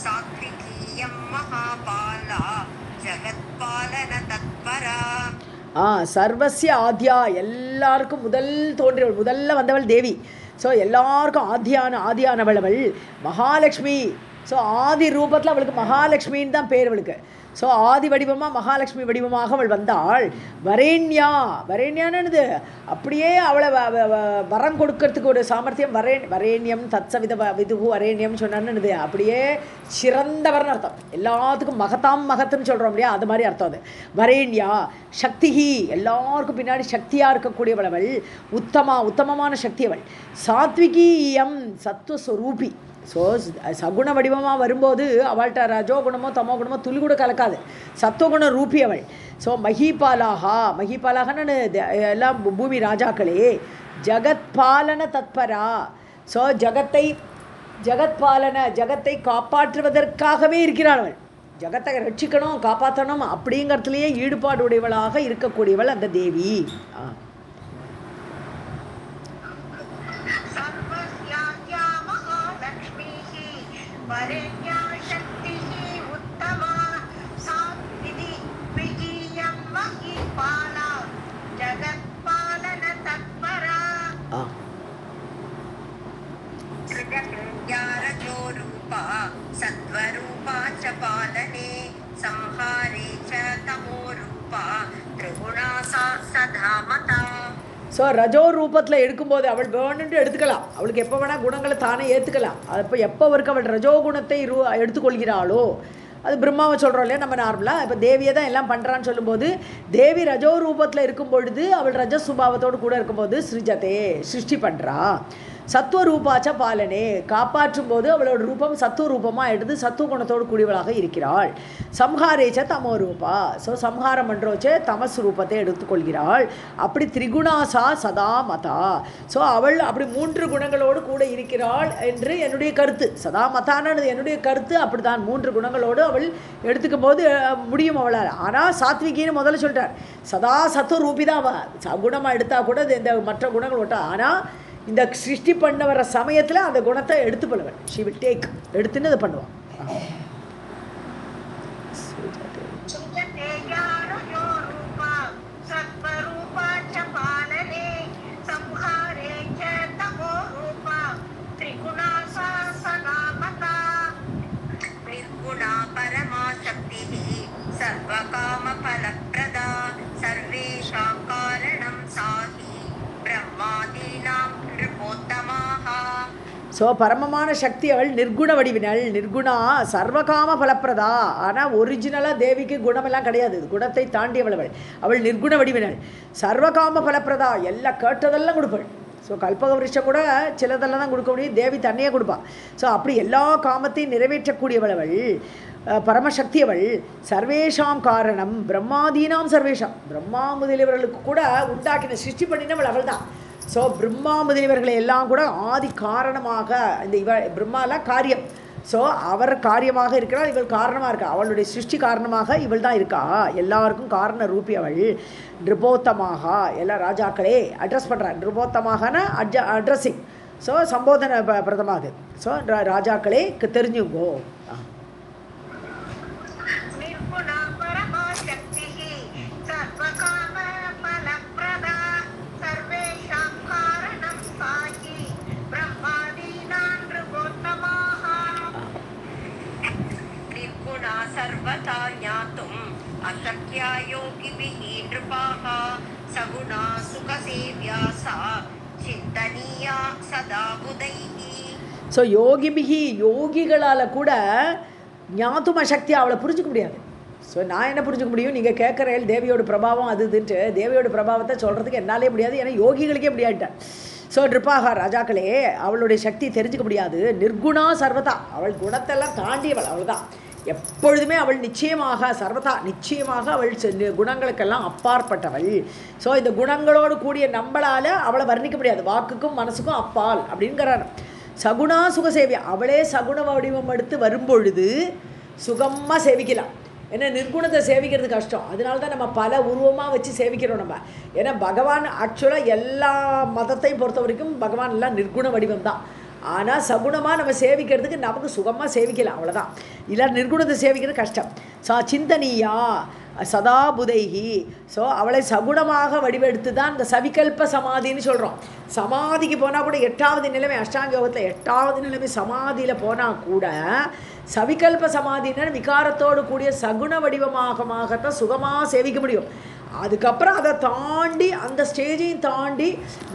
S2: सात्विकीयं महाबाला जगत्पालन तत्परा.
S1: சர்வசிய ஆத்யா, எல்லாருக்கும் முதல்ல வந்தவள் தேவி. ஸோ எல்லாருக்கும் ஆதியானவள் அவள் மகாலட்சுமி. ஸோ ஆதி ரூபத்தில் அவளுக்கு மகாலட்சுமின்னு தான் பேர் அவளுக்கு. ஸோ ஆதி வடிவமாக மகாலட்சுமி வடிவமாக அவள் வந்தாள். வரேண்யா, வரேண்யானது அப்படியே அவளை வரம் கொடுக்கறதுக்கு ஒரு சாமர்த்தியம். வரேண்யம் தத்சவித விதுகு வரேண்யம் சொன்னான்னு அப்படியே சிறந்தவர்னு அர்த்தம். எல்லாத்துக்கும் மகத்தாம் மகத்துன்னு சொல்கிறோம் இல்லையா, அது மாதிரி அர்த்தம் அது. வரேண்யா சக்திஹி, எல்லாருக்கும் பின்னாடி சக்தியாக இருக்கக்கூடியவள் அவள். உத்தமா, உத்தமமான சக்தி அவள். சாத்விகீயம் சத்துவஸ்வரூபி. ஸோ சகுண வடிவமாக வரும்போது அவள்கிட்ட ரஜோ குணமோ தமோ குணமோ துளி கூட கலக்காது. சத்துவகுண ரூபி அவள். ஸோ மஹிபாலாகா, மஹிபாலாகன்னு எல்லாம் பூமி ராஜாக்களே. ஜகத்பாலன தத்பரா. ஸோ ஜகத்தை காப்பாற்றுவதற்காகவே இருக்கிறாள் அவள். ஜகத்தை ரட்சிக்கணும், காப்பாற்றணும் அப்படிங்கிறதுலையே ஈடுபாடு உடையவளாக இருக்கக்கூடியவள் அந்த தேவி.
S2: वरेण्या शक्तिः उत्तमा सात्विकी विकीयं महीपाला जगत्पालन तत्परा सृजो रूपा सत्वरूपा च पालने संहारे च तमो रूपा त्रिगुणा सा सदा मता.
S1: ஸோ ரஜோ ரூபத்தில் எடுக்கும்போது அவள் வேணுன்ட்டு எடுத்துக்கலாம். அவளுக்கு எப்போ வேணால் குணங்களை தானே ஏற்றுக்கலாம். அப்போ எப்போ வரைக்கும் அவள் ரஜோ குணத்தை எடுத்துக்கொள்கிறாளோ, அது பிரம்மாவை சொல்கிறோம் இல்லையா நம்ம நார்மலாக. இப்போ தேவியை தான் எல்லாம் பண்ணுறான்னு சொல்லும்போது, தேவி ரஜோ ரூபத்தில் இருக்கும் பொழுது அவள் ரஜ சுபாவத்தோடு கூட இருக்கும்போது சிருஜதே, சிருஷ்டி பண்ணுறா. சத்துவ ரூபாச்ச பாலனே, காப்பாற்றும் போது அவளோட ரூபம் சத்துவ ரூபமாக எடுத்து சத்துவ குணத்தோடு கூடியவளாக இருக்கிறாள். சம்ஹாரேச்ச தமோ ரூபா. ஸோ சம்ஹாரம் பண்ணுறோச்சே தமஸ் ரூபத்தை எடுத்துக்கொள்கிறாள். அப்படி திரிகுணாசா சதா மதா. ஸோ அவள் அப்படி 3 குணங்களோடு கூட இருக்கிறாள் என்று என்னுடைய கருத்து. சதா மதானது என்னுடைய கருத்து. அப்படி தான் 3 குணங்களோடு அவள் எடுத்துக்கும் போது முடியும் அவளால். ஆனால் சாத்விகின்னு முதல்ல சொல்லிட்டார். சதா சத்துவ ரூபி தான் அவள். சகுணமாக எடுத்தால் கூட இந்த மற்ற குணங்கள் விட்டா. ஆனால் இந்த சிருஷ்டி பண்ண வர சமயத்தில் அந்த குணத்தை எடுத்து பண்ணுவன். ஷி வில் டேக், எடுத்துன்னு அதை பண்ணுவான். ஸோ பரமமான சக்தி அவள் நிர்குண வடிவினள். நிர்குணா சர்வகாம பலப்பிரதா. ஆனால் ஒரிஜினலாக தேவிக்கு குணமெல்லாம் கிடையாது, குணத்தை தாண்டியவள் அவள். அவள் நிர்குண வடிவினள், சர்வகாம பலப்பிரதா. எல்லாம் கேட்டதெல்லாம் கொடுப்பாள். ஸோ கல்பக விருஷம் கூட சிலதெல்லாம் தான் கொடுக்க முடியும், தேவி தன்னையே கொடுப்பாள். ஸோ அப்படி எல்லா காமத்தையும் நிறைவேற்றக்கூடியவள் அவள், பரமசக்தி அவள். சர்வேஷாம் காரணம் பிரம்மாதீனாம் சர்வேஷாம். பிரம்மா முதலியவர்களுக்கு கூட உண்டாக்கின சிருஷ்டி பண்ணினவள் அவள் தான். ஸோ பிரம்மா முதலியவர்களை எல்லாம் கூட ஆதி காரணமாக இந்த பிரம்மாலாம் காரியம். ஸோ அவர் காரியமாக இருக்கிறாள், இவள் காரணமாக இருக்கா. அவளுடைய சிருஷ்டி காரணமாக இவள் தான் இருக்கா. எல்லாருக்கும் காரண ரூபி அவள். நிருபோத்தமாக எல்லா ராஜாக்களே அட்ரஸ் பண்ணுறாள். நிருபோத்தமாகனா அட்ரஸிங். ஸோ சம்போதன பிரதமாக. ஸோ ராஜாக்களே தெரிஞ்சுங்கோ.
S2: सर्वथा ज्ञातुम् अशक्या योगिभिः नृपाः सगुणा सुखसेव्या सा चिन्तनीया सदा बुधैः.
S1: ஸோ யோகிபிகி, யோகிகளால் கூட ஞாத்தும சக்தியை அவளை புரிஞ்சுக்க முடியாது. ஸோ நான் என்ன புரிஞ்சுக்க முடியும்? நீங்கள் கேட்குறேன் தேவியோட பிரபாவம் அது இதுன்ட்டு. தேவியோட பிரபாவத்தை சொல்கிறதுக்கு என்னாலே முடியாது, ஏன்னா யோகிகளுக்கே முடியாட்டான். ஸோ நிருப்பாக ராஜாக்களே அவளுடைய சக்தி தெரிஞ்சுக்க முடியாது. நிர்குணா சர்வதா, அவள் குணத்தெல்லாம் தாண்டியவள். அவள் தான் எப்பொழுதுமே அவள் நிச்சயமாக சர்வதா, நிச்சயமாக அவள் குணங்களுக்கெல்லாம் அப்பாற்பட்டவள். ஸோ இந்த குணங்களோடு கூடிய நம்மளால் அவளை வர்ணிக்க முடியாது. வாக்குக்கும் மனசுக்கும் அப்பால் அப்படிங்கிறார். சகுணா சுகசேவியா, அவளே சகுண வடிவம் எடுத்து வரும்பொழுது சுகமாக சேவிக்கலாம். ஏன்னா நிர்குணத்தை சேவிக்கிறது கஷ்டம். அதனால தான் நம்ம பல உருவமாக வச்சு சேவிக்கிறோம் நம்ம. ஏன்னா பகவான் ஆக்சுவலாக எல்லா மதத்தையும் பொறுத்த வரைக்கும் பகவான் எல்லாம் நிர்குண வடிவம் தான். ஆனால் சகுணமாக நம்ம சேவிக்கிறதுக்கு நமக்கு சுகமாக சேவிக்கலாம், அவ்வளோதான். இல்லை நிர்குணத்தை சேவிக்கிறது கஷ்டம். சிந்தனியா சதா புதைகி. ஸோ அவளை சகுணமாக வடிவெடுத்து தான் இந்த சவிகல்ப சமாதின்னு சொல்கிறோம். சமாதிக்கு போனால் கூட 8வது நிலைமை, அஷ்டாங்க யோகத்தில் 8வது நிலைமை சமாதியில் போனால் கூட சவிகல்ப சமாதினா விகாரத்தோடு கூடிய சகுண வடிவமாகத்தான் சுகமாக சேவிக்க முடியும். அதுக்கப்புறம் அதை தாண்டி அந்த ஸ்டேஜையும் தாண்டி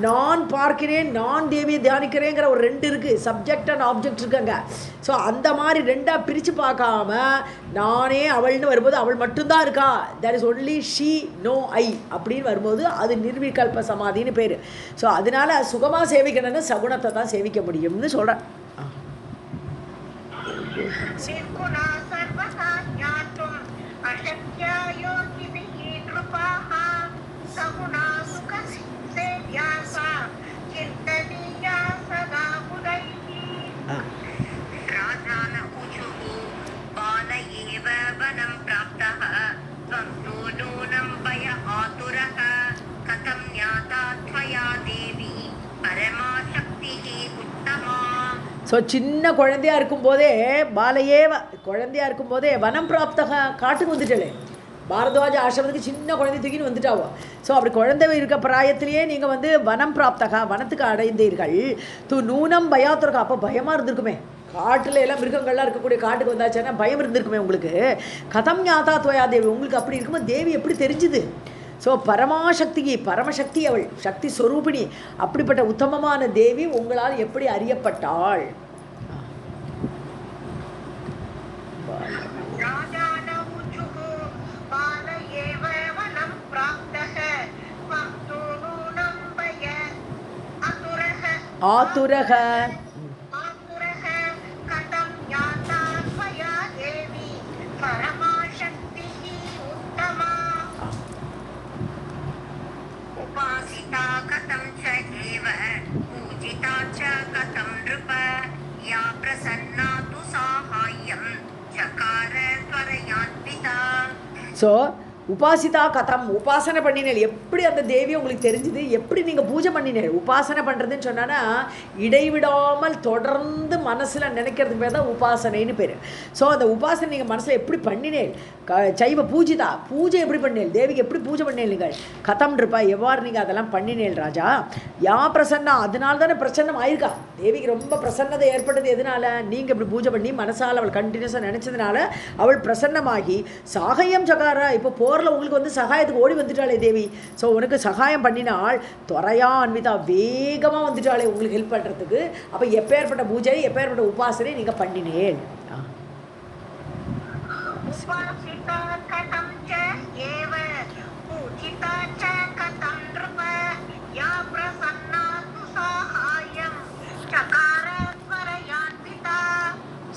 S1: நான் பார்க்கிறேன், நான் தேவியை தியானிக்கிறேங்கிற ஒரு 2 இருக்குது, சப்ஜெக்ட் அண்ட் ஆப்ஜெக்ட் இருக்குங்க. ஸோ அந்த மாதிரி 2ஆக பிரித்து பார்க்காம நானே அவள்னு வரும்போது அவள் மட்டும்தான் இருக்கா, there is only she no I அப்படின்னு வரும்போது அது நிர்விகல்ப சமாதின்னு பேர். ஸோ அதனால சுகமாக சேவிக்கணும்னு சகுணத்தை தான் சேவிக்க முடியும்னு சொல்கிறேன். ஸோ சின்ன குழந்தையாக இருக்கும்போதே பாலையே குழந்தையாக இருக்கும்போதே வனம் பிராப்தக காட்டுக்கு வந்துட்டலே, பாரத்வாஜ ஆசிரமத்துக்கு சின்ன குழந்தை தூக்கின்னு வந்துட்டாவோ. ஸோ அப்படி குழந்தை இருக்க பிராயத்திலேயே நீங்கள் வந்து வனம் பிராப்தகா வனத்துக்கு அடைந்தீர்கள். நூனம் பயாத்திருக்கா, அப்போ பயமாக இருந்திருக்குமே, காட்டில் எல்லாம் மிருகங்கள்லாம் இருக்கக்கூடிய காட்டுக்கு வந்தாச்சுன்னா பயம் இருந்திருக்குமே உங்களுக்கு. கதம் ஞாதா துவயா தேவி, உங்களுக்கு அப்படி இருக்கும்போது தேவி எப்படி தெரிஞ்சுது? ஸோ பரமசக்தி அவள் சக்தி ஸ்வரூபிணி, அப்படிப்பட்ட உத்தமமான தேவி உங்களால் எப்படி அறியப்பட்டாள்? ஆதுரக ஸோ உபாசிதா கதம், உபாசனை பண்ணினேன், எப்படி அந்த தேவி உங்களுக்கு தெரிஞ்சுது, எப்படி நீங்கள் பூஜை பண்ணினேன்? உபாசனை பண்ணுறதுன்னு சொன்னான்னா இடைவிடாமல் தொடர்ந்து மனசில் நினைக்கிறதுக்கு பேர் தான் உபாசனைன்னு பேர். ஸோ அந்த உபாசனை நீங்கள் மனசில் எப்படி பண்ணினேன்? சைவ பூஜிதா, பூஜை எப்படி பண்ணேன், தேவிக்கு எப்படி பூஜை பண்ணேன் நீங்கள்? கதம் இருப்பா, எவ்வாறு நீங்கள் அதெல்லாம் பண்ணினேன் ராஜா? யா பிரசன்னா, அதனால தானே பிரசன்னம் ஆயிருக்கா, தேவிக்கு ரொம்ப பிரசன்னதை ஏற்பட்டது எதனால? நீங்கள் இப்படி பூஜை பண்ணி மனசால் அவள் கண்டினியூஸாக நினச்சதுனால அவள் பிரசன்னமாகி சகாயம் சகாரா, இப்போ போரில் உங்களுக்கு வந்து சகாயத்துக்கு ஓடி வந்துட்டாளே தேவி. ஸோ உனக்கு சகாயம் பண்ணினாள், துறையா அன்விதா, வேகமாக வந்துட்டாளே உங்களுக்கு ஹெல்ப் பண்ணுறதுக்கு. அப்போ எப்பேற்பட்ட பூஜை எப்பேற்பட்ட உபாசனை நீங்கள் பண்ணினேன்?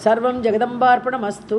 S1: சர்வம் ஜெகதம்பார்ப்பணமஸ்து.